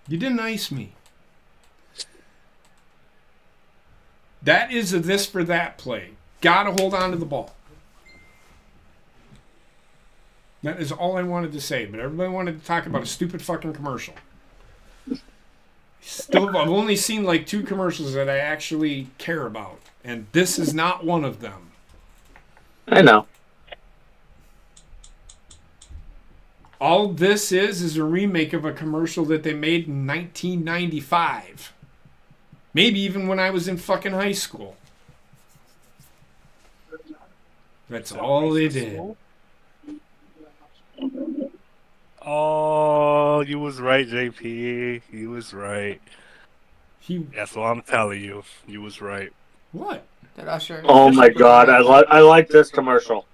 You didn't ice me. That is a this for that play. Gotta hold on to the ball. That is all I wanted to say, but everybody wanted to talk about a stupid fucking commercial. Still, I've only seen like 2 commercials that I actually care about, and this is not one of them. I know. All this is a remake of a commercial that they made in 1995. Maybe even when I was in fucking high school. That's all they did. Oh, you was right, JP. You was right. That's what I'm telling you. You was right. What? That Usher. Oh my god, I like this commercial.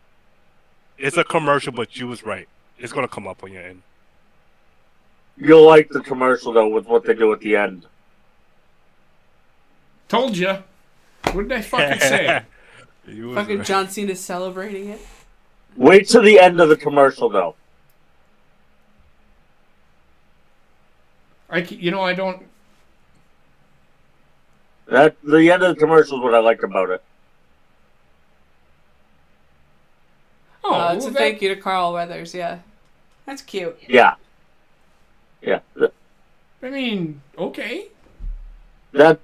It's a commercial, but you was right. It's gonna come up on your end. You'll like the commercial though with what they do at the end. Told ya. What did I fucking say? Fucking right. John Cena celebrating it. Wait till the end of the commercial though. I don't. The end of the commercial is what I liked about it. Oh, it's a thank you to Carl Weathers. Yeah, that's cute. Yeah. I mean, okay. That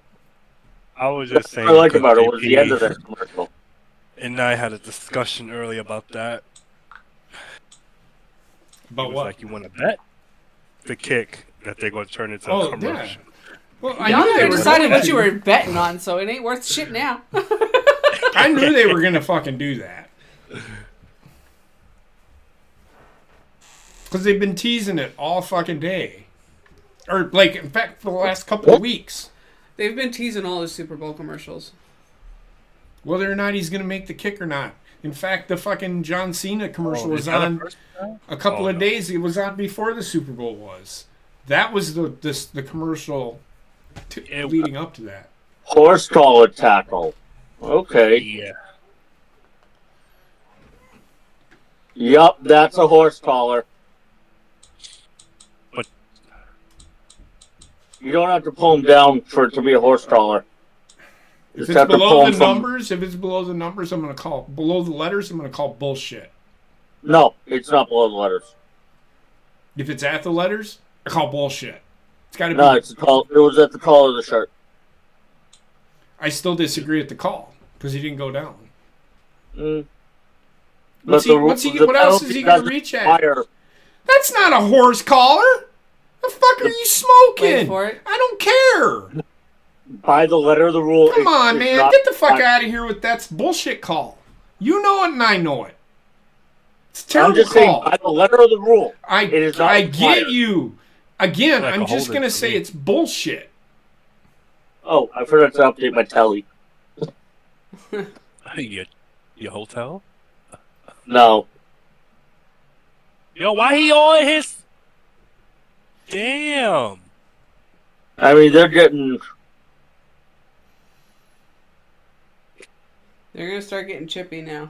I was just saying. What I like about it was the end of that commercial. And I had a discussion earlier about that. About what? Like, you want to bet the kick that they're going to turn into a commercial. Yeah. Well, I Y'all knew never decided what you were betting on, so it ain't worth shit now. I knew they were gonna fucking do that. Because they've been teasing it all fucking day. Or, like, in fact, for the last couple of weeks. They've been teasing all the Super Bowl commercials. Whether or not he's going to make the kick or not. In fact, the fucking John Cena commercial was on a couple of days. It was on before the Super Bowl was. That was the commercial leading up to that. Horse collar tackle. Okay. Yeah. Yup, that's a horse collar. But you don't have to pull them down for it to be a horse collar. If it's below the numbers, I'm gonna call below the letters. I'm gonna call bullshit. No, it's not below the letters. If it's at the letters, I call bullshit. It's got to be. No, it's the call. It was at the collar of the shirt. I still disagree at the call because he didn't go down. What else is he gonna reach at? That's not a horse collar. The fuck are you smoking? Wait for it. I don't care. By the letter of the rule. Come on, man. Get the fuck out of here with that bullshit call. You know it and I know it. It's a terrible I'm just call. saying, by the letter of the rule. I get you. Again, I'm just going to say it's bullshit. Oh, I forgot to update my telly. Your hotel? No. Yo, why he on his... Damn. I mean, they're getting... They're going to start getting chippy now.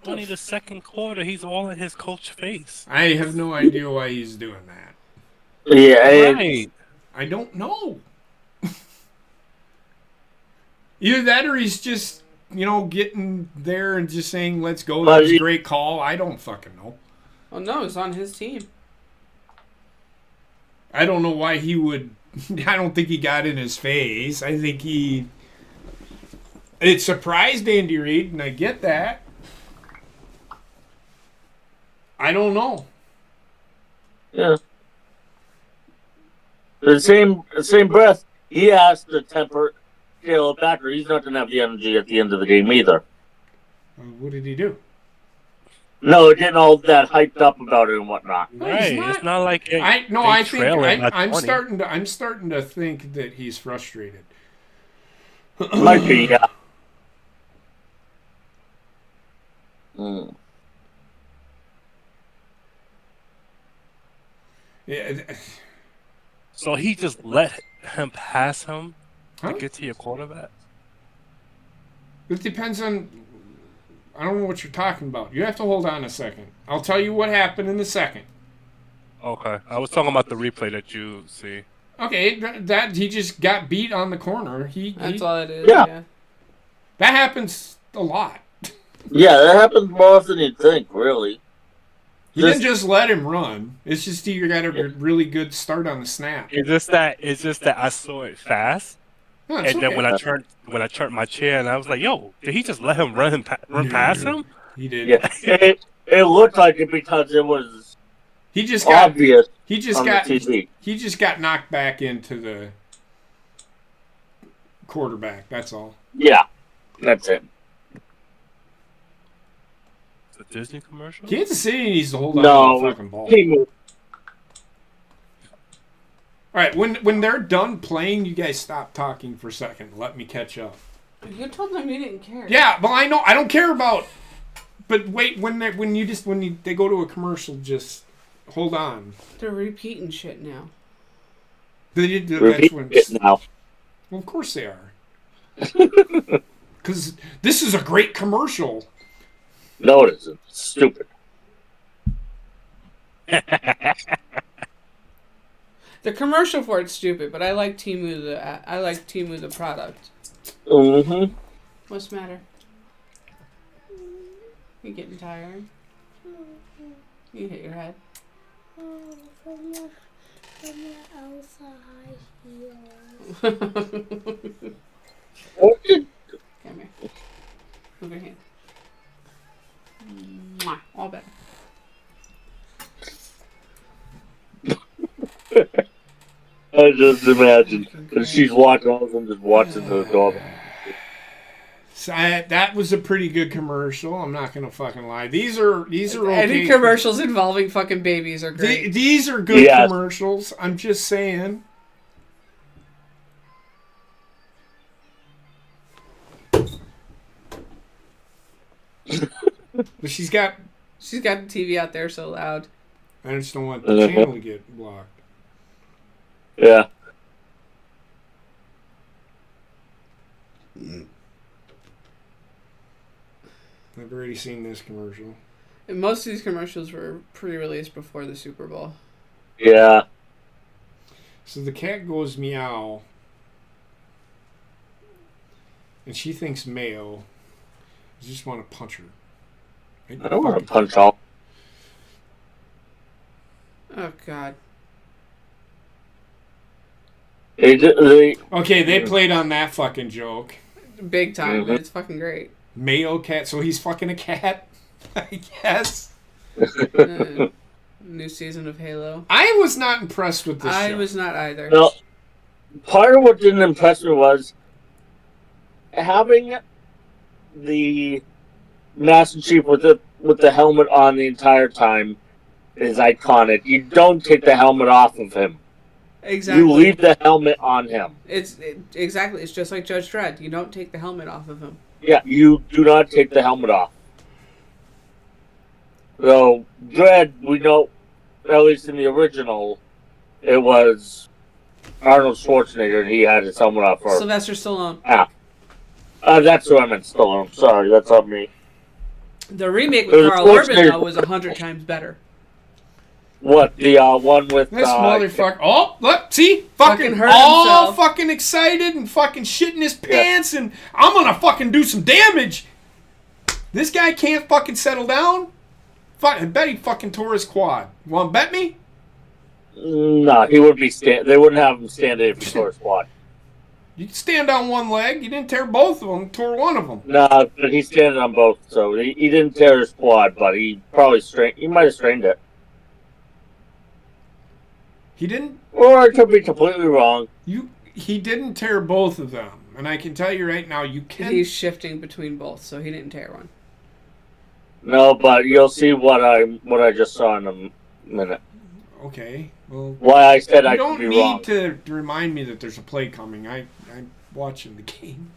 Only the second quarter, he's all in his coach face. I have no idea why he's doing that. Yeah, right. I don't know. Either that or he's just, getting there and just saying, let's go. That was a great call. I don't fucking know. Oh, no, it's on his team. I don't know why he would. I don't think he got in his face. I think it surprised Andy Reid, and I get that. I don't know. Yeah. The same breath, he has to temper Caleb back, or he's not going to have the energy at the end of the game either. What did he do? No, getting all that hyped up about it and whatnot. Right, it's not like I'm starting to think that he's frustrated. Might be, yeah. Yeah. So he just let him pass him to get to your quarterback? It depends on... I don't know what you're talking about. You have to hold on a second. I'll tell you what happened in a second. Okay, I was talking about the replay that you see. Okay, that he just got beat on the corner. That's all it is. Yeah. Yeah. That happens a lot. Yeah, that happens more often than you'd think, really. He didn't just let him run. It's just he got a really good start on the snap. It's just that I saw it fast, No, it's and then okay. when I turned my chair, and I was like, "Yo, did he just let him run past him?" He did. Yeah, it looked like it because it was He just got obvious he just on got the TV. he just got knocked back into the quarterback. That's all. Yeah, that's it. It's a Disney commercial. Kansas City needs to hold on No, to the fucking ball. he moved. All right, when they're done playing, you guys stop talking for a second. Let me catch up. You told them you didn't care. Yeah, well I know I don't care about. But wait, when they go to a commercial, just hold on. They're repeating shit now. They did the Repeat it now. Well, of course they are. Because this is a great commercial. No, it isn't. It's stupid. The commercial for it's stupid, but I like Temu the product. Mm-hmm. What's the matter? You getting tired? You hit your head. From the outside here. What did Come here. Move your hand. Mwah. All better. I just imagine that she's watching all of them just watching the dog. So that was a pretty good commercial. I'm not gonna fucking lie. These are okay. Any commercials involving fucking babies are great. These are good Yes. commercials. I'm just saying. But she's got. She's got the TV out there so loud. I just don't want the channel to get blocked. Yeah. I've already seen this commercial. And most of these commercials were pre-released before the Super Bowl. Yeah. So the cat goes meow. And she thinks mayo. I just want to punch her. I don't want to punch all. Oh God. Okay, they played on that fucking joke. Big time, but it's fucking great. Mayo cat, so he's fucking a cat, I guess. New season of Halo. I was not impressed with this I show. was not either. No, part of what didn't impress me was having the Master Chief with the helmet on the entire time is iconic. You don't take the helmet off of him. Exactly. You leave the helmet on him. Exactly. It's just like Judge Dredd. You don't take the helmet off of him. Yeah, you do not take the helmet off. So, Dredd, we know, at least in the original, it was Arnold Schwarzenegger, and he had his helmet off first. Sylvester Stallone. That's what I meant, Stallone. Sorry, that's on me. The remake with Carl Urban, though, was 100 times better. What, the one with... This motherfucker... Oh, look, see? Fucking hurt all himself. fucking excited and fucking shitting his pants and I'm gonna fucking do some damage. This guy can't fucking settle down. Fuck, I bet he fucking tore his quad. You wanna bet me? No, he wouldn't be they wouldn't have him standing if he tore his quad. You can stand on one leg. You didn't tear both of them. Tore one of them. No, but he's standing on both, so he didn't tear his quad, but he probably he might have strained it. He didn't. Or I could be completely wrong. He didn't tear both of them, and I can tell you right now, you can. He's shifting between both, so he didn't tear one. No, but you'll see what I just saw in a minute. Okay, well. Why I said I you could be don't wrong. need to remind me that there's a play coming. I'm watching the game,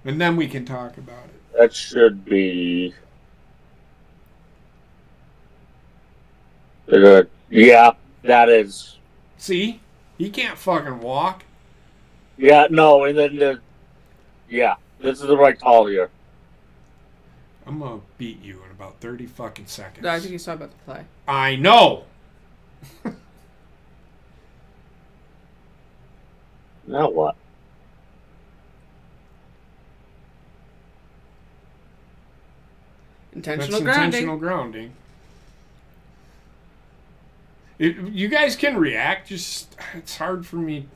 and then we can talk about it. That should be. Yeah, that is. See, he can't fucking walk. Yeah, no, and then yeah, this is the right call here. I'm gonna beat you in about 30 fucking seconds. No, I think he's talking about the play. I know. Now what? Intentional That's grounding. intentional grounding. You guys can react. Just it's hard for me.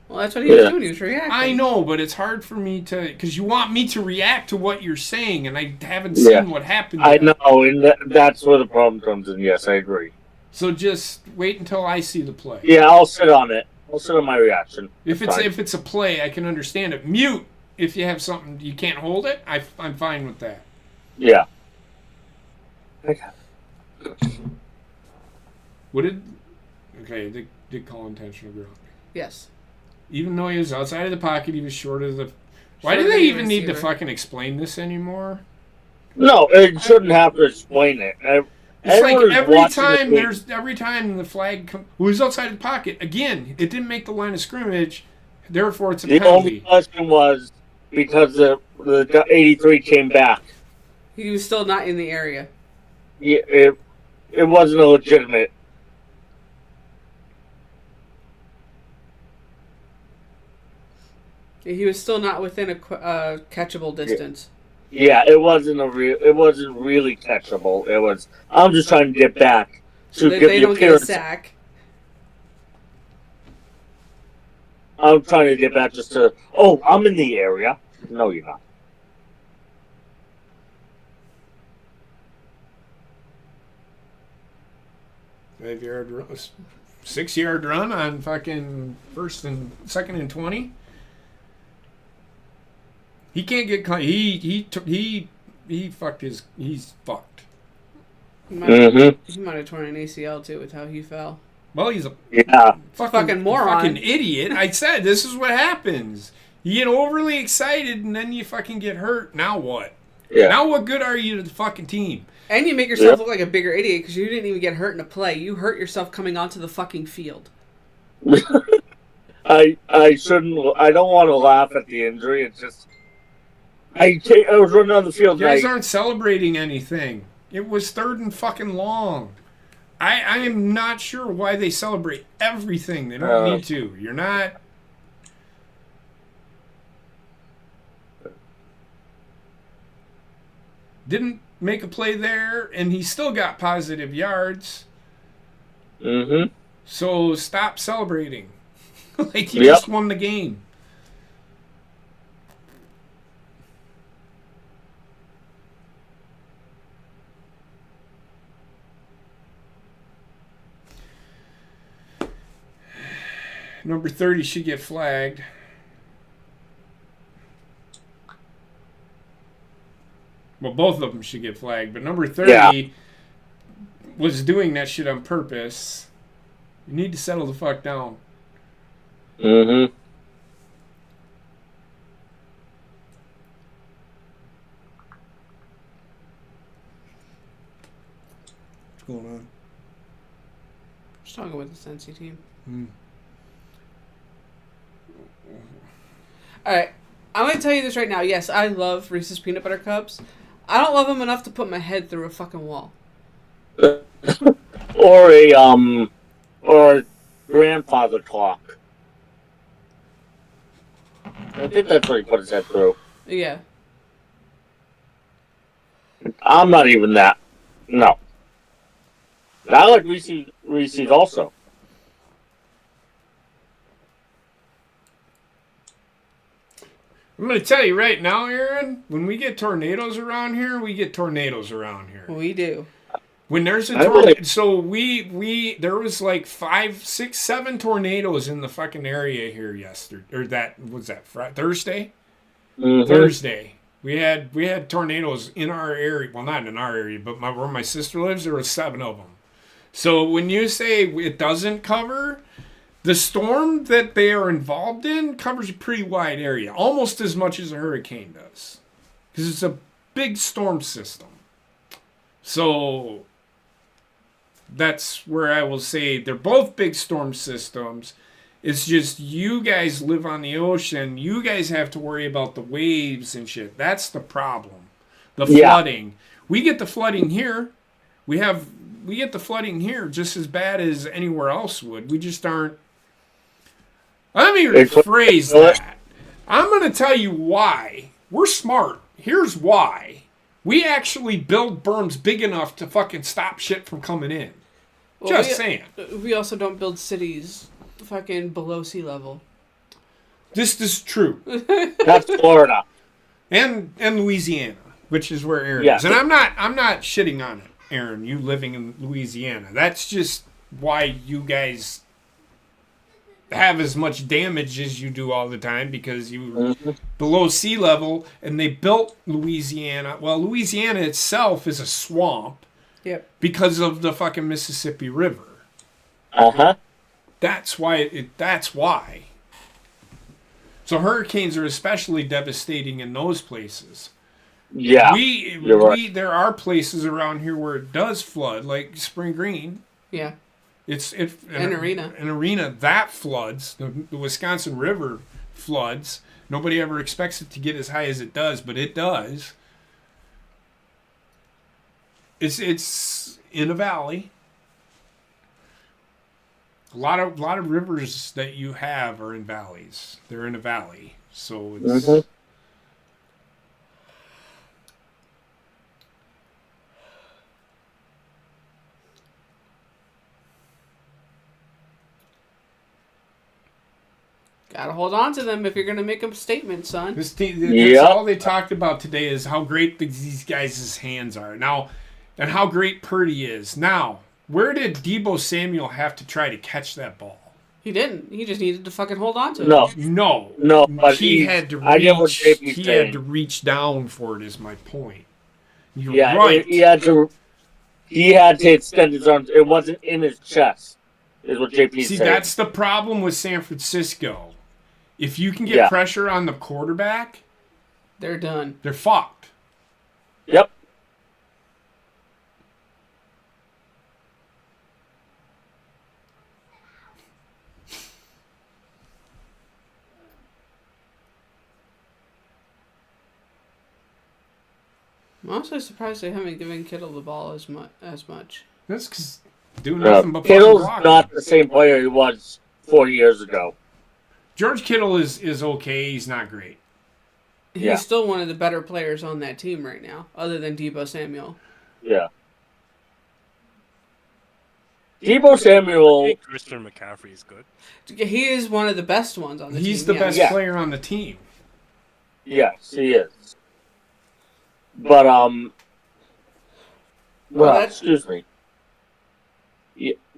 Well, that's what he was doing. He was reacting. I know, but it's hard for me to because you want me to react to what you're saying, and I haven't seen what happened. I know, and that's where the problem comes in. Yes, I agree. So just wait until I see the play. Yeah, I'll sit on it. I'll sit on my reaction. If it's a play, I can understand it. Mute if you have something you can't hold it. I'm fine with that. Yeah. What did? Okay, they did call intentional grounding. Yes. Even though he was outside of the pocket, he was short of the. Why Short do of they the even need to receiver. fucking explain this anymore? No, it shouldn't have to explain it. It's like Everyone is watching every time the flag was outside the pocket. Again, it didn't make the line of scrimmage. Therefore, it's a The only penalty. question was because the 83 came back. He was still not in the area. It wasn't a legitimate. He was still not within a catchable distance. Yeah, it wasn't really catchable. It was. I'm just trying to get back to So they give don't the get a appearance. sack. I'm trying to get back just to. Oh, I'm in the area. No, you're not. Run, 6-yard run on fucking second and 20. He can't get caught. He fucked his. He's fucked. He might have torn an ACL too with how he fell. Well, he's a fucking moron. fucking idiot. I said this is what happens. You get overly excited and then you fucking get hurt. Now what? Yeah. Now what good are you to the fucking team? And you make yourself look like a bigger idiot because you didn't even get hurt in a play. You hurt yourself coming onto the fucking field. I shouldn't. I don't want to laugh at the injury. It's just. I was running on the field. You guys aren't celebrating anything. It was 3rd and fucking long. I am not sure why they celebrate everything. They don't need to. You're not. Didn't make a play there, and he still got positive yards. Mm-hmm. So stop celebrating. Like you just won the game. Number 30 should get flagged. Well, both of them should get flagged, but number 30 was doing that shit on purpose. You need to settle the fuck down. Mm-hmm. What's going on? Just talking with the Sensi team. Alright, I'm going to tell you this right now. Yes, I love Reese's Peanut Butter Cups. I don't love them enough to put my head through a fucking wall. Or a grandfather clock. I think that's what he put his head through. Yeah. I'm not even that. No. I like Reese's also. I'm going to tell you right now, Aaron, when we get tornadoes around here, we get tornadoes around here. We do. When there's a tornado, so there was like 5, 6, 7 tornadoes in the fucking area here yesterday, or Thursday? Mm-hmm. Thursday. We had tornadoes in our area. Well, not in our area, but where my sister lives, there were 7 of them. So when you say it doesn't cover, the storm that they are involved in covers a pretty wide area, almost as much as a hurricane does, because it's a big storm system. So that's where I will say they're both big storm systems. It's just you guys live on the ocean. You guys have to worry about the waves and shit. That's the problem. the Yeah. flooding. We get the flooding here. We get the flooding here just as bad as anywhere else would. We just aren't. Let me rephrase that. I'm going to tell you why. We're smart. Here's why. We actually build berms big enough to fucking stop shit from coming in. Well, Just saying. We also don't build cities fucking below sea level. This is true. That's Florida. And Louisiana, which is where Aaron Yeah. is. And I'm not shitting on it, Aaron, you living in Louisiana. That's just why you guys have as much damage as you do all the time, because you were below sea level, and they built Louisiana. Well, Louisiana itself is a swamp. Yep. Because of the fucking Mississippi River. Uh-huh. That's why. That's why. So hurricanes are especially devastating in those places. Yeah. You're right. There are places around here where it does flood, like Spring Green. Yeah. An arena. An arena that floods. The Wisconsin River floods. Nobody ever expects it to get as high as it does, but it does. It's in a valley. A lot of rivers that you have are in valleys. They're in a valley, so it's. Gotta hold on to them if you're gonna make a statement, son. This team, that's all they talked about today is how great these guys' hands are now, and how great Purdy is. Now, where did Deebo Samuel have to try to catch that ball? He didn't. He just needed to fucking hold on to it. No. But he had to I get what reach. JP's He saying. had to reach down for it. Is my point. You're Yeah, right. he had to extend his arms. It wasn't in his chest, is what JP's See, saying. that's the problem with San Francisco. If you can get pressure on the quarterback, they're done. They're fucked. Yep. I'm also surprised they haven't given Kittle the ball as much. That's because doing nothing but Kittle's fucking not the same player he was 4 years ago. George Kittle is okay. He's not great. He's still one of the better players on that team right now, other than Deebo Samuel. Yeah. Deebo Samuel. I think Christian McCaffrey is good. He is one of the best ones on the team. He's the best player on the team. Yes, he is. But excuse me.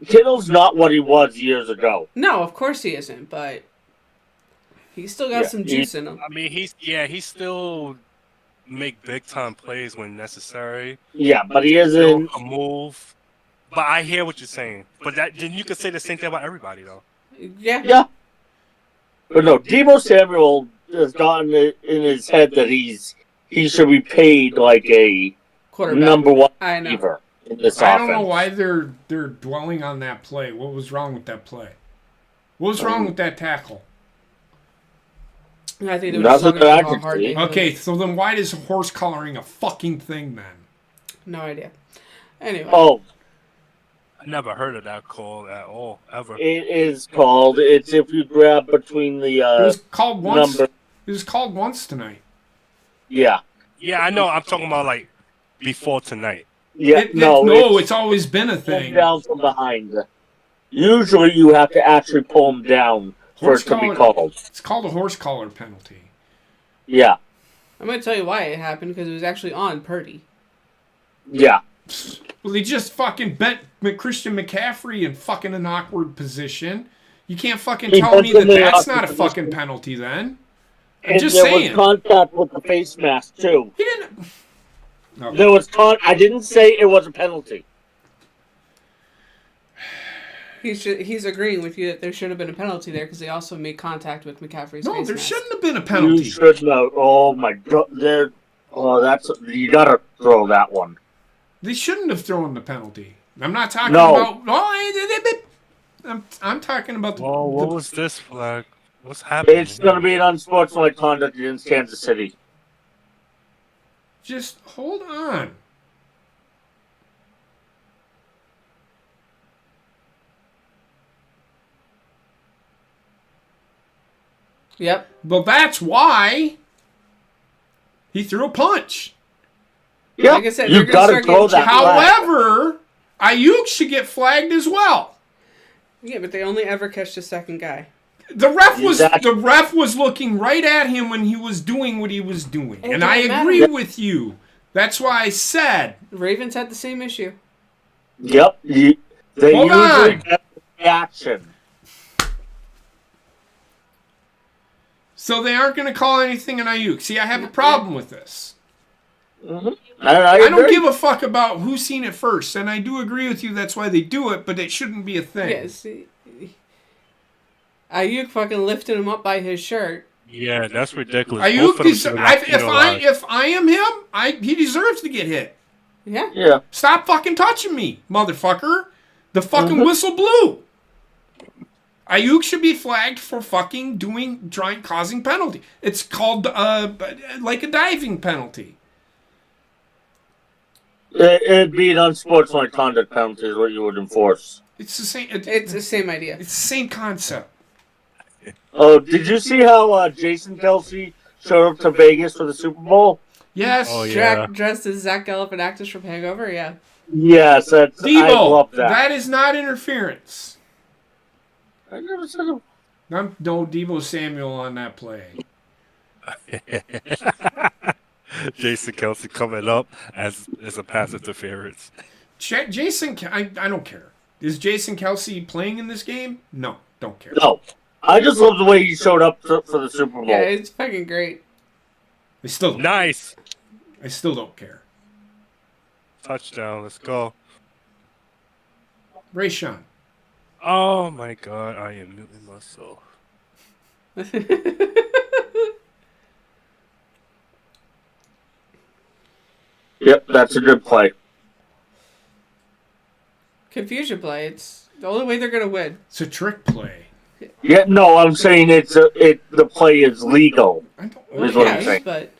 Kittle's not what he was years ago. No, of course he isn't, but he's still got some juice in him. I mean, he still make big time plays when necessary. Yeah, but he isn't a move. But I hear what you're saying. But then you could say the same thing about everybody, though. Yeah. Yeah. But no, Deebo Samuel has gotten it in his head that he should be paid like a number one receiver in this offense. I don't know why they're dwelling on that play. What was wrong with that play? What was wrong with that tackle? I think they were just talking about how hard they Okay, so then why is horse coloring a fucking thing then? No idea. Anyway. Oh. I never heard of that call at all, ever. It is called. It's if you grab between the it was called once. number. It was called once tonight. Yeah. Yeah, I know. I'm talking about like before tonight. Yeah. It's always been a thing. Down from behind. Usually, you have to actually pull him down for it to be called. It's called a horse collar penalty. Yeah. I'm going to tell you why it happened, because it was actually on Purdy. Yeah. Well, they just fucking bent Christian McCaffrey in fucking an awkward position. You can't fucking tell me that that's not a fucking penalty then. I'm just saying. There was contact with the face mask, too. He didn't... Okay. There was I didn't say it was a penalty. He's agreeing with you that there should have been a penalty there because they also made contact with McCaffrey's face there mask. shouldn't have been a penalty. You should know. Oh, my God. You got to throw that one. They shouldn't have thrown the penalty. I'm not talking about... I'm talking about... Whoa, what was this flag? What's happening? It's going to be an unsportsmanlike conduct against Kansas City. Just hold on. Yep. Well, that's why he threw a punch. Yeah, Like I said, you they're gonna got to start throw getting that flag. However, Ayuk should get flagged as well. Yeah, but they only ever catch the second guy. The Exactly. ref was looking right at him when he was doing what he was doing, It and I didn't agree matter. with you. That's why I said, The Ravens had the same issue. Yep. They Hold usually on. get reaction. so they aren't going to call anything on Ayuk. See, I have a problem with this. Mm-hmm. I don't agree. give a fuck about who's seen it first, and I do agree with you. That's why they do it, but it shouldn't be a thing. Yeah, see, Ayuk fucking lifted him up by his shirt. Yeah, that's ridiculous. Ayuk, Both of them should have got penalized. if I am him, he deserves to get hit. Yeah. Yeah. Stop fucking touching me, motherfucker. The fucking whistle blew. Ayuk should be flagged for fucking causing penalty. It's called like a diving penalty. It'd be an unsportsmanlike conduct penalty is what you would enforce. It's the same. It's the same idea. It's the same concept. Oh, did you see how Jason Kelsey showed up to Vegas for the Super Bowl? Yes. Oh, yeah. Dressed as Zach Galifianakis from Hangover, yeah. Yes, I Debo, love that. that is not interference. I never said it. No Debo Samuel on that play. Jason Kelsey coming up as a pass interference. Jason, I don't care. Is Jason Kelsey playing in this game? No, don't care. No. I just love the way he showed up for the Super Bowl. Yeah, it's fucking great. I still don't. Nice I still don't care. touchdown. Let's go. Rayshawn. Oh my God, I am muting myself. Yep, that's a good play. Confusion play. It's the only way they're gonna win. It's a trick play. Yeah, no, I'm saying the play is legal. I don't. Is what I'm Yes, saying. but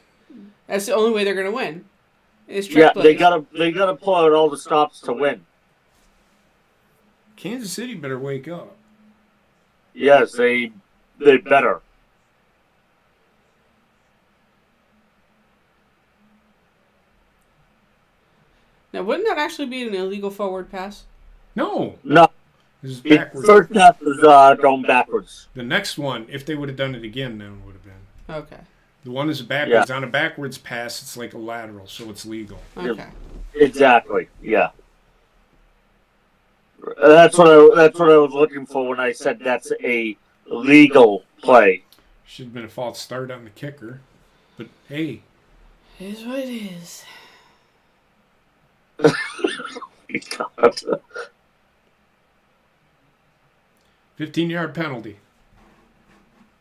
that's the only way they're gonna win. It's trick Yeah, plays. they gotta pull out all the stops to win. Kansas City better wake up. Yes, they better. Now, wouldn't that actually be an illegal forward pass? No, No, this is it, backwards. first half is going backwards. The next one, if they would have done it again, then it would have been. Okay. The one is backwards. On a backwards pass, it's like a lateral, so it's legal. Okay. Exactly. Yeah. That's what I was looking for when I said that's a legal play. Should have been a false start on the kicker. But hey, It is what it is. 15-yard penalty.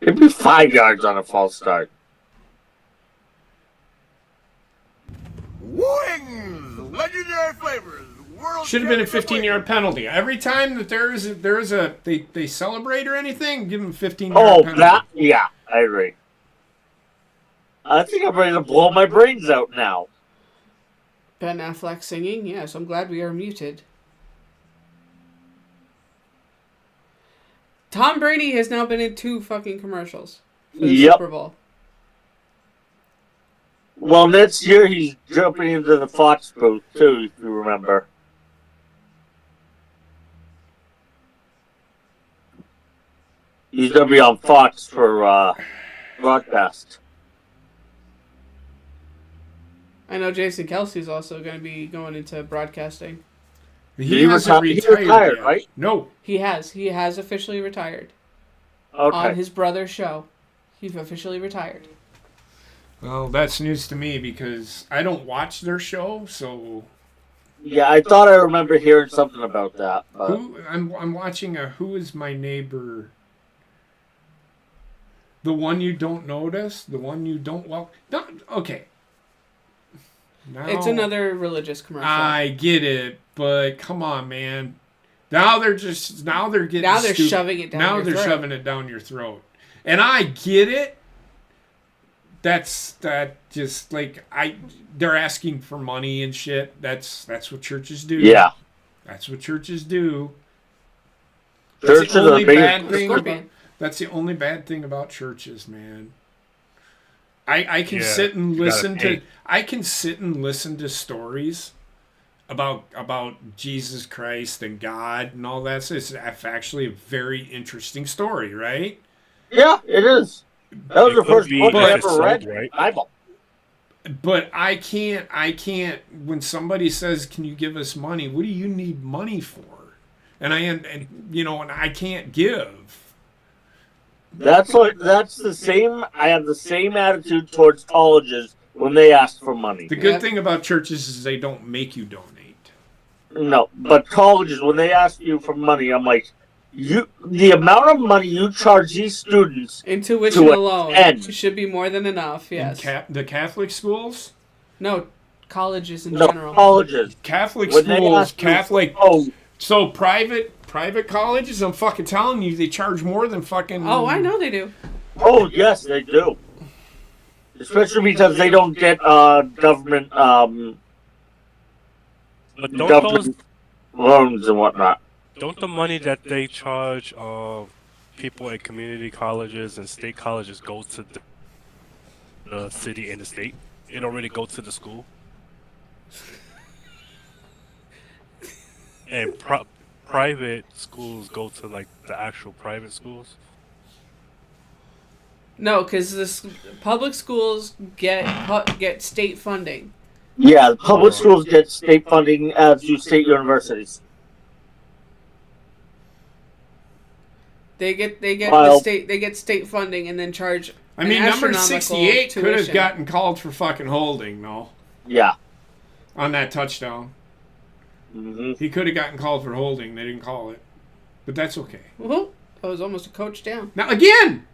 It'd be 5 yards on a false start. Wings! Legendary flavors! World Should have been a champion 15-yard penalty. Every time that they celebrate or anything, give them a 15-yard Oh, penalty. that? Yeah, I agree. I think I'm ready to blow my brains out now. Ben Affleck singing. Yes, I'm glad we are muted. Tom Brady has now been in 2 fucking commercials for the Yep. Super Bowl. Well, next year he's jumping into the Fox booth, too, if you remember. He's going to be on Fox for broadcast. I know Jason Kelsey's also going to be going into broadcasting. He hasn't he retired retired, yet. right? No. He has officially retired. Okay. On his brother's show. He's officially retired. Well, that's news to me because I don't watch their show, so Yeah, I thought I remember hearing something about that. But I'm watching a Who Is My Neighbor? The one you don't notice, the one you don't okay. Now, It's another religious commercial. I get it, but come on, man. Now they're getting stupid. shoving it down Now your they're throat. shoving it down your throat. And I get it, that just like they're asking for money and shit. That's what churches do. Yeah. That's what churches do. Churches are the biggest. That's the only bad thing about churches, man. I can Yeah, sit and you gotta listen pay. to stories about Jesus Christ and God and all that. So it's actually a very interesting story, right? Yeah, it is. That was It the could first be book I if ever it's sold read. right. Bible. But I can't. When somebody says, "Can you give us money?" What do you need money for? And I can't give. That's the same. I have the same attitude towards colleges when they ask for money. The good thing about churches is they don't make you donate. No, but colleges when they ask you for money, I'm like, the amount of money you charge these students in tuition to alone attend. should be more than enough. Yes. The Catholic schools? No, colleges in No, general. colleges. Catholic When they schools, ask you- Catholic. Oh, So private colleges, I'm fucking telling you, they charge more than fucking. Oh, I know they do. oh yes, they do. Especially because they don't get government But don't government loans and whatnot. don't the money that they charge people at community colleges and state colleges go to the city and the state? It don't really go to the school. And private schools go to like the actual private schools. No, because public schools get state funding. Yeah, the public schools get state funding, as do state universities. They get Well- they get state funding and then charge. I mean, an number astronomical 68 could have tuition. gotten called for fucking holding, no, Yeah. on that touchdown. hmm He could have gotten called for holding. They didn't call it, but that's okay. Woohoo! I was almost a coach down. Now again,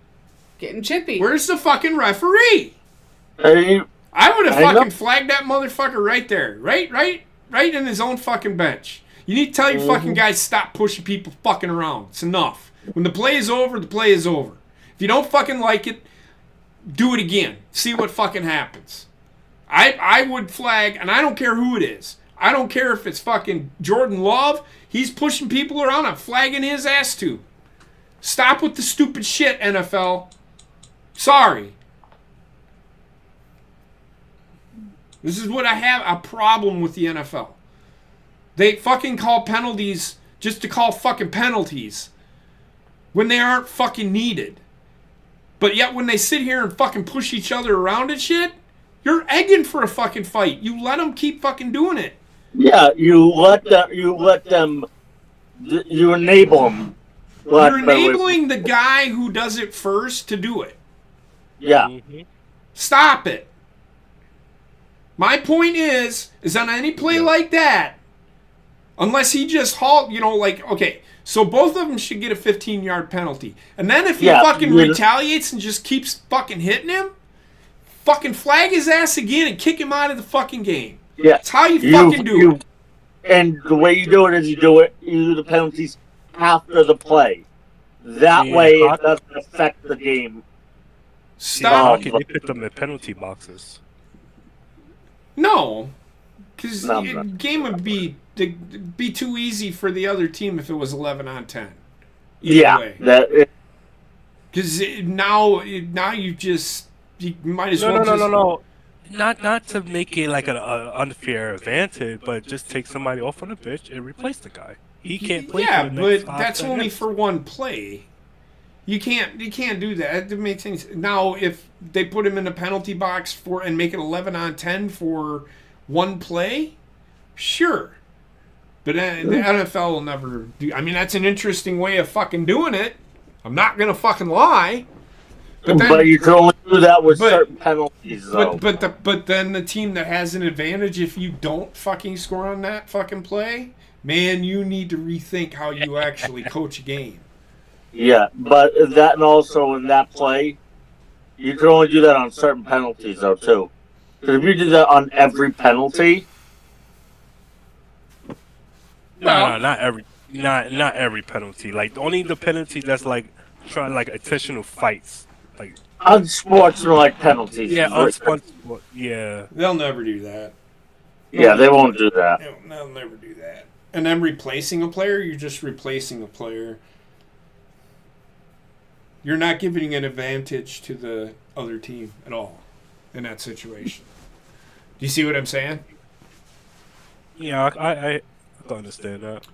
Getting chippy. where's the fucking referee? Hey, I would have I know. fucking flagged that motherfucker right there. Right in his own fucking bench. You need to tell your fucking guys stop pushing people fucking around. It's enough. When the play is over, the play is over. If you don't fucking like it, do it again. See what fucking happens. I would flag, and I don't care who it is. I don't care if it's fucking Jordan Love. He's pushing people around. I'm flagging his ass too. Stop with the stupid shit, NFL. Sorry. This is what I have a problem with the NFL. They fucking call penalties just to call fucking penalties when they aren't fucking needed. But yet when they sit here and fucking push each other around and shit, you're egging for a fucking fight. You let them keep fucking doing it. yeah, you enable them. You're enabling the guy who does it first to do it. Yeah. Stop it. My point is on any play like that, unless he just okay, so both of them should get a 15-yard penalty. And then if he fucking retaliates and just keeps fucking hitting him, fucking flag his ass again and kick him out of the fucking game. Yeah. That's how you fucking do it. And the way you do it is you do the penalties after the play. That way it doesn't affect the game. Stop. They put them in penalty boxes. No. Because No, the no. game would be too easy for the other team if it was 11 on 10. Yeah. Because now you might as well No. Not to make it like an unfair advantage, but just take somebody off on the pitch and replace the guy. He can't play. Yeah, for the but next 5 that's only seconds. for one play. You can't do that. That makes sense. Now, if they put him in a penalty box and make it 11 on 10 for one play, sure. But the NFL will never do. I mean, that's an interesting way of fucking doing it. I'm not gonna fucking lie. But you can only do that with certain penalties, though. But then the team that has an advantage, if you don't fucking score on that fucking play, man, you need to rethink how you actually coach a game. Yeah, but that and also in that play, you can only do that on certain penalties, though, too. Because if you do that on every penalty, No, not every penalty. Like only the penalty that's like trying like intentional fights. Like unsportsmanlike penalties. Yeah, is what- unsponsor. Yeah. They'll never do that. Yeah, they won't do that. They'll never do that. And then replacing a player, you're just replacing a player. You're not giving an advantage to the other team at all in that situation. Do you see what I'm saying? Yeah, I understand that.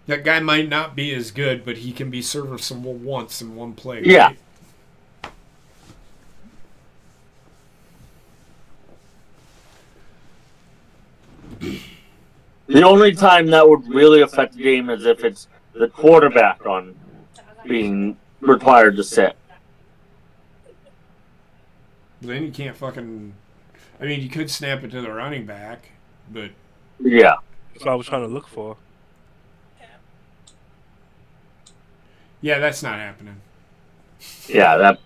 That guy might not be as good, but he can be serviceable once in one play. Yeah. Right? The only time that would really affect the game is if it's the quarterback on being required to sit. Then you can't fucking. I mean, you could snap it to the running back, but Yeah. That's what I was trying to look for. yeah, that's not happening. Yeah, that.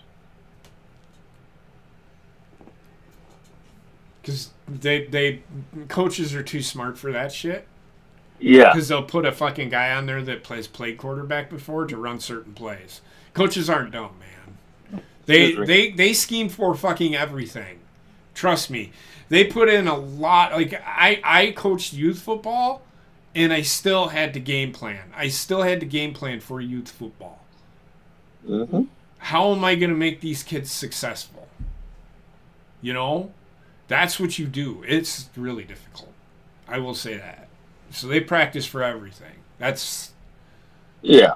Because they coaches are too smart for that shit. Yeah. Because they'll put a fucking guy on there that played quarterback before to run certain plays. Coaches aren't dumb, man. They scheme for fucking everything. Trust me. They put in a lot. Like, I coached youth football, and I still had to game plan. I still had to game plan for youth football. Mm-hmm. How am I going to make these kids successful? You know? That's what you do. It's really difficult. I will say that. So they practice for everything. That's... Yeah.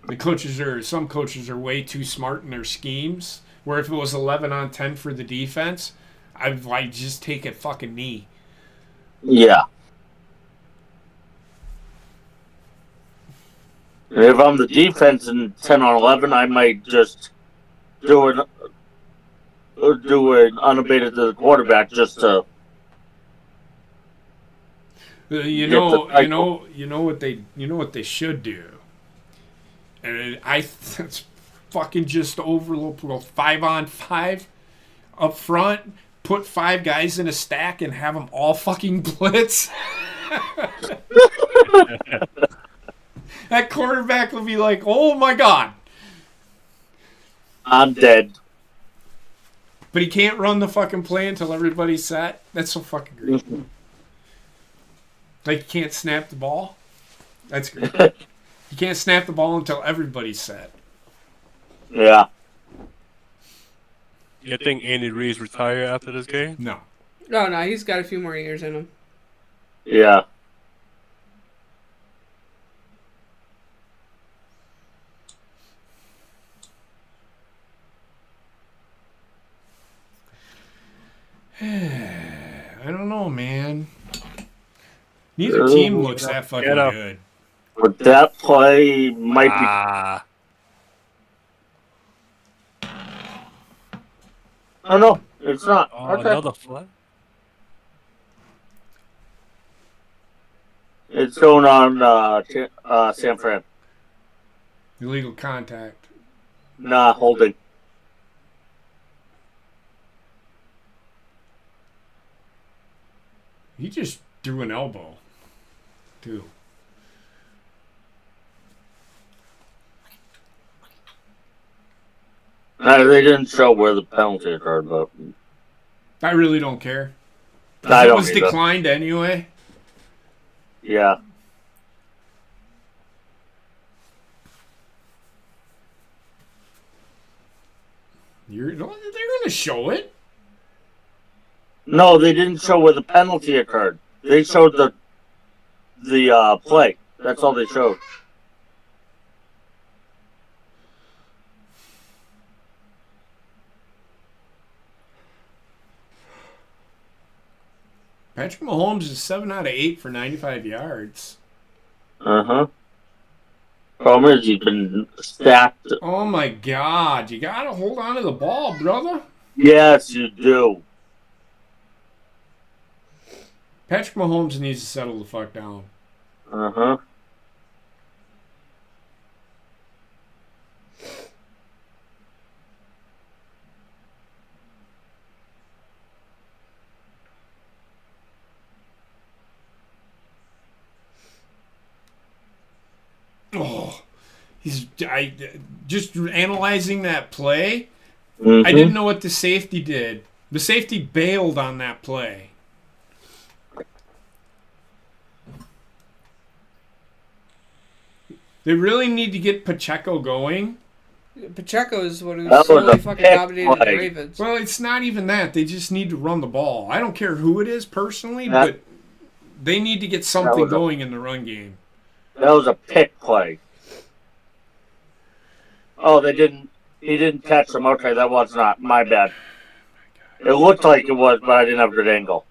Some coaches are way too smart in their schemes. Where if it was 11 on 10 for the defense, I'd like just take a fucking knee. Yeah. And if I'm the defense in 10 on 11, I might just do an unabated to the quarterback just to. You know what they should do. And it's fucking just overload 5-on-5 up front. Put 5 guys in a stack and have them all fucking blitz. That quarterback will be like, "Oh my god, I'm dead." But he can't run the fucking play until everybody's set. That's so fucking great. Like, you can't snap the ball. That's great. You can't snap the ball until everybody's set. Yeah. You think Andy Reid's retire after this game? No. Oh, no, he's got a few more years in him. Yeah. I don't know, man. Neither team looks that fucking good. But that play might be. Oh no, it's not. Oh, Okay. another flag? It's going on San Fran. Illegal contact. Nah, holding. He just threw an elbow, too. They didn't show where the penalty occurred, but I really don't care. I It don't was either. declined anyway. Yeah. They're going to show it. No, they didn't show where the penalty occurred. They showed the play. That's all they showed. Patrick Mahomes is 7 out of 8 for 95 yards. Uh-huh. Problem is, he's been stacked. Oh my God. You got to hold on to the ball, brother. Yes, you do. Patrick Mahomes needs to settle the fuck down. Uh-huh. Oh, I just analyzing that play. Mhm. I didn't know what the safety did. The safety bailed on that play. They really need to get Pacheco going. Pacheco is what That was solely a fucking pick dominated the play. Ravens. Well, it's not even that. They just need to run the ball. I don't care who it is personally, That- but they need to get something was a- going in the run game. That was a pick play. Oh, they didn't. He didn't catch him. Okay, that was not my bad. It looked like it was, but I didn't have a good angle.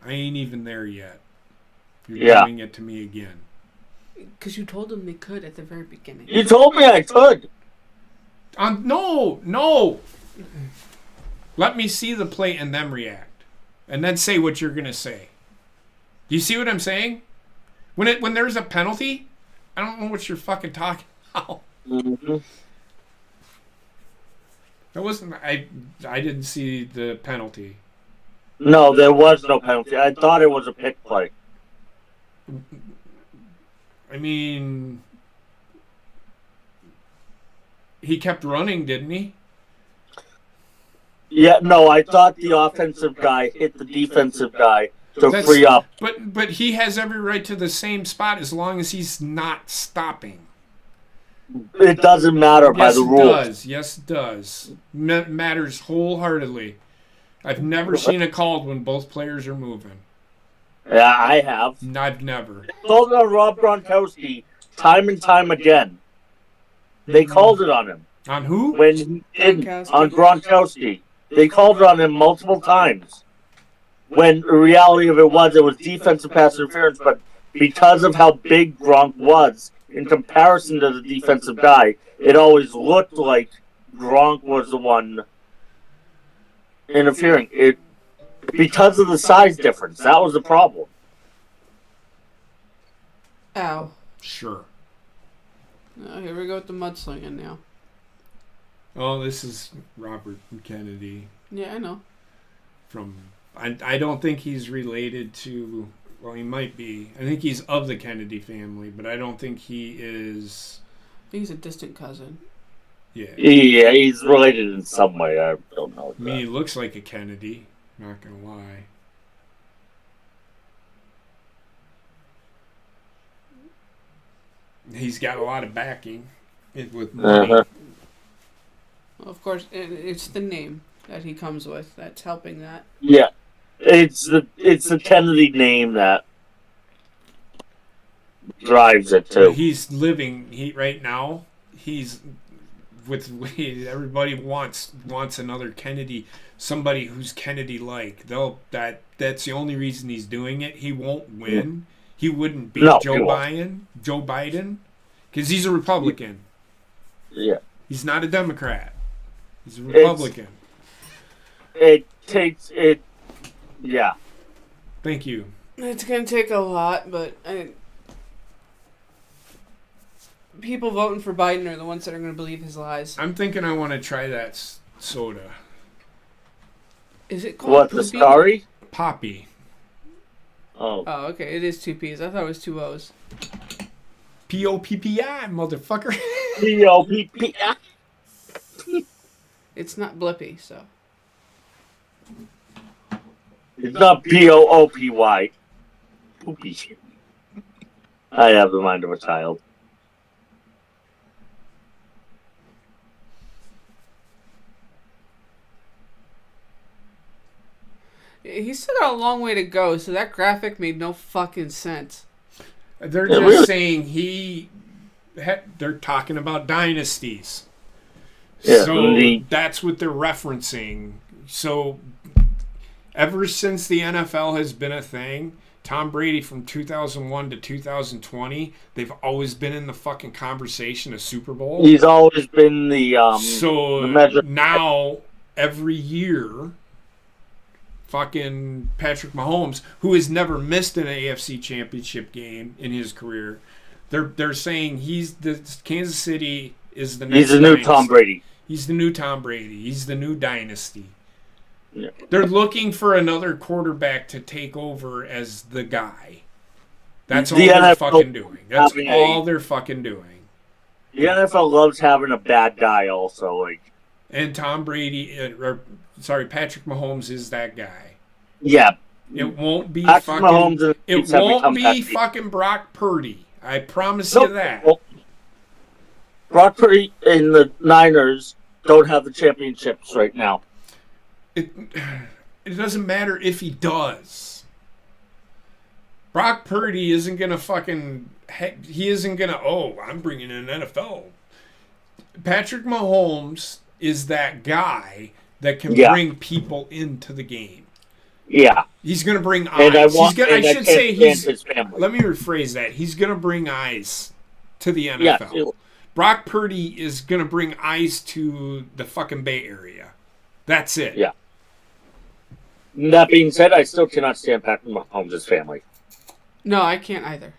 I ain't even there yet. You're Yeah. doing it to me again. Because you told them they could at the very beginning. You told me I could. No. Let me see the play and then react, and then say what you're gonna say. Do you see what I'm saying? When there's a penalty, I don't know what you're fucking talking about. Mm-hmm. That wasn't. I didn't see the penalty. No, there was no penalty. I thought it was a pick play. I mean, he kept running, didn't he? Yeah, no, I thought the offensive guy hit the defensive guy to That's- free up. But he has every right to the same spot as long as he's not stopping. It doesn't matter by the rules. Yes, it does. Matters wholeheartedly. I've never seen a called when both players are moving. Yeah, I have. I've never. Called it on Rob Gronkowski time and time again. They called it on him. On who? When he didn't, Gronkowski. on Gronkowski. They called it on him multiple times. When the reality of it was defensive pass interference, but because of how big Gronk was in comparison to the defensive guy, it always looked like Gronk was the one interfering. Because of the size difference, that was the problem. Ow. Sure. Oh, here we go with the mudslinging now. Oh, this is Robert Kennedy Yeah, I know. from. I don't think he's related to. Well, he might be. I think he's of the Kennedy family, but I don't think he is. I think he's a distant cousin. Yeah. Yeah, he's related in some way. I don't know. I mean, he looks like a Kennedy. Not gonna lie. He's got a lot of backing with money. Uh-huh. Well, of course, it's the name that he comes with that's helping that. Yeah, it's the Kennedy name that drives it too. He's living. Right now. He's with everybody wants another Kennedy, somebody who's Kennedy-like. That's the only reason he's doing it. He won't win. He wouldn't beat No, Joe he won't. Biden, because he's a Republican. Yeah, He's not a Democrat. He's a Republican. it takes it. Yeah, Thank you. It's gonna take a lot, but people voting for Biden are the ones that are gonna believe his lies. I'm thinking I want to try that soda. Is it called what the Poopy? story? Poppy. Oh, Oh, okay. It is two P's. I thought it was two O's. P-O-P-P-I, motherfucker. P-O-P-P. It's not Blippy, so. It's not P-O-O-P-Y. Poopy. I have the mind of a child. He's still got a long way to go, so that graphic made no fucking sense. They're Yeah, just really. saying they're talking about dynasties. Yeah, So indeed. that's what they're referencing. So ever since the NFL has been a thing, Tom Brady from 2001 to 2020, they've always been in the fucking conversation of Super Bowl. He's always been the So the measure. now every year, fucking Patrick Mahomes, who has never missed an AFC Championship game in his career, they're saying Kansas City is the next He's the new dynasty. Tom Brady. He's the new Tom Brady. He's the new dynasty. Yeah. They're looking for another quarterback to take over as the guy. That's all The they're NFL fucking doing. That's having all they're fucking doing. The NFL loves having a bad guy also. Like, And Tom Brady, Patrick Mahomes is that guy. yeah. It won't be Patrick Mahomes and the It Chiefs have won't become be that team. fucking Brock Purdy. I promise No, you that. well, Brock Purdy and the Niners don't have the championships right now. It doesn't matter if he does. Brock Purdy isn't gonna fucking. He isn't gonna. Oh, I'm bringing in an NFL. Patrick Mahomes is that guy that can bring people into the game. Yeah. He's gonna bring And eyes. I should say his family. Let me rephrase that. He's gonna bring eyes to the NFL. Yeah. Brock Purdy is gonna bring eyes to the fucking Bay Area. That's it. Yeah. That being said, I still cannot stand Patrick Mahomes' family. No, I can't either.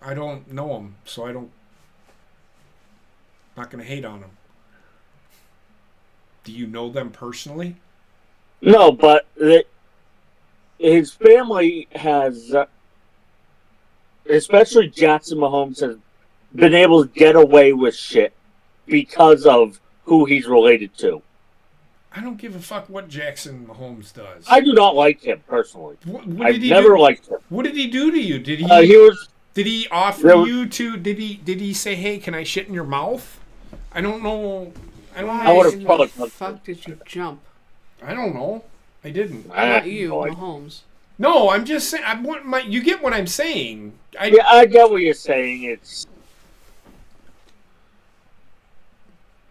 I don't know him, so I don't. Not gonna hate on him. Do you know them personally? No, but his family has, especially Jackson Mahomes, has been able to get away with shit because of who he's related to. I don't give a fuck what Jackson Mahomes does. I do not like him personally. What I've did he never do? liked him. What did he do to you? Did he? Did he offer you to? Did he say, "Hey, can I shit in your mouth"? I don't know. I don't know. would have probably. Why the fuck did you jump? I don't know. I didn't. Not you, Mahomes. No, I'm just saying. I want my. You get what I'm saying. Yeah, I get what you're saying. It's.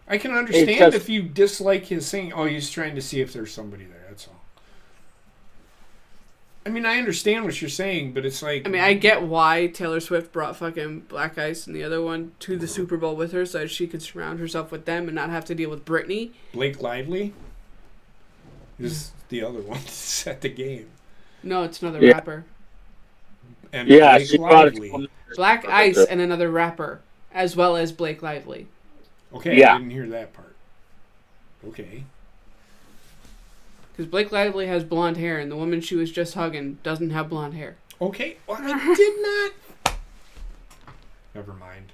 I can understand if you dislike his saying, "Oh, he's trying to see if there's somebody there." That's all. I mean, I understand what you're saying, but it's like. I mean, I get why Taylor Swift brought fucking Black Ice and the other one to the Super Bowl with her so that she could surround herself with them and not have to deal with Britney. Blake Lively is the other one that's at the game. No, it's another rapper. And Yeah, Blake she brought Lively. it. Black Ice and another rapper, as well as Blake Lively. Okay, Yeah. I didn't hear that part. Okay. Because Blake Lively has blonde hair, and the woman she was just hugging doesn't have blonde hair. Okay, well, I did not. Never mind.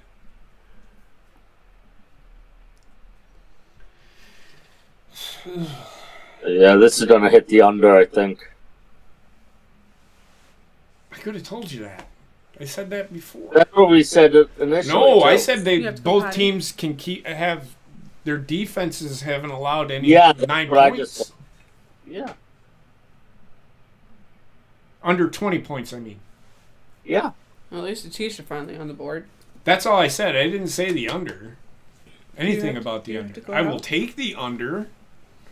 Yeah, this is gonna hit the under, I think. I could have told you that. I said that before. That's what we said initially. No, too. I said You have to both hide. teams can have their defenses haven't allowed any Yeah, 9 but I points. just. Yeah. Under 20 points, I mean. Yeah. Well, at least the Chiefs are finally on the board. That's all I said. I didn't say the under. Anything have- about do the you have to under. go I will out? take the under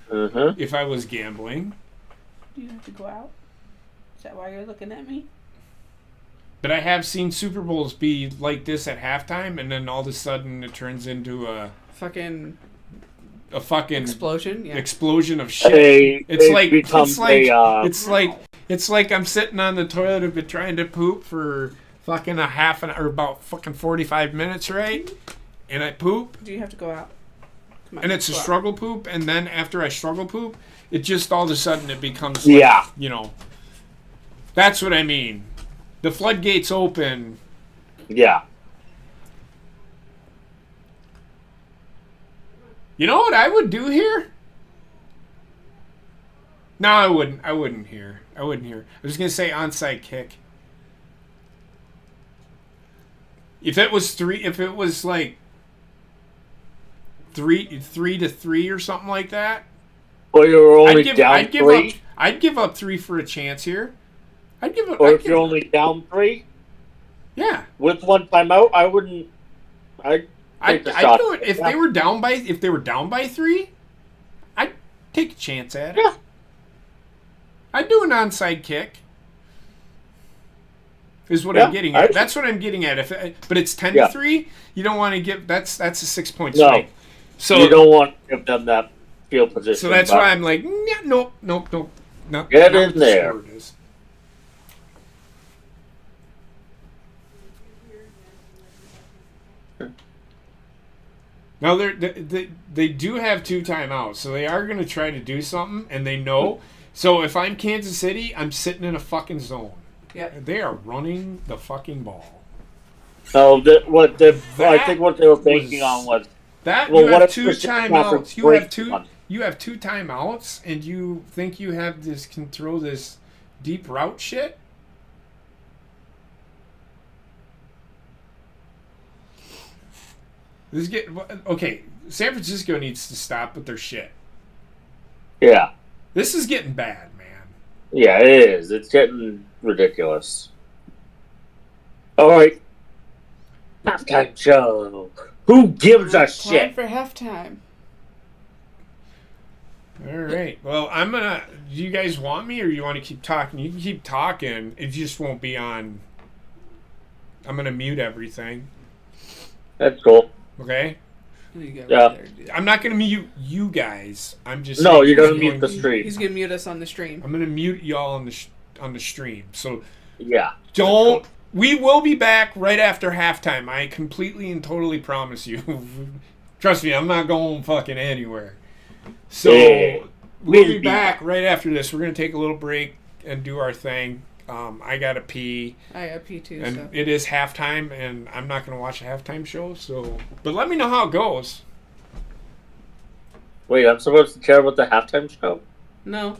Uh-huh. if I was gambling. Do you have to go out? Is that why you're looking at me? But I have seen Super Bowls be like this at halftime, and then all of a sudden it turns into a Fucking fucking explosion? Yeah. explosion of shit. They become It's like I'm sitting on the toilet. I've been trying to poop for fucking a half an hour, about fucking 45 minutes, right? And I poop, Do you have to go out? Come on, and it's a go out. struggle poop. And then after I struggle poop, it just all of a sudden it becomes Yeah. you know. That's what I mean. The floodgates open. Yeah. You know what I would do here? No, I wouldn't. I wouldn't here. I was gonna say onside kick. If it was like 3-3 or something like that, Or you're only down three. I'd give up 3 for a chance here. Or if you're only down 3 yeah. with one timeout, I wouldn't. I'd take the I'd shot. do it if they were down by 3. I'd take a chance at it. Yeah. I'd do an onside kick. Is what Yeah, I'm getting at. That's what I'm getting at. But it's 10-3. You don't want to give. That's a 6-point No. swing. So You don't want to give them that field position. So that's but- why I'm like, nope. No, Get not in what the there. score is. Now they do have 2 timeouts, so they are going to try to do something, and they know. So if I'm Kansas City, I'm sitting in a fucking zone. Yep. They are running the fucking ball. So I think what they were banking on was that well, you what have if two Christian timeouts. McCaffrey You have two timeouts, and you think you have this can throw this deep route shit? This is okay. San Francisco needs to stop with their shit. Yeah. This is getting bad, man. Yeah, it is. It's getting ridiculous. All right. Halftime show. Who gives a Time shit? for halftime. All right. Well, I'm gonna. Do you guys want me, or you want to keep talking? You can keep talking. It just won't be on. I'm gonna mute everything. That's cool. Okay. Yeah. I'm not gonna mute you guys. I'm just. No, saying you're gonna he's mute the to- stream. He's gonna mute us on the stream. I'm gonna mute y'all on the stream. So Yeah. don't. We will be back right after halftime. I completely and totally promise you. Trust me, I'm not going fucking anywhere. So Yeah. we'll be back right after this. We're gonna take a little break and do our thing. I gotta pee. I got P too. And So. it is halftime, and I'm not going to watch a halftime show. So, but let me know how it goes. Wait, I'm supposed to care about the halftime show? No.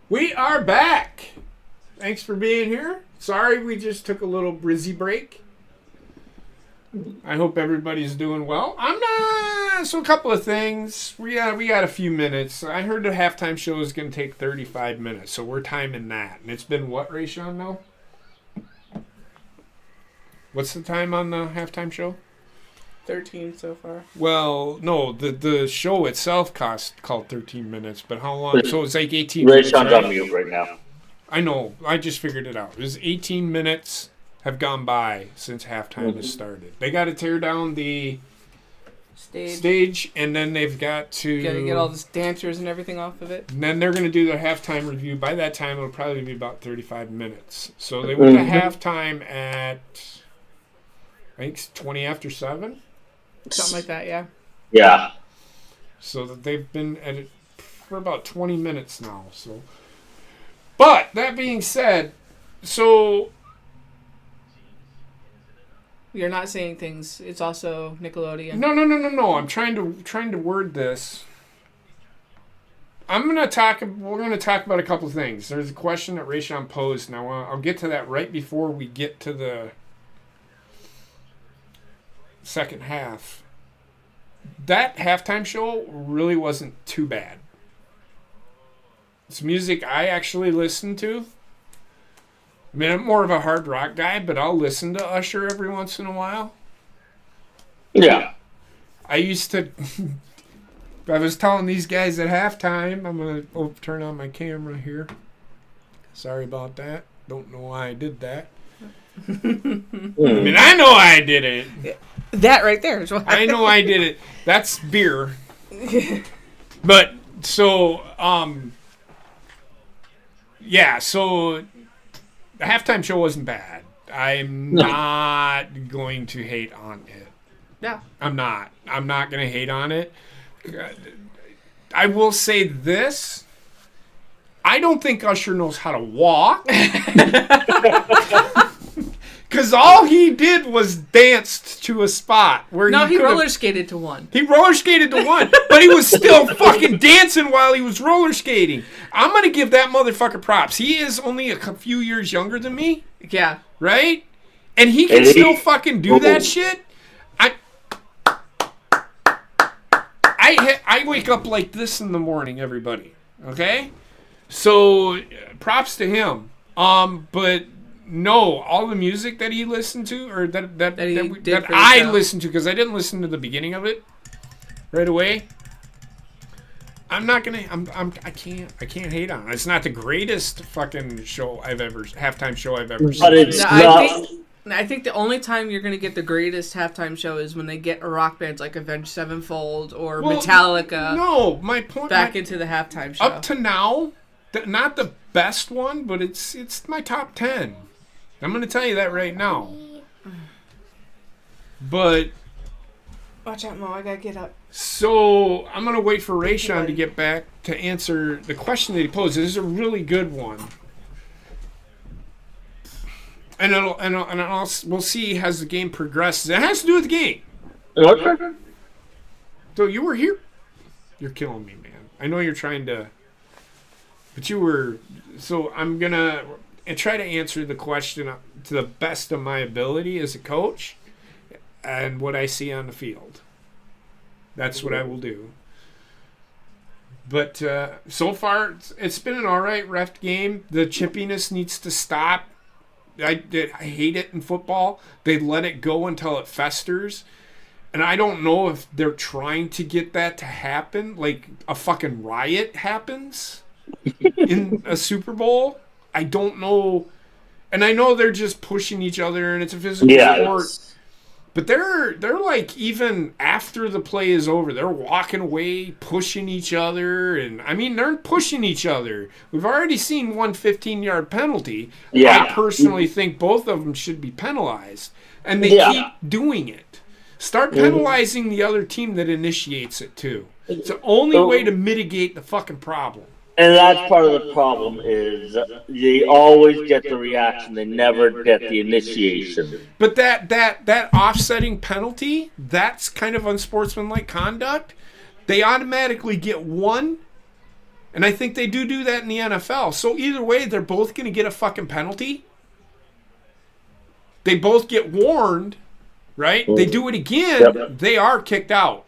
We are back. Thanks for being here. Sorry we just took a little brizzy break. I hope everybody's doing well. I'm not. So a couple of things. We got a few minutes. I heard the halftime show is going to take 35 minutes, so we're timing that. And it's been what, Rayshawn, now? What's the time on the halftime show? 13 so far. Well, no, the show itself called 13 minutes, but how long? So it's like 18 minutes. Rayshawn's on mute right now. I know. I just figured it out. It was 18 minutes have gone by since halftime has started. They got to tear down the stage, and then they've got to get all the dancers and everything off of it. And then they're going to do their halftime review. By that time, it'll probably be about 35 minutes. So they went to halftime at, I think, it's 20 after 7. Something like that, yeah. Yeah. So that they've been at it for about 20 minutes now. So, but that being said, so you're not saying things. It's also Nickelodeon. No. I'm trying to word this. We're gonna talk about a couple things. There's a question that Rayshawn posed, and I'll get to that right before we get to the second half. That halftime show really wasn't too bad. It's music I actually listen to. I mean, I'm more of a hard rock guy, but I'll listen to Usher every once in a while. Yeah. I used to... I was telling these guys at halftime, I'm going to turn on my camera here. Sorry about that. Don't know why I did that. I mean, I know I did it. That right there is why. I know I did it. That's beer. But, so, yeah, so the halftime show wasn't bad. I'm not going to hate on it. Yeah. I'm not going to hate on it. I will say this. I don't think Usher knows how to walk. Because all he did was danced to a spot where he roller skated to one. He roller skated to one, but he was still fucking dancing while he was roller skating. I'm going to give that motherfucker props. He is only a few years younger than me. Yeah. Right? And he can still fucking do that shit. I wake up like this in the morning, everybody. Okay? So, props to him. But no, all the music that he listened to, or that I listened to, because I didn't listen to the beginning of it right away. I'm not gonna. I can't hate on it. It's not the greatest fucking halftime show I've ever seen. But it's I think the only time you're gonna get the greatest halftime show is when they get a rock band like Avenged Sevenfold or Metallica. No, my point. Into the halftime show. Up to now, not the best one, but it's my top 10. I'm gonna tell you that right now. But watch out, Mo! I gotta get up. So I'm gonna wait for Rayshawn to get back to answer the question that he posed. This is a really good one, and we'll see as the game progresses. It has to do with the game. Okay. So you were here. You're killing me, man. I know you're trying to, but you were. So I'm gonna try to answer the question to the best of my ability as a coach, and what I see on the field. That's what I will do. But so far, it's been an all right ref game. The chippiness needs to stop. I hate it in football. They let it go until it festers. And I don't know if they're trying to get that to happen. Like a fucking riot happens in a Super Bowl. I don't know. And I know they're just pushing each other and it's a physical sport. But they're like, even after the play is over, they're walking away, pushing each other. And, I mean, they're pushing each other. We've already seen one 15-yard penalty. Yeah. I personally think both of them should be penalized. And they keep doing it. Start penalizing the other team that initiates it, too. It's the only way to mitigate the fucking problem. And that's part of the problem is they always get the reaction. They never get the initiation. But that offsetting penalty, that's kind of unsportsmanlike conduct. They automatically get one, And I think they do that in the NFL. So either way, they're both going to get a fucking penalty. They both get warned, right? They do it again, they are kicked out.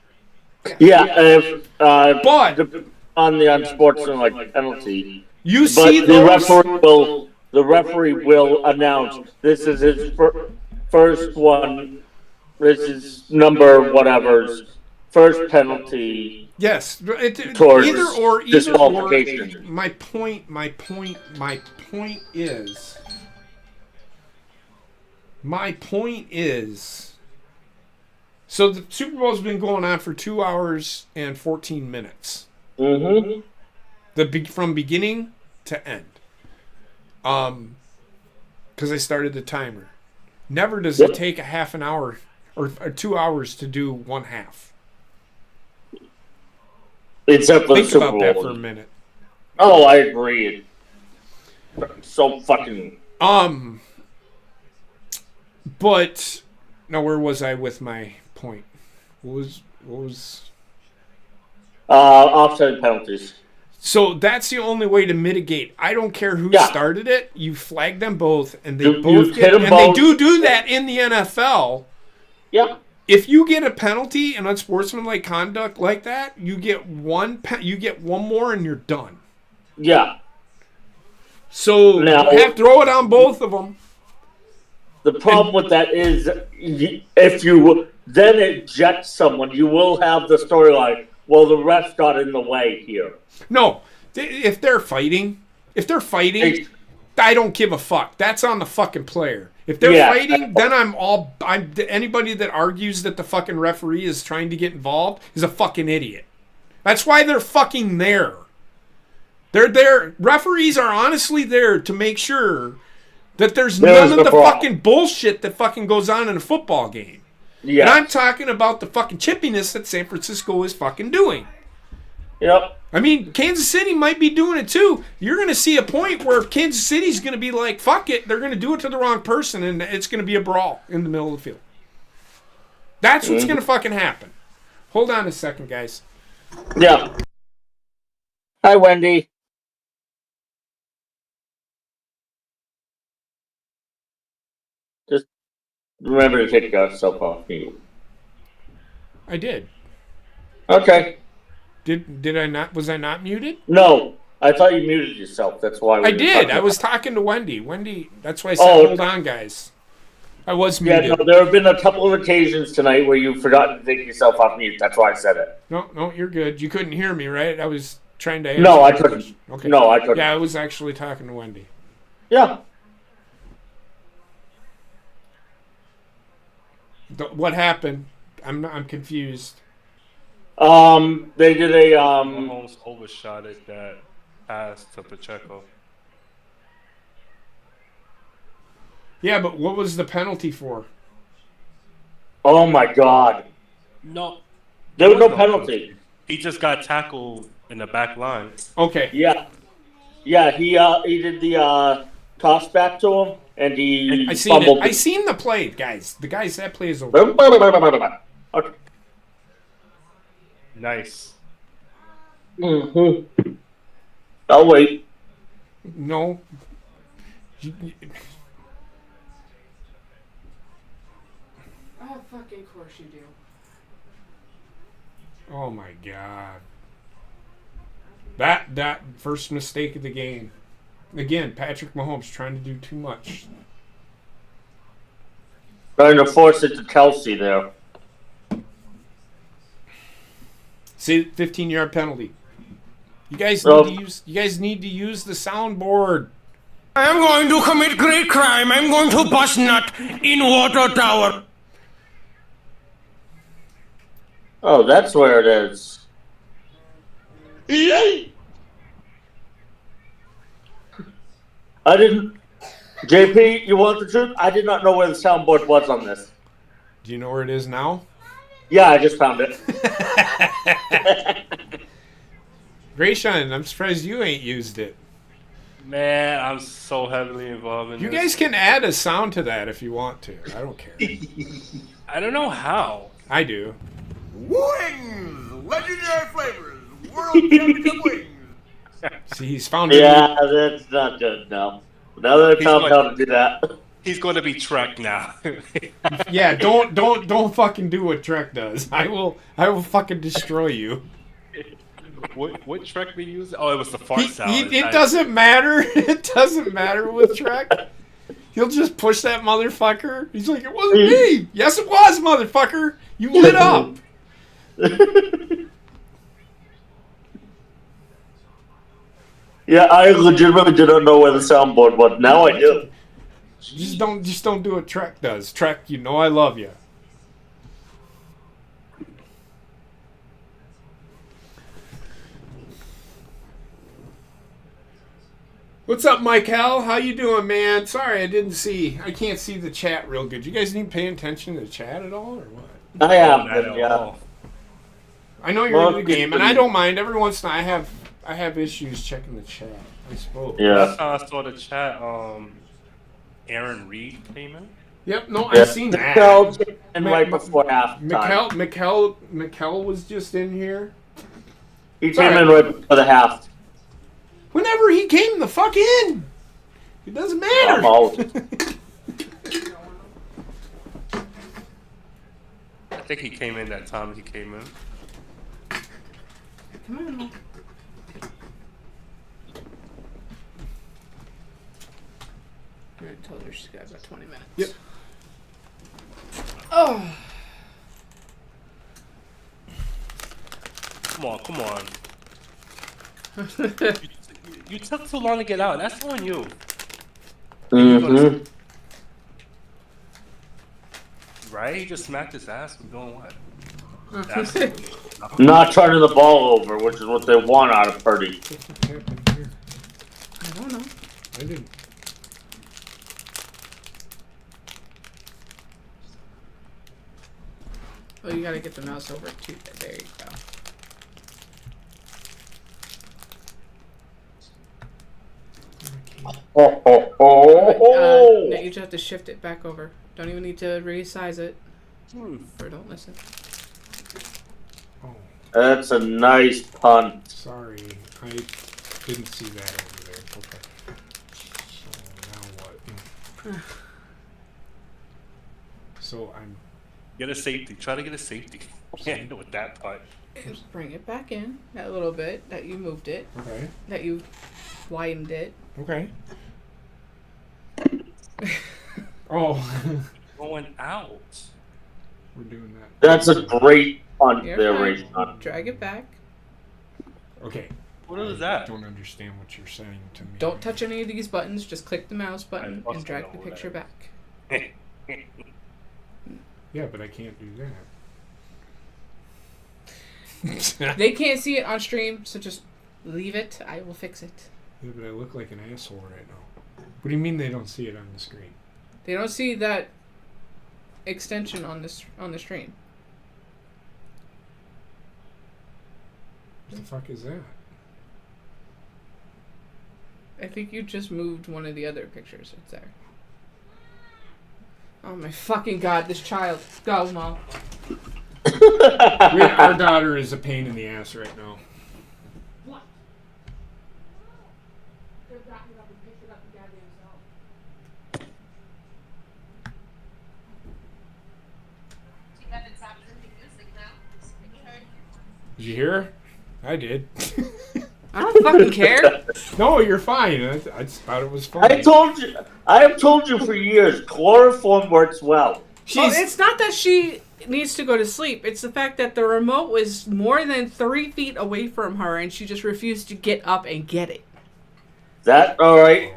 Yeah, But on the unsportsmanlike penalty, you see the referee will announce this is his first one. This is number whatever's first penalty. Yes, towards either or. disqualification. My point is. So the Super Bowl's been going on for 2 hours and 14 minutes. Mm-hmm. From beginning to end. Because I started the timer. Never does it take a half an hour or 2 hours to do one half. Except for Think the Super about Bowl. that for a minute. Oh, I agree. So fucking. But now, where was I with my point? What was? Offside penalties. So that's the only way to mitigate. I don't care who started it. You flag them both, and they You both hit them and both. they do that in the NFL. Yeah. If you get a penalty and unsportsmanlike conduct like that, you get one more, and you're done. Yeah. So Now- you have to throw it on both of them. The problem with that is, if you then eject someone, you will have the storyline. Well, the ref got in the way here. No, if they're fighting, I don't give a fuck. That's on the fucking player. If they're fighting, then I'm anybody that argues that the fucking referee is trying to get involved is a fucking idiot. That's why they're fucking there. They're there. Referees are honestly there to make sure that there's none of the fucking bullshit that fucking goes on in a football game. Yeah. And I'm talking about the fucking chippiness that San Francisco is fucking doing. Yep. I mean, Kansas City might be doing it too. You're going to see a point where Kansas City's going to be like, fuck it, they're going to do it to the wrong person, and it's going to be a brawl in the middle of the field. That's what's going to fucking happen. Hold on a second, guys. Yeah. Hi, Wendy. Just remember to take yourself off mute. I did. Okay. Did I not? Was I not muted? No, I thought you muted yourself. That's why. I did. I was talking to Wendy. Wendy, that's why I said, hold on, guys. I was muted. Yeah, no, there have been a couple of occasions tonight where you've forgotten to take yourself off mute. That's why I said it. No, you're good. You couldn't hear me, right? I was trying to answer. No, I your couldn't. question. Okay. No, I couldn't. Yeah, I was actually talking to Wendy. Yeah. What happened? I'm confused. They did a Almost overshot it that pass to Pacheco. Yeah, but what was the penalty for? Oh my God. No. There was no penalty. He just got tackled in the back line. Okay. Yeah. Yeah, he did the toss back to him and he I seen fumbled. it. I seen the play, guys. That play is over. Okay. Nice. Mm-hmm. I'll wait. No. Oh, fucking course you do. Oh my God. That first mistake of the game. Again, Patrick Mahomes trying to do too much. Trying to force it to Kelsey there. See, 15-yard penalty. You guys need to use the soundboard. I'm going to commit great crime. I'm going to bust nut in water tower. Oh, that's where it is. Yay! I didn't. JP, you want the truth? I did not know where the soundboard was on this. Do you know where it is now? Yeah, I just found it. Grayshawn, I'm surprised you ain't used it. Man, I'm so heavily involved in You this. guys can add a sound to that if you want to. I don't care. I don't know how. I do. Wings! Legendary flavors! World Championship wings! See, he's found Yeah, that's not good. No. Now that I He's found like- how to do that. He's going to be Trek now. Yeah, don't fucking do what Trek does. I will fucking destroy you. What Trek we use? Oh, it was the fart sound. It doesn't matter. It doesn't matter with Trek. He'll just push that motherfucker. He's like, it wasn't me. Yes, it was, motherfucker. You lit up. Yeah, I legitimately didn't know where the soundboard was. Now I do. Just don't do what Trek does. Trek, you know I love you. What's up, Michael? How you doing, man? Sorry, I can't see the chat real good. You guys need paying attention to the chat at all, or what? I have been, yeah. I know you're into the game, and I don't mind. Every once in a while, I have issues checking the chat, I suppose. Yeah. I saw the chat. Aaron Reed came in. Yep, no, I've seen that. Mikel came in right before halftime. Mikel was just in here. He came in right before the half. Whenever he came the fuck in. It doesn't matter. I'm out. I think he came in that time he came in. Come on. I told her she's got about 20 minutes. Yep. Oh. Come on. You took too long to get out. That's on you. Mm-hmm. Right? He just smacked his ass for doing what? Not turning the ball over, which is what they want out of Purdy. I don't know. I didn't. Oh, you gotta get the mouse over to there. You go. No, you just have to shift it back over. Don't even need to resize it. Or don't listen. Oh, That's a nice punt. sorry. I didn't see that over there. Okay. So now what? So I'm. Get a safety. Try to get a safety. Yeah, you know with that part. Just bring it back in that little bit that you moved it. Okay. That you widened it. Okay. Oh. Going out. We're doing that. That's a great punt You're there, fine. Rayshon. Drag it back. Okay. What is I that? don't understand what you're saying to me. Don't touch any of these buttons. Just click the mouse button I and drag the know picture that. back. Yeah, but I can't do that. They can't see it on stream, so just leave it. I will fix it. Yeah, but I look like an asshole right now. What do you mean they don't see it on the screen? They don't see that extension on the stream. What the fuck is that? I think you just moved one of the other pictures. It's there. Oh my fucking god, this child. Go, Mom. Our daughter is a pain in the ass right now. What? Did you hear her? I did. I don't fucking care. No, you're fine. I just thought it was funny. I have told you for years, chloroform works well. Well, it's not that she needs to go to sleep. It's the fact that the remote was more than 3 feet away from her and she just refused to get up and get it. That, alright.